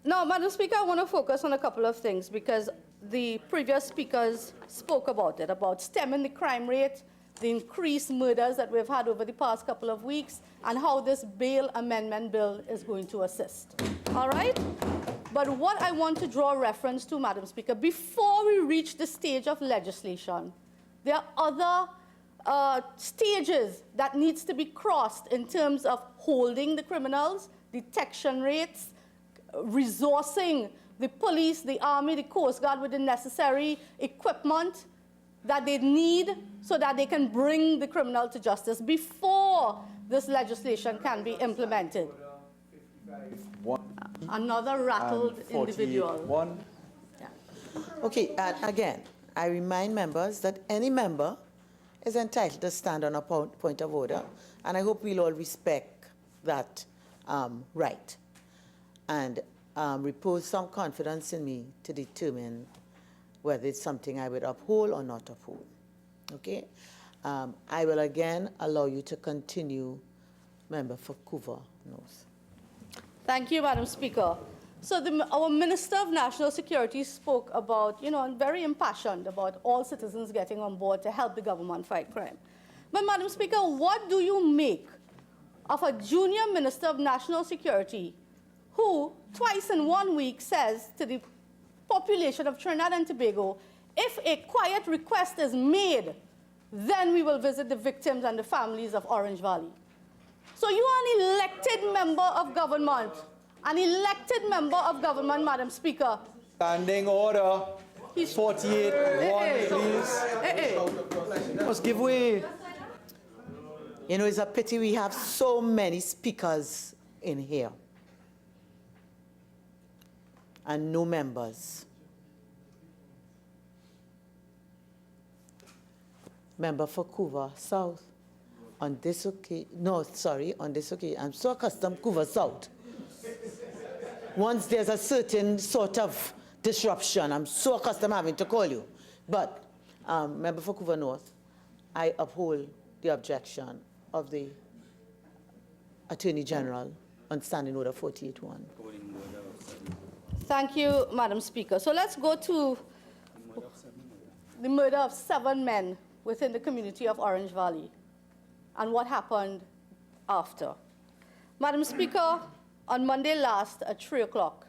Now, Madam Speaker, I want to focus on a couple of things because the previous speakers spoke about it, about stemming the crime rate, the increased murders that we've had over the past couple of weeks, and how this bail amendment bill is going to assist. All right? But what I want to draw reference to, Madam Speaker, before we reach the stage of legislation, there are other stages that needs to be crossed in terms of holding the criminals, detection rates, resourcing the police, the Army, the Coast Guard with the necessary equipment that they need so that they can bring the criminal to justice before this legislation can be implemented. Another rattled individual. Yeah. Okay, and again, I remind members that any member is entitled to stand on a point of order, and I hope we'll all respect that right and repose some confidence in me to determine whether it's something I would uphold or not uphold. Okay? I will again allow you to continue, member for Couva North. Thank you, Madam Speaker. So our Minister of National Security spoke about, and very impassioned about all citizens getting on board to help the government fight crime. But, Madam Speaker, what do you make of a junior Minister of National Security who twice in 1 week says to the population of Trinidad and Tobago, if a quiet request is made, Then we will visit the victims and the families of Orange Valley. So you are an elected member of government. An elected member of government, Madam Speaker. Standing order. He's- 48-1, please. Must give way. You know, it's a pity we have so many speakers in here and no members. Member for Couva South. On this occasion, on this occasion, I'm so accustomed to Couva South. Once there's a certain sort of disruption, I'm so accustomed having to call you. But, Member for Couva North, I uphold the objection of the Attorney General on Standing Order 48-1. Thank you, Madam Speaker. So let's go to the murder of 7 men within the community of Orange Valley and what happened after. Madam Speaker, on Monday last at 3 o'clock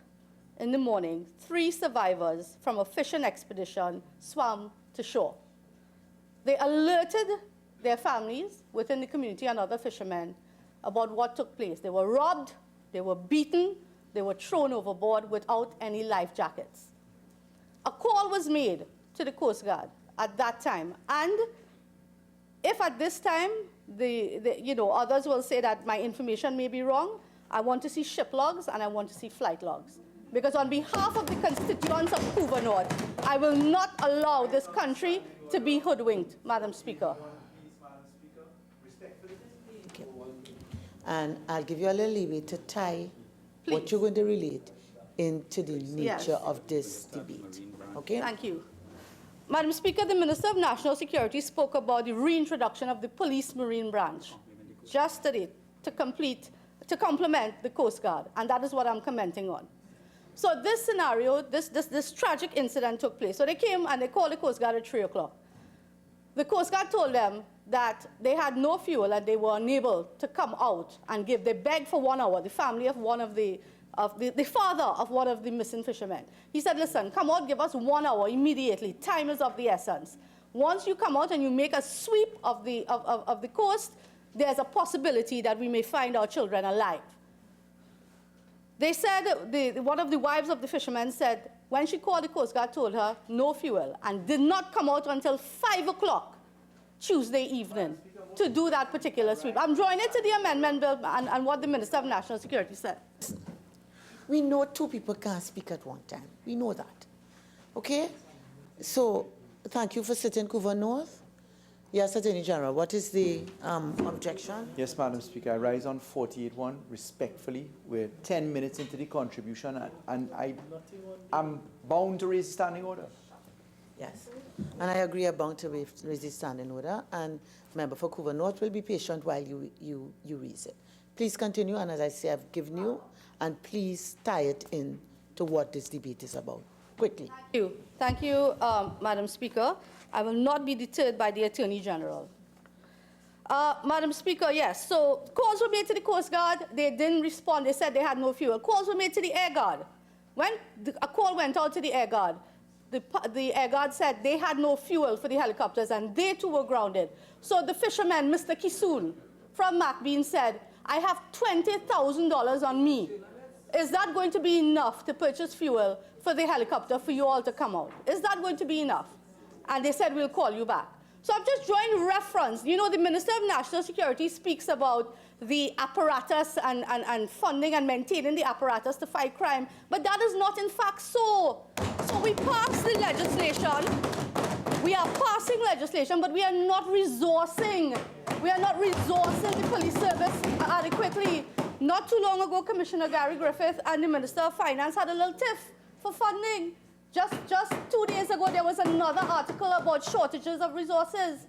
in the morning, 3 survivors from a fishing expedition swam to shore. They alerted their families within the community and other fishermen about what took place. They were robbed, they were beaten, they were thrown overboard without any life jackets. A call was made to the Coast Guard at that time. And if at this time, others will say that my information may be wrong, I want to see ship logs and I want to see flight logs. Because on behalf of the constituents of Couva North, I will not allow this country to be hoodwinked, Madam Speaker. Okay. And I'll give you a little leeway to tie what Please. you're going to relate into the Yes. nature of this debate. Okay? Thank you. Madam Speaker, the Minister of National Security spoke about the reintroduction of the Police Marine Branch just today to complement the Coast Guard, and that is what I'm commenting on. So this scenario, this tragic incident took place. So they came and they called the Coast Guard at 3 o'clock. The Coast Guard told them that they had no fuel and they were unable to come out and give. They begged for 1 hour, the family of the father of one of the missing fishermen. He said, listen, come out, give us 1 hour immediately. Time is of the essence. Once you come out and you make a sweep of the coast, there's a possibility that we may find our children alive. They said, one of the wives of the fishermen said, when she called the Coast Guard, told her no fuel, and did not come out until 5 o'clock Tuesday evening to do that particular sweep. I'm drawing it to the amendment bill and what the Minister of National Security said. We know 2 people can't speak at one time. We know that. Okay? So, thank you for sitting, Couva North. Yes, Attorney General, what is the objection? Yes, Madam Speaker, I rise on 48-1 respectfully. We're 10 minutes into the contribution, and I'm bound to raise a standing order. Yes. And I agree I'm bound to raise the standing order, and Member for Couva North will be patient while you raise it. Please continue, and as I say, I've given you, and please tie it in to what this debate is about. Quickly. Thank you. Thank you, Madam Speaker. I will not be deterred by the Attorney General. Madam Speaker, yes, so calls were made to the Coast Guard. They didn't respond. They said they had no fuel. Calls were made to the Air Guard. When a call went out to the Air Guard, the Air Guard said they had no fuel for the helicopters and they too were grounded. So the fisherman, Mr. Kisoon from Macbean, said, I have $20,000 on me. Is that going to be enough to purchase fuel for the helicopter for you all to come out? Is that going to be enough? And they said, we'll call you back. So I'm just drawing reference. You know, the Minister of National Security speaks about the apparatus and funding and maintaining the apparatus to fight crime, but that is not in fact so. So we passed the legislation. We are passing legislation, but we are not resourcing. We are not resourcing the police service adequately. Not too long ago, Commissioner Gary Griffith and the Minister of Finance had a little tiff for funding. Just 2 days ago, there was another article about shortages of resources.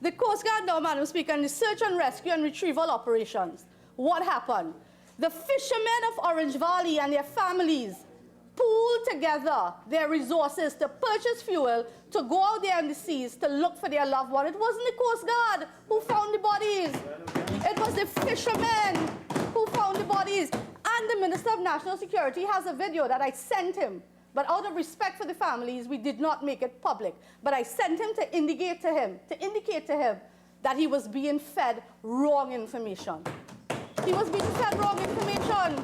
The Coast Guard now, Madam Speaker, in the search and rescue and retrieval operations, what happened? The fishermen of Orange Valley and their families pooled together their resources to purchase fuel, to go out there in the seas, to look for their loved one. It wasn't the Coast Guard who found the bodies. It was the fishermen who found the bodies. And the Minister of National Security has a video that I sent him But out of respect for the families, we did not make it public. But I sent him to indicate to him that he was being fed wrong information. He was being fed wrong information.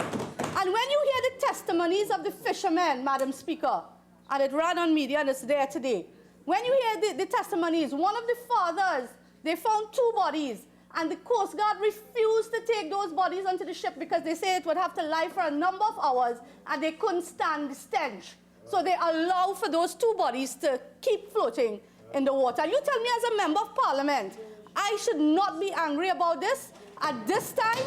And when you hear the testimonies of the fishermen, Madam Speaker, and it ran on media and it's there today, when you hear the testimonies, one of the fathers, they found 2 bodies, and the Coast Guard refused to take those bodies onto the ship because they say it would have to lie for a number of hours, and they couldn't stand the stench. So they allowed for those 2 bodies to keep floating in the water. And you tell me as a member of Parliament, I should not be angry about this at this time?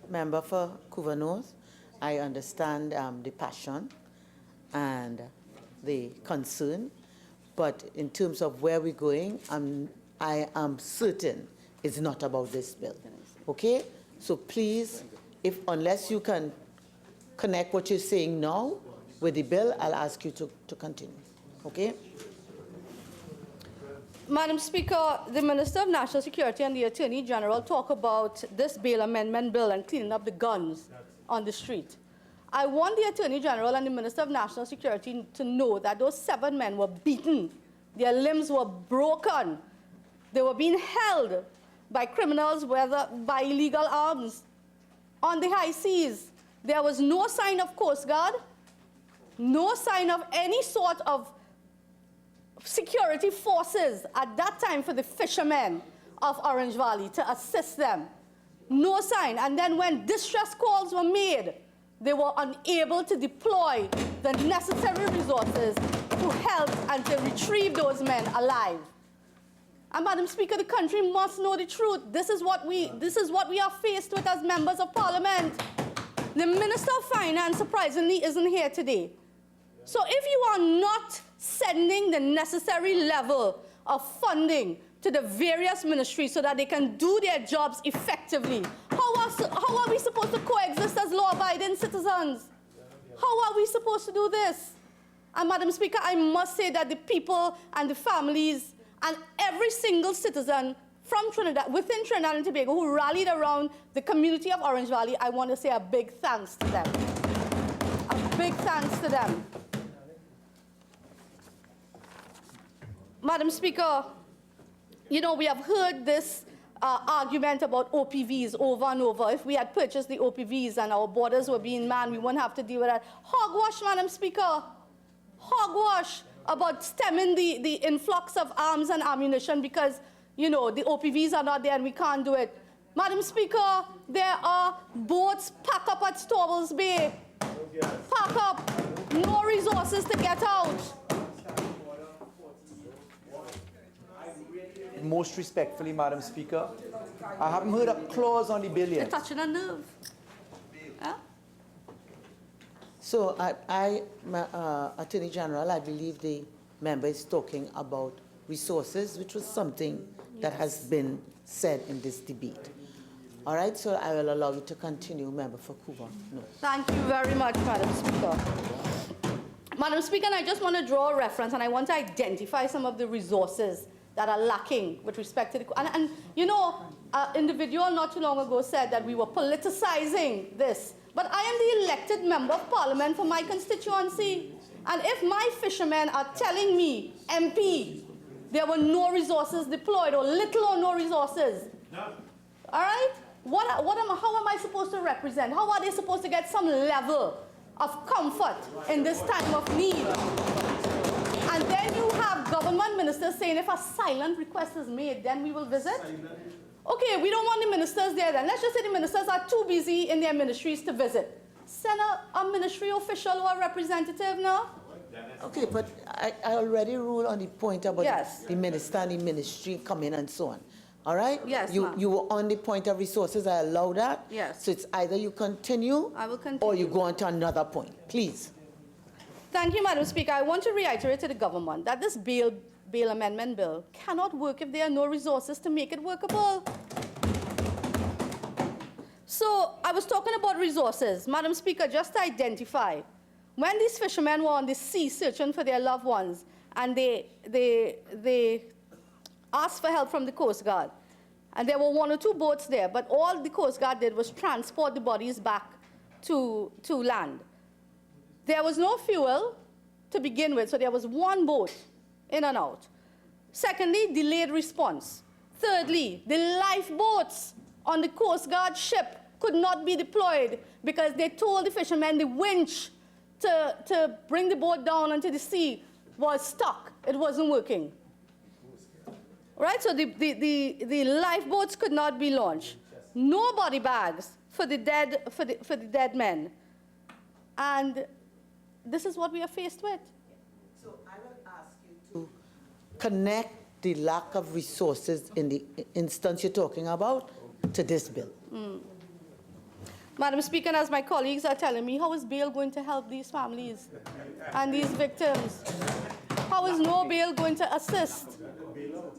Member for Couva North, I understand the passion and the concern, but in terms of where we're going, I am certain it's not about this bill. Okay? So please, unless you can connect what you're saying now with the bill, I'll ask you to continue. Okay? Madam Speaker, the Minister of National Security and the Attorney General talk about this bail amendment bill and cleaning up the guns on the street. I want the Attorney General and the Minister of National Security to know that those 7 men were beaten. Their limbs were broken. They were being held by criminals, whether by illegal arms, on the high seas. There was no sign of Coast Guard, no sign of any sort of security forces at that time for the fishermen of Orange Valley to assist them. No sign. And then when distress calls were made, they were unable to deploy the necessary resources to help and to retrieve those men alive. And Madam Speaker, the country must know the truth. This is what we are faced with as members of Parliament. The Minister of Finance, surprisingly, isn't here today. So if you are not sending the necessary level of funding to the various ministries so that they can do their jobs effectively, how are we supposed to coexist as law-abiding citizens? How are we supposed to do this? And Madam Speaker, I must say that the people and the families and every single citizen from Trinidad, within Trinidad and Tobago, who rallied around the community of Orange Valley, I want to say a big thanks to them. A big thanks to them. Madam Speaker, you know, we have heard this argument about OPVs over and over. If we had purchased the OPVs and our borders were being manned, we wouldn't have to deal with that. Hogwash, Madam Speaker. Hogwash about stemming the influx of arms and ammunition because, you know, the OPVs are not there and we can't do it. Madam Speaker, there are boats packed up at Stobbles Bay. Pack up. No resources to get out. Most respectfully, Madam Speaker, I haven't heard a clause on the bill yet. They're touching a nerve. Huh? So Attorney General, I believe the member is talking about resources, which was something that has been said in this debate. All right, so I will allow you to continue, Member for Couva. No. Thank you very much, Madam Speaker. Madam Speaker, and I just want to draw a reference, and I want to identify some of the resources that are lacking with respect to the... And you know, an individual not too long ago said that we were politicizing this. But I am the elected member of Parliament for my constituency. And if my fishermen are telling me, MP, there were no resources deployed, or little or no resources, no. All right? How am I supposed to represent? How are they supposed to get some level of comfort in this time of need? And then you have government ministers saying if a silent request is made, then we will visit. Okay, we don't want the ministers there then. Let's just say the ministers are too busy in their ministries to visit. Send a ministry official or a representative now. Okay, but I already ruled on the point about yes. the minister and the ministry coming and so on. All right? Yes, you were on the point of resources. I allow that. Yes. So it's either you continue, I will continue, or you go on to another point. Please. Thank you, Madam Speaker. I want to reiterate to the government that this bail amendment bill cannot work if there are no resources to make it workable. So I was talking about resources. Madam Speaker, just to identify, when these fishermen were on the sea searching for their loved ones, and they asked for help from the Coast Guard, And there were 1 or 2 boats there, but all the Coast Guard did was transport the bodies back to land. There was no fuel to begin with, so there was 1 boat in and out. Secondly, delayed response. Thirdly, the lifeboats on the Coast Guard ship could not be deployed because they told the fishermen the winch to bring the boat down into the sea was stuck. It wasn't working. Right, so the lifeboats could not be launched. No body bags for the dead men. And this is what we are faced with. So I will ask you to connect the lack of resources in the instance you're talking about to this bill. Madam Speaker, and as my colleagues are telling me, how is bail going to help these families and these victims? How is no bail going to assist?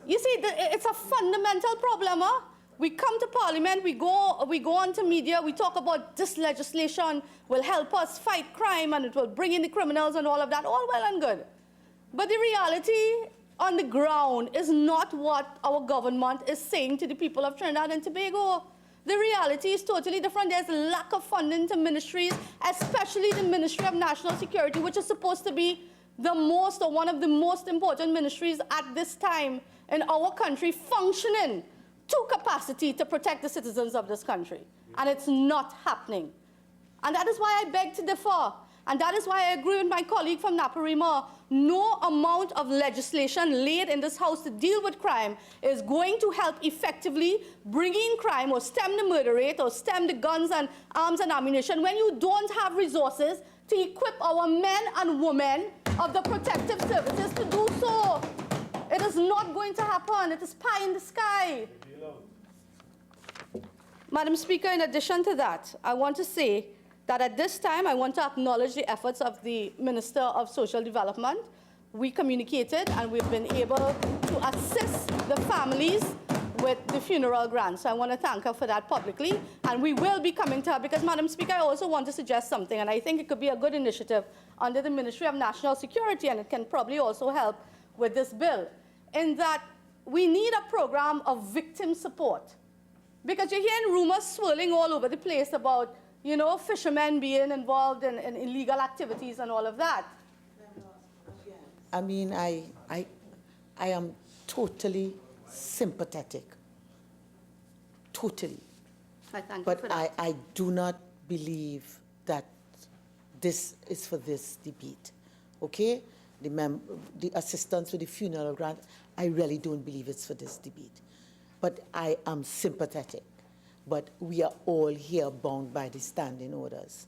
You see, it's a fundamental problem. Huh? We come to Parliament, we go onto media, we talk about this legislation will help us fight crime and it will bring in the criminals and all of that, all well and good. But the reality on the ground is not what our government is saying to the people of Trinidad and Tobago. The reality is totally different. There's a lack of funding to ministries, especially the Ministry of National Security, which is supposed to be the most or one of the most important ministries at this time in our country, functioning to capacity to protect the citizens of this country. And it's not happening. And that is why I beg to differ. And that is why I agree with my colleague from Naparima. No amount of legislation laid in this House to deal with crime is going to help effectively bring in crime or stem the murder rate or stem the guns and arms and ammunition when you don't have resources to equip our men and women of the protective services to do so. It is not going to happen. It is pie in the sky. Madam Speaker, in addition to that, I want to say that at this time, I want to acknowledge the efforts of the Minister of Social Development. We communicated and we've been able to assist the families with the funeral grants. So I want to thank her for that publicly. And we will be coming to her because, Madam Speaker, I also want to suggest something, and I think it could be a good initiative under the Ministry of National Security, and it can probably also help with this bill, in that we need a program of victim support. Because you're hearing rumors swirling all over the place about, you know, fishermen being involved in illegal activities and all of that. I mean, I am totally sympathetic. Totally. I thank you But for that. I do not believe that this is for this debate. Okay? The assistance with the funeral grant, I really don't believe it's for this debate. But I am sympathetic. But we are all here bound by the standing orders.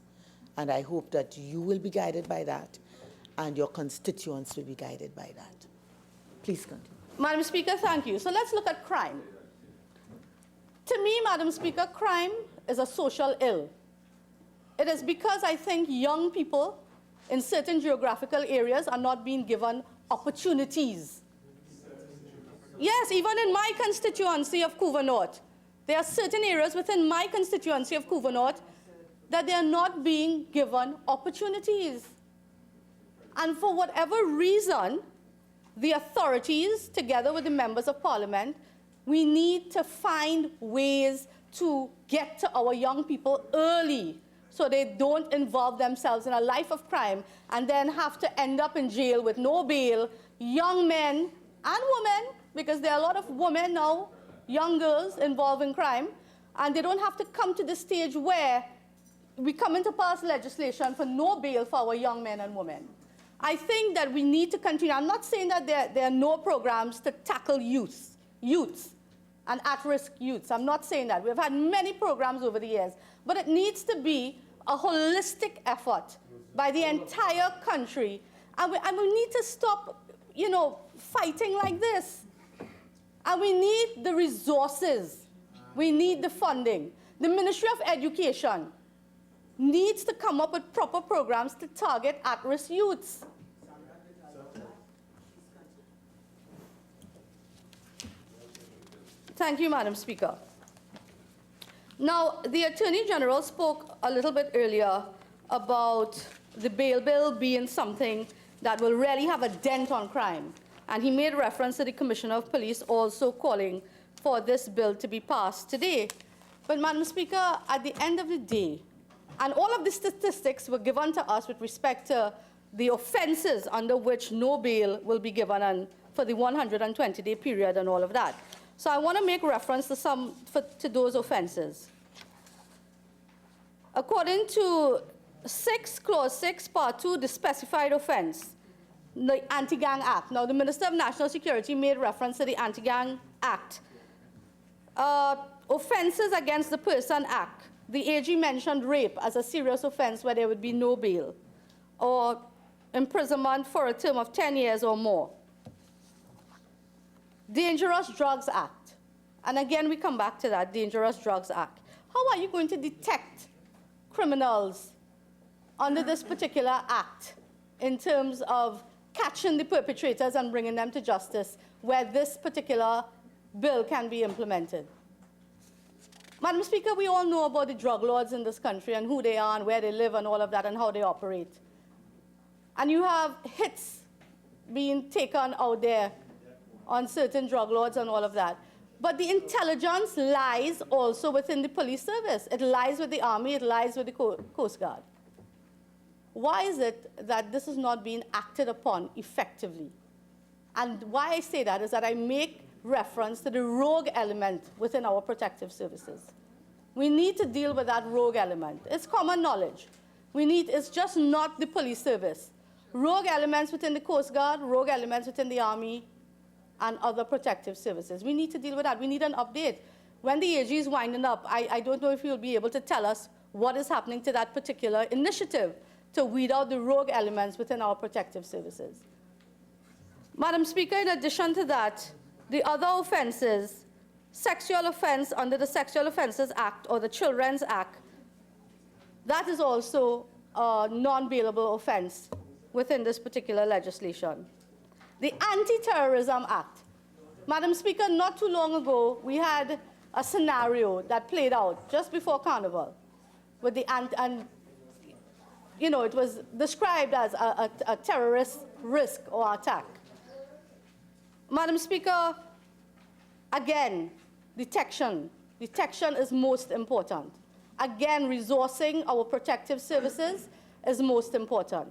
And I hope that you will be guided by that and your constituents will be guided by that. Please continue. Madam Speaker, thank you. So let's look at crime. To me, Madam Speaker, crime is a social ill. It is because I think young people in certain geographical areas are not being given opportunities. Yes, even in my constituency of Couva North, there are certain areas within my constituency of Couva North that they are not being given opportunities. And for whatever reason, the authorities, together with the members of Parliament, we need to find ways to get to our young people early so they don't involve themselves in a life of crime and then have to end up in jail with no bail, young men and women, because there are a lot of women now, young girls involved in crime, and they don't have to come to the stage where we come into pass legislation for no bail for our young men and women. I think that we need to continue. I'm not saying that there are no programs to tackle youths and at-risk youths. I'm not saying that. We've had many programs over the years, but it needs to be a holistic effort by the entire country, and we need to stop, you know, fighting like this. And we need the resources. We need the funding. The Ministry of Education needs to come up with proper programs to target at-risk youths. Thank you, Madam Speaker. Now, the Attorney General spoke a little bit earlier about the bail bill being something that will really have a dent on crime. And he made reference to the Commissioner of Police also calling for this bill to be passed today. But, Madam Speaker, at the end of the day, and all of the statistics were given to us with respect to the offenses under which no bail will be given and for the 120-day period and all of that. So I want to make reference to those offenses. According to Clause 6, Part 2, the specified offense, the Anti-Gang Act. Now, the Minister of National Security made reference to the Anti-Gang Act. Offenses against the Person Act. The AG mentioned rape as a serious offense where there would be no bail, or imprisonment for a term of 10 years or more. Dangerous Drugs Act. And again, we come back to that, Dangerous Drugs Act. How are you going to detect criminals under this particular act in terms of catching the perpetrators and bringing them to justice where this particular bill can be implemented? Madam Speaker, we all know about the drug lords in this country and who they are and where they live and all of that and how they operate. And you have hits being taken out there on certain drug lords and all of that. But the intelligence lies also within the police service. It lies with the Army. It lies with the Coast Guard. Why is it that this is not being acted upon effectively? And why I say that is that I make reference to the rogue element within our protective services. We need to deal with that rogue element. It's common knowledge. It's just not the police service. Rogue elements within the Coast Guard, rogue elements within the Army, and other protective services. We need to deal with that. We need an update. When the AG is winding up, I don't know if you'll be able to tell us what is happening to that particular initiative to weed out the rogue elements within our protective services. Madam Speaker, in addition to that, the other offenses, sexual offense under the Sexual Offences Act or the Children's Act, that is also a non-bailable offense within this particular legislation. The Anti-Terrorism Act. Madam Speaker, not too long ago, we had a scenario that played out just before Carnival with the it was described as a terrorist risk or attack. Madam Speaker, again, detection. Detection is most important. Again, resourcing our protective services is most important.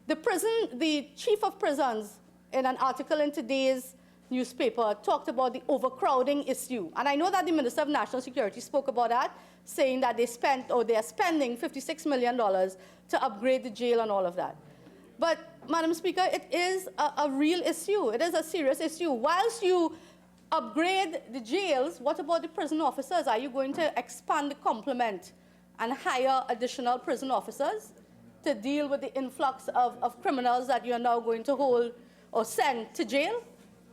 The chief of prisons, in an article in today's newspaper, talked about the overcrowding issue. And I know that the Minister of National Security spoke about that, saying that they are spending $56 million to upgrade the jail and all of that. But, Madam Speaker, it is a real issue. It is a serious issue. Whilst you upgrade the jails, what about the prison officers? Are you going to expand the complement and hire additional prison officers to deal with the influx of criminals that you're now going to hold or send to jail?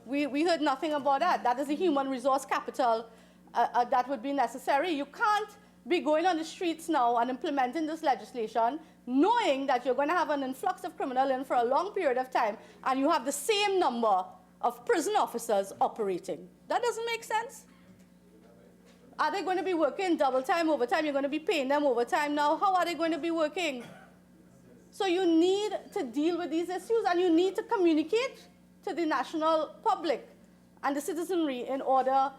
We heard nothing about that. That is a human resource capital that would be necessary. You can't be going on the streets now and implementing this legislation knowing that you're going to have an influx of criminals in for a long period of time and you have the same number of prison officers operating. That doesn't make sense. Are they going to be working double time, overtime? You're going to be paying them overtime now. How are they going to be working? So you need to deal with these issues and you need to communicate to the national public and the citizenry in order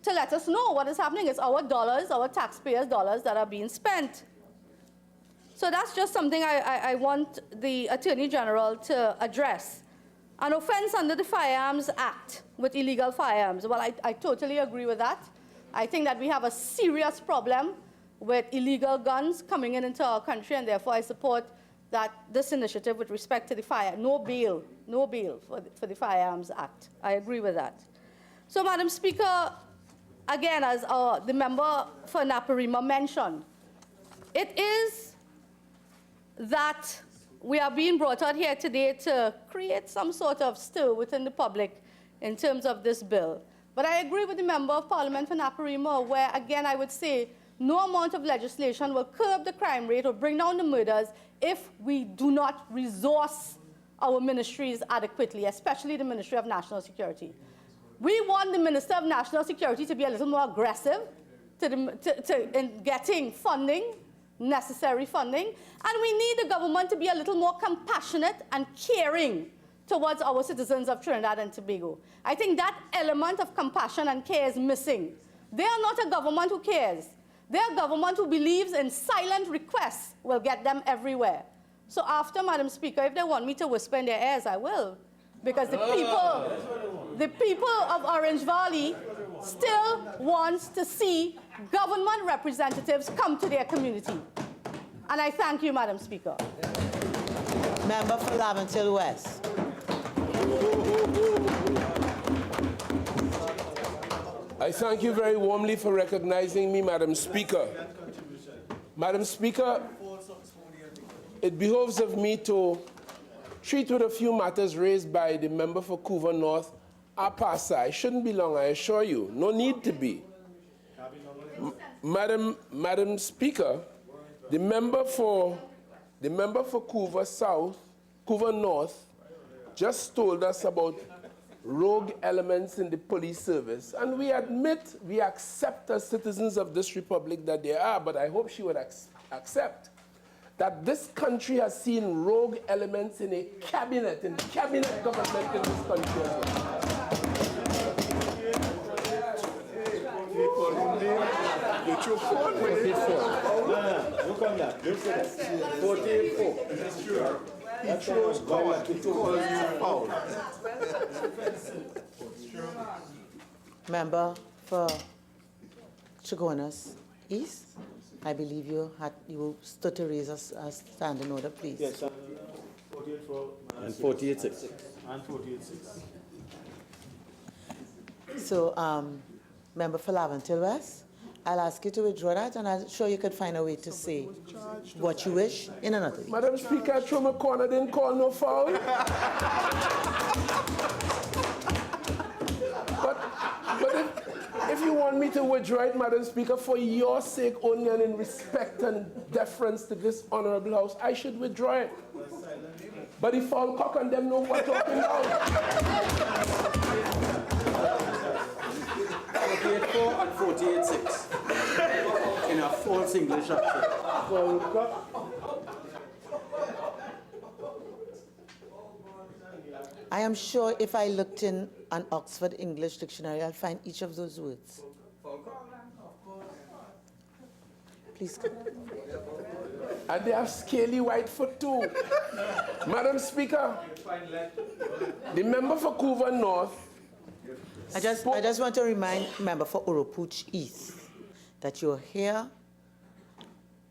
to let us know what is happening. It's our dollars, our taxpayers' dollars that are being spent. So that's just something I want the Attorney General to address. An offense under the Firearms Act with illegal firearms. Well, I totally agree with that. I think that we have a serious problem with illegal guns coming into our country, and therefore I support this initiative with respect to the no bail for the Firearms Act. I agree with that. So, Madam Speaker, again, as the member for Naparima mentioned, it is that we are being brought out here today to create some sort of stir within the public in terms of this bill. But I agree with the member of Parliament for Naparima, where, again, I would say no amount of legislation will curb the crime rate or bring down the murders if we do not resource our ministries adequately, especially the Ministry of National Security. We want the Minister of National Security to be a little more aggressive in getting funding, necessary funding, and we need the government to be a little more compassionate and caring towards our citizens of Trinidad and Tobago. I think that element of compassion and care is missing. They are not a government who cares. They are a government who believes in silent requests will get them everywhere. So after, Madam Speaker, if they want me to whisper in their ears, I will. Because the people of Orange Valley still wants to see government representatives come to their community. And I thank you, Madam Speaker. Member for Laventille West. I thank you very warmly for recognizing me, Madam Speaker. Madam Speaker, it behoves of me to treat with a few matters raised by the member for Couva North, Apasa. It shouldn't be long, I assure you. No need to be. Madam Speaker, the member for Couva South, Couva North, just told us about rogue elements in the police service. And we admit, we accept as citizens of this republic that there are, but I hope she would accept that this country has seen rogue elements in a cabinet government in this country as well. Member for Chaguanas East, I believe you stood to raise a standing order, please. Yes, 48-4. And 48-6. And 48-6. So, member for Laventille West, I'll ask you to withdraw that, and I'm sure you could find a way to say what you wish in another way. Madam Speaker, Truma Corner didn't call no foul. but if you want me to withdraw it, Madam Speaker, for your sake only and in respect and deference to this honorable house, I should withdraw it. But if all cock and them know what talking about. 48-4 and 48-6. In a false English accent. I am sure if I looked in an Oxford English dictionary, I'll find each of those words. Please come. And they have scaly white foot too. Madam Speaker, the member for Couva North. I just want to remind member for Oropouche East that you're here,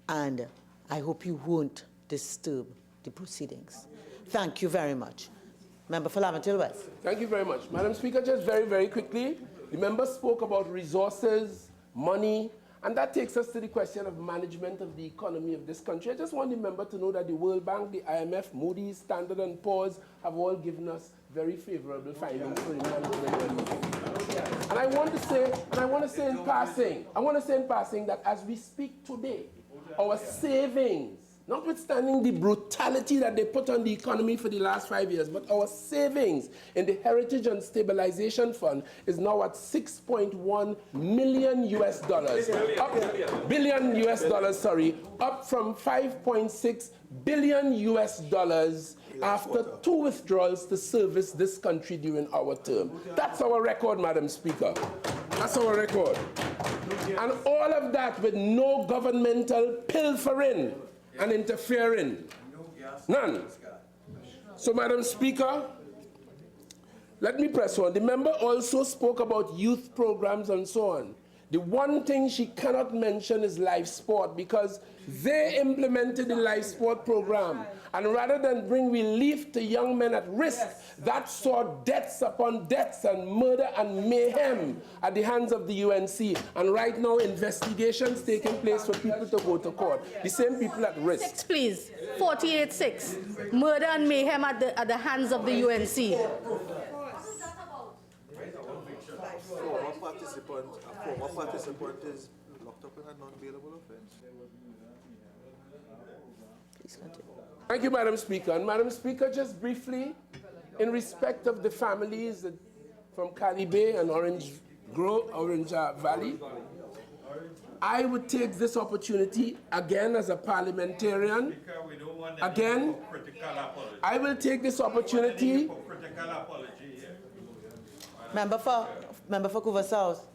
and I hope you won't disturb the proceedings. Thank you very much. Member for Laventille West. Thank you very much. Madam Speaker, just very, very quickly, the member spoke about resources, money, and that takes us to the question of management of the economy of this country. I just want the member to know that the World Bank, the IMF, Moody's, Standard & Poor's have all given us very favorable findings for the management. And I want to say in passing that as we speak today, our savings, notwithstanding the brutality that they put on the economy for the last 5 years, but our savings in the Heritage and Stabilization Fund is now at $6.1 million billion US dollars, sorry, up from $5.6 billion US dollars after 2 withdrawals to service this country during our term. That's our record, Madam Speaker. That's our record. And all of that with no governmental pilfering and interfering. None. So, Madam Speaker, let me press on. The member also spoke about youth programs and so on. The one thing she cannot mention is live sport, because they implemented the live sport program. And rather than bring relief to young men at risk, that saw deaths upon deaths and murder and mayhem at the hands of the UNC. And right now, investigations taking place for people to go to court. The same people at risk. 6, please. 48-6. Murder and mayhem at the hands of the UNC. A former participant is locked up in a non-bailable offense. Please continue. Thank you, Madam Speaker. And Madam Speaker, just briefly, in respect of the families from Cali Bay and Orange Valley, I would take this opportunity again as a parliamentarian. I will take this opportunity Member for Coover South,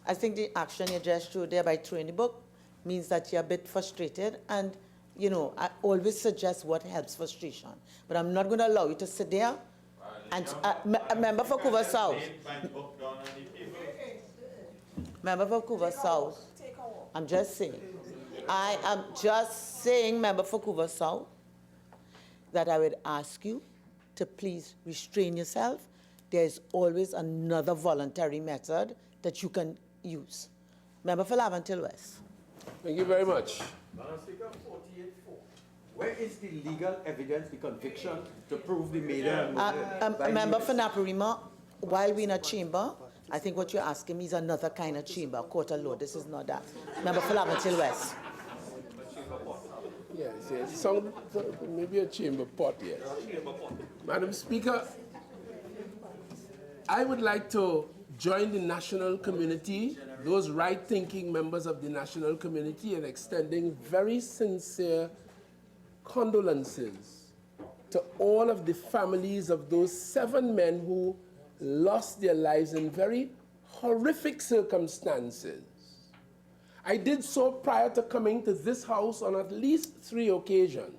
I think the action you just showed there by throwing the book means that you're a bit frustrated, and you know, I always suggest what helps frustration. But I'm not going to allow you to sit there and a member for Coover South. Member for Coover South. I'm just saying. I am just saying, member for Coover South, that I would ask you to please restrain yourself. There is always another voluntary method that you can use. Member for Laventille West. Thank you very much. Madam Speaker, 48-4. Where is the legal evidence, the conviction, to prove the maiden? Member for Naparima, while we're in a chamber, I think what you're asking me is another kind of chamber, court of law. This is not that. Member for Laventille West. Yes, so maybe a chamber pot, yes. Madam Speaker, I would like to join the national community, those right-thinking members of the national community, in extending very sincere condolences to all of the families of those 7 men who lost their lives in very horrific circumstances. I did so prior to coming to this house on at least 3 occasions.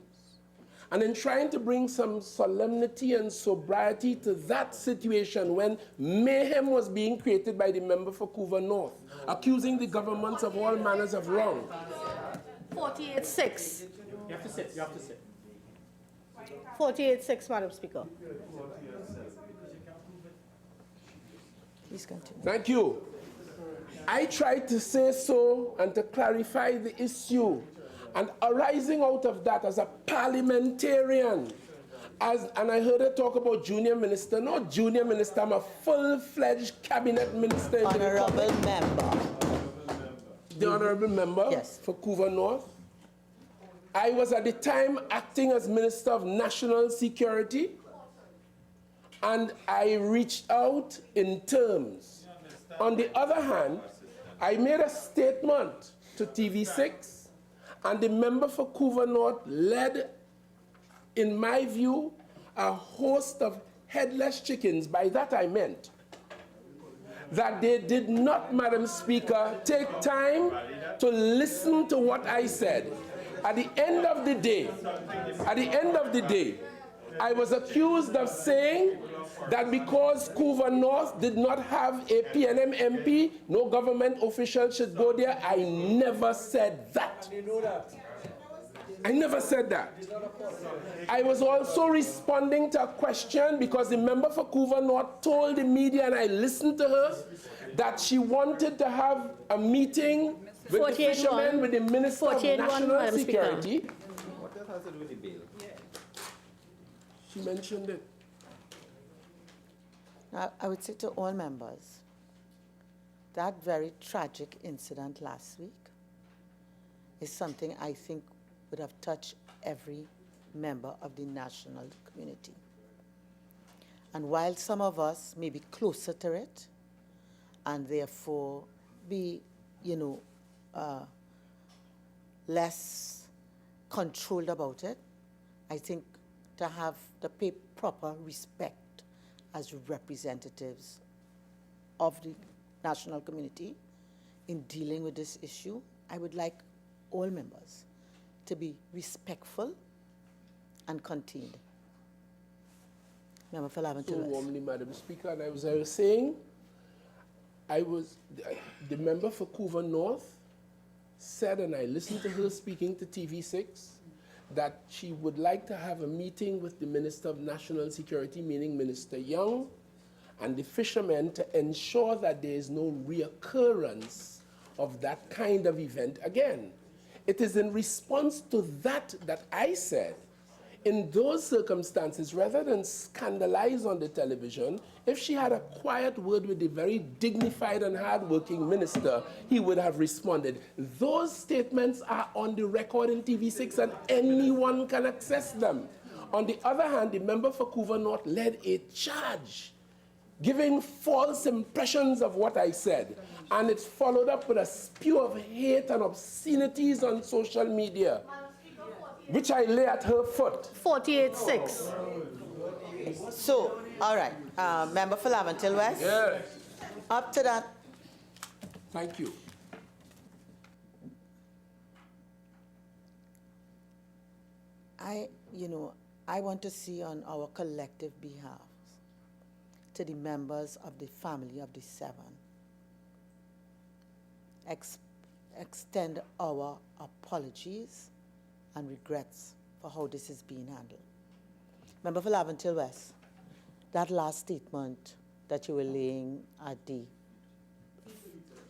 And in trying to bring some solemnity and sobriety to that situation when mayhem was being created by the member for Coover North, accusing the governments of all manners of wrong. 48-6. You have to sit, you have to sit. 48-6, Madam Speaker. Please continue. Thank you. I tried to say so and to clarify the issue. And arising out of that as a parliamentarian, and I heard her talk about junior minister. No junior minister, I'm a full-fledged cabinet minister. Honorable member. The honorable member yes. for Coover North. I was at the time acting as Minister of National Security, and I reached out in terms. On the other hand, I made a statement to TV6, and the member for Coover North led, in my view, a host of headless chickens. By that I meant that they did not, Madam Speaker, take time to listen to what I said. At the end of the day, I was accused of saying that because Coover North did not have a PNM MP, no government official should go there. I never said that. I never said that. I was also responding to a question because the member for Coover North told the media, and I listened to her, that she wanted to have a meeting with the fishermen, with the Minister of National Security. What that has to do with the bail? She mentioned it. Now, I would say to all members, that very tragic incident last week is something I think would have touched every member of the national community. And while some of us may be closer to it and therefore be, less controlled about it, I think to have the proper respect as representatives of the national community in dealing with this issue, I would like all members to be respectful and contained. Member for Laventille West. Warmly, Madam Speaker, and I was saying, the member for Coover North said, and I listened to her speaking to TV6, that she would like to have a meeting with the Minister of National Security, meaning Minister Young, and the fishermen to ensure that there is no reoccurrence of that kind of event again. It is in response to that that I said, in those circumstances, rather than scandalize on the television, if she had a quiet word with the very dignified and hardworking minister, he would have responded. Those statements are on the record in TV6 and anyone can access them. On the other hand, the member for Coover North led a charge, giving false impressions of what I said. And it's followed up with a spew of hate and obscenities on social media, which I lay at her foot. 48-6. So, all right, member for Laventille West? Yes. Up to that. Thank you. I want to see on our collective behalf to the members of the family of the 7 extend our apologies and regrets for how this is being handled. Member for Laventille West, that last statement that you were laying at the...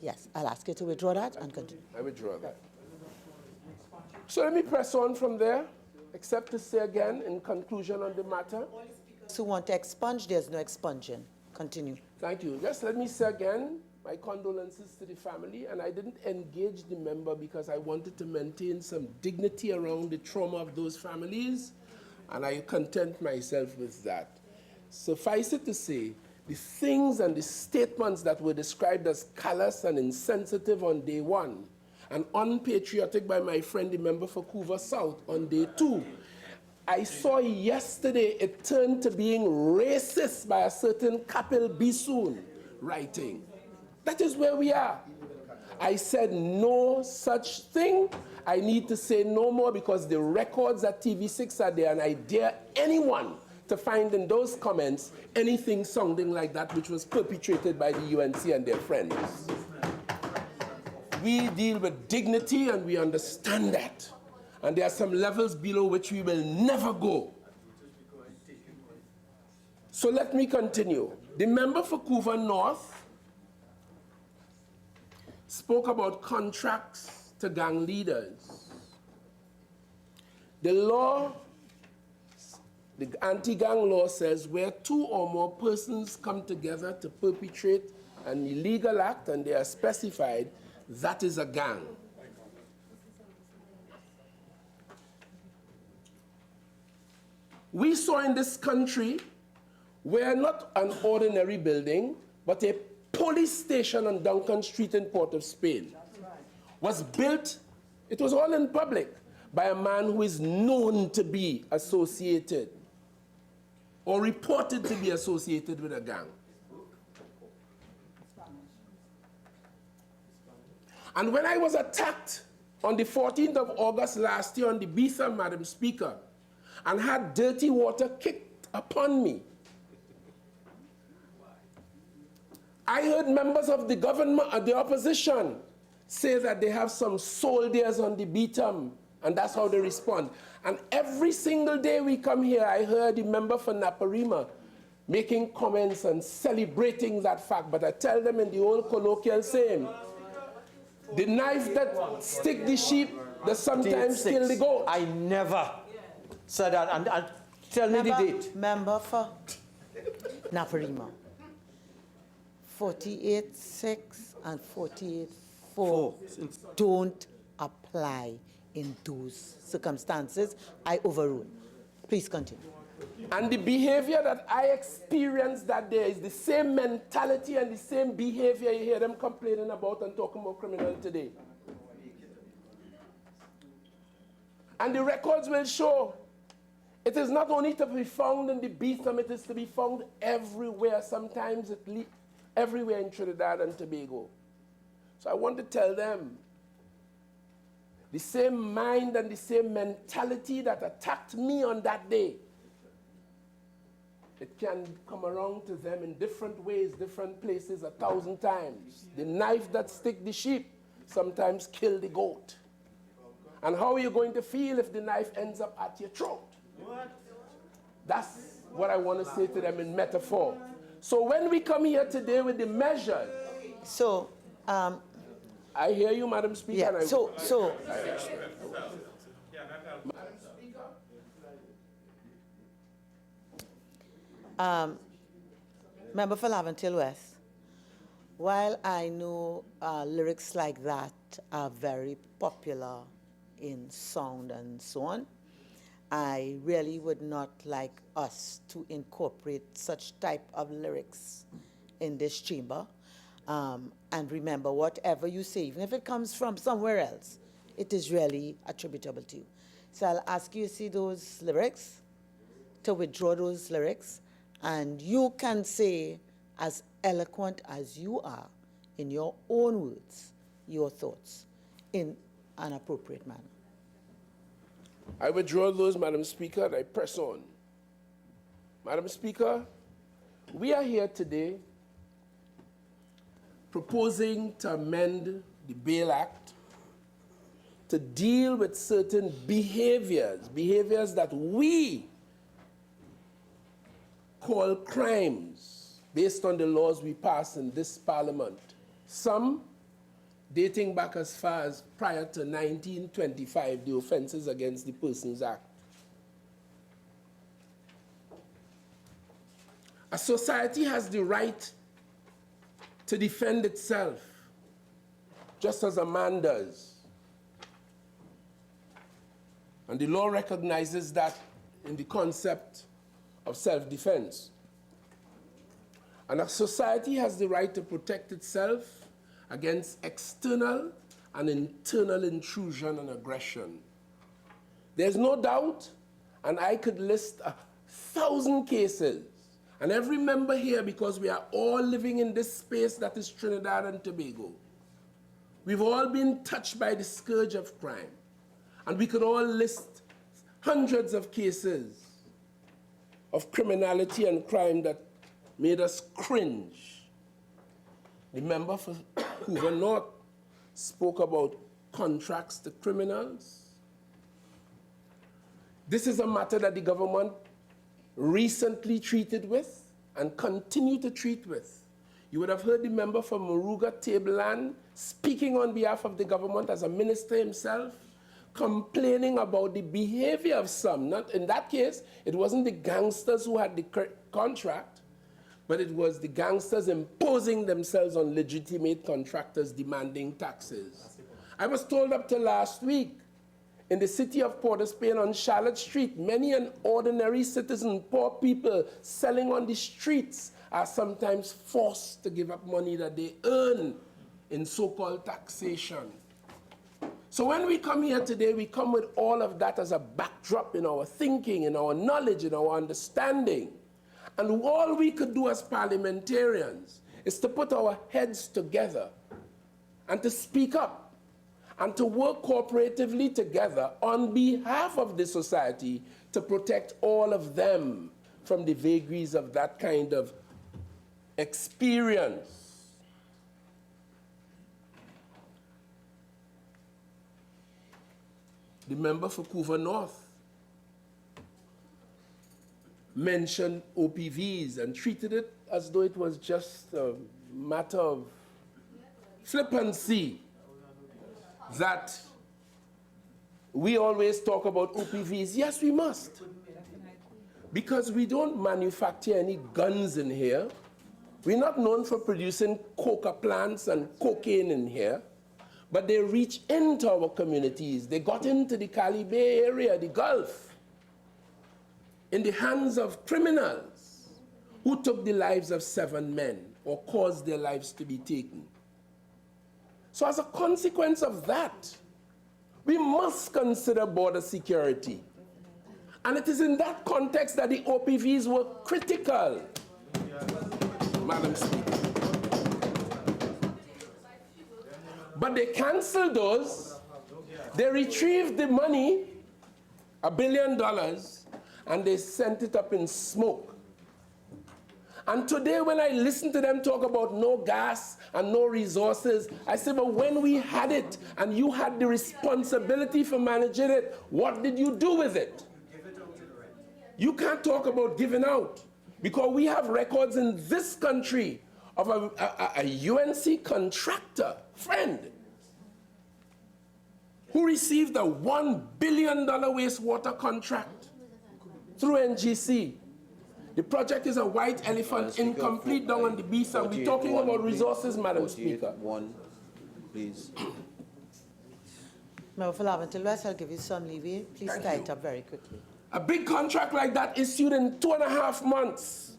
Yes, I'll ask you to withdraw that and continue. I withdraw that. So let me press on from there, except to say again, in conclusion on the matter. Who want to expunge, there's no expunging. Continue. Thank you. Just let me say again, my condolences to the family, and I didn't engage the member because I wanted to maintain some dignity around the trauma of those families, and I content myself with that. Suffice it to say, the things and the statements that were described as callous and insensitive on day 1, and unpatriotic by my friend, the member for Couva South, on day 2, I saw yesterday it turned to being racist by a certain Kapil Bisoon writing. That is where we are. I said no such thing. I need to say no more because the records at TV6 are there, and I dare anyone to find in those comments anything sounding like that which was perpetrated by the UNC and their friends. We deal with dignity and we understand that. And there are some levels below which we will never go. So let me continue. The member for Couva North spoke about contracts to gang leaders. The law, the anti-gang law says where 2 or more persons come together to perpetrate an illegal act and they are specified, that is a gang. We saw in this country where not an ordinary building, but a police station on Duncan Street in Port of Spain was built, it was all in public, by a man who is known to be associated or reported to be associated with a gang. And when I was attacked on the 14th of August last year on the Betha, Madam Speaker, and had dirty water kicked upon me, I heard members of the government, the opposition, say that they have some soldiers on the Beetham, and that's how they respond. And every single day we come here, I heard the member for Naparima making comments and celebrating that fact. But I tell them in the old colloquial saying, the knife that stick the sheep, that sometimes kill the goat. I never said that. And tell me the date. Member for Naparima. 48.6 and 48.4 don't apply in those circumstances. I overrule. Please continue. And the behavior that I experienced that day is the same mentality and the same behavior you hear them complaining about and talking about criminal today. And the records will show it is not only to be found in the Beetham, it is to be found everywhere, sometimes everywhere in Trinidad and Tobago. So I want to tell them, the same mind and the same mentality that attacked me on that day, it can come around to them in different ways, different places, 1,000 times. The knife that stick the sheep sometimes kill the goat. And how are you going to feel if the knife ends up at your throat? That's what I want to say to them in metaphor. So when we come here today with the measures, so I hear you, Madam Speaker. Yeah. And So member for Laventille West, while I know lyrics like that are very popular in sound and so on, I really would not like us to incorporate such type of lyrics in this chamber. And remember, whatever you say, even if it comes from somewhere else, it is really attributable to you. So I'll ask you to see those lyrics to withdraw those lyrics, and you can say, as eloquent as you are, in your own words, your thoughts, in an appropriate manner. I withdraw those, Madam Speaker, and I press on. Madam Speaker, we are here today proposing to amend the Bail Act to deal with certain behaviors that we call crimes based on the laws we pass in this Parliament. Some dating back as far as prior to 1925, the Offences Against the Persons Act. A society has the right to defend itself, just as a man does. And the law recognizes that in the concept of self-defense. And a society has the right to protect itself against external and internal intrusion and aggression. There's no doubt, and I could list 1,000 cases, and every member here, because we are all living in this space that is Trinidad and Tobago, we've all been touched by the scourge of crime. And we could all list hundreds of cases of criminality and crime that made us cringe. The member for Hoover North spoke about contracts to criminals. This is a matter that the government recently treated with and continue to treat with. You would have heard the member from Moruga Tableland speaking on behalf of the government as a minister himself, complaining about the behavior of some. Not in that case, it wasn't the gangsters who had the contract, but it was the gangsters imposing themselves on legitimate contractors demanding taxes. I was told up to last week, in the city of Port of Spain on Charlotte Street, many an ordinary citizen, poor people selling on the streets are sometimes forced to give up money that they earn in so-called taxation. So when we come here today, we come with all of that as a backdrop in our thinking, in our knowledge, in our understanding. And all we could do as parliamentarians is to put our heads together and to speak up and to work cooperatively together on behalf of the society to protect all of them from the vagaries of that kind of experience. The member for Couva North mentioned OPVs and treated it as though it was just a matter of flippancy that we always talk about OPVs. Yes, we must. Because we don't manufacture any guns in here. We're not known for producing coca plants and cocaine in here. But they reach into our communities. They got into the Cali Bay area, the Gulf, in the hands of criminals who took the lives of 7 men or caused their lives to be taken. So as a consequence of that, we must consider border security. And it is in that context that the OPVs were critical, Madam Speaker. But they canceled those, they retrieved the money, $1 billion, and they sent it up in smoke. And today when I listen to them talk about no gas and no resources, I say, but when we had it and you had the responsibility for managing it, what did you do with it? You can't talk about giving out, because we have records in this country of a UNC contractor, friend, who received a $1 billion wastewater contract through NGC. The project is a white elephant, incomplete down on the beach, and we're talking about resources, Madam Speaker. Please. Member for Laventille West, I'll give you some leeway. Please tie it up very quickly. A big contract like that issued in 2.5 months.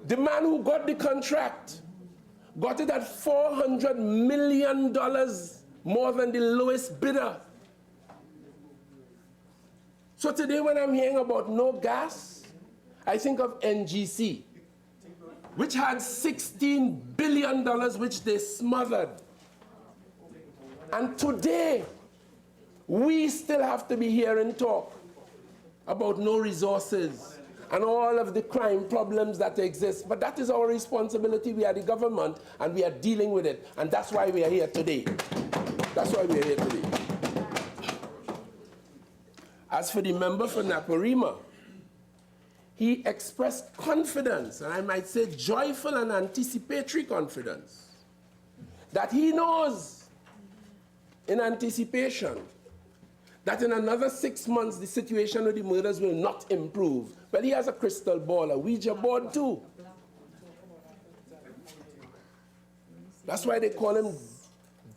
The man who got the contract got it at $400 million more than the lowest bidder. So today when I'm hearing about no gas, I think of NGC, which had $16 billion which they smothered. And today, we still have to be hearing talk about no resources and all of the crime problems that exist. But that is our responsibility. We are the government, and we are dealing with it. And that's why we are here today. That's why we are here today. As for the member for Naparima, he expressed confidence, and I might say joyful and anticipatory confidence, that he knows in anticipation that in another 6 months the situation with the murders will not improve. Well, he has a crystal ball, a Ouija board too. That's why they call him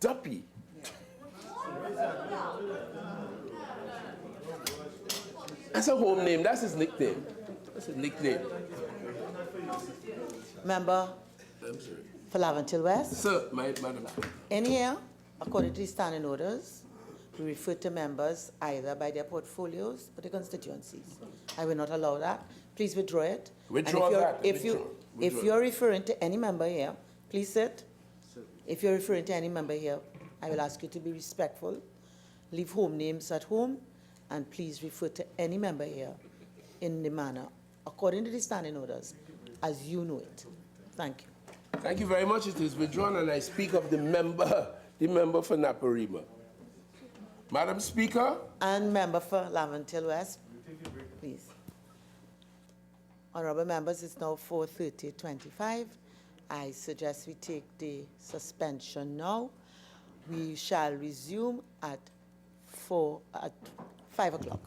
Duppy. That's a home name, that's his nickname. That's his nickname. Member for Laventille West. Sir, madam. In here, according to the standing orders, we refer to members either by their portfolios or their constituencies. I will not allow that. Please withdraw it. Withdraw that. If you're referring to any member here, please sit. If you're referring to any member here, I will ask you to be respectful. Leave home names at home, and please refer to any member here in the manner, according to the standing orders, as you know it. Thank you. Thank you very much. It is withdrawn, and I speak of the member for Naparima. Madam Speaker. And member for Laventille West, please. Honorable members, it's now 4:30:25. I suggest we take the suspension now. We shall resume at 5 o'clock.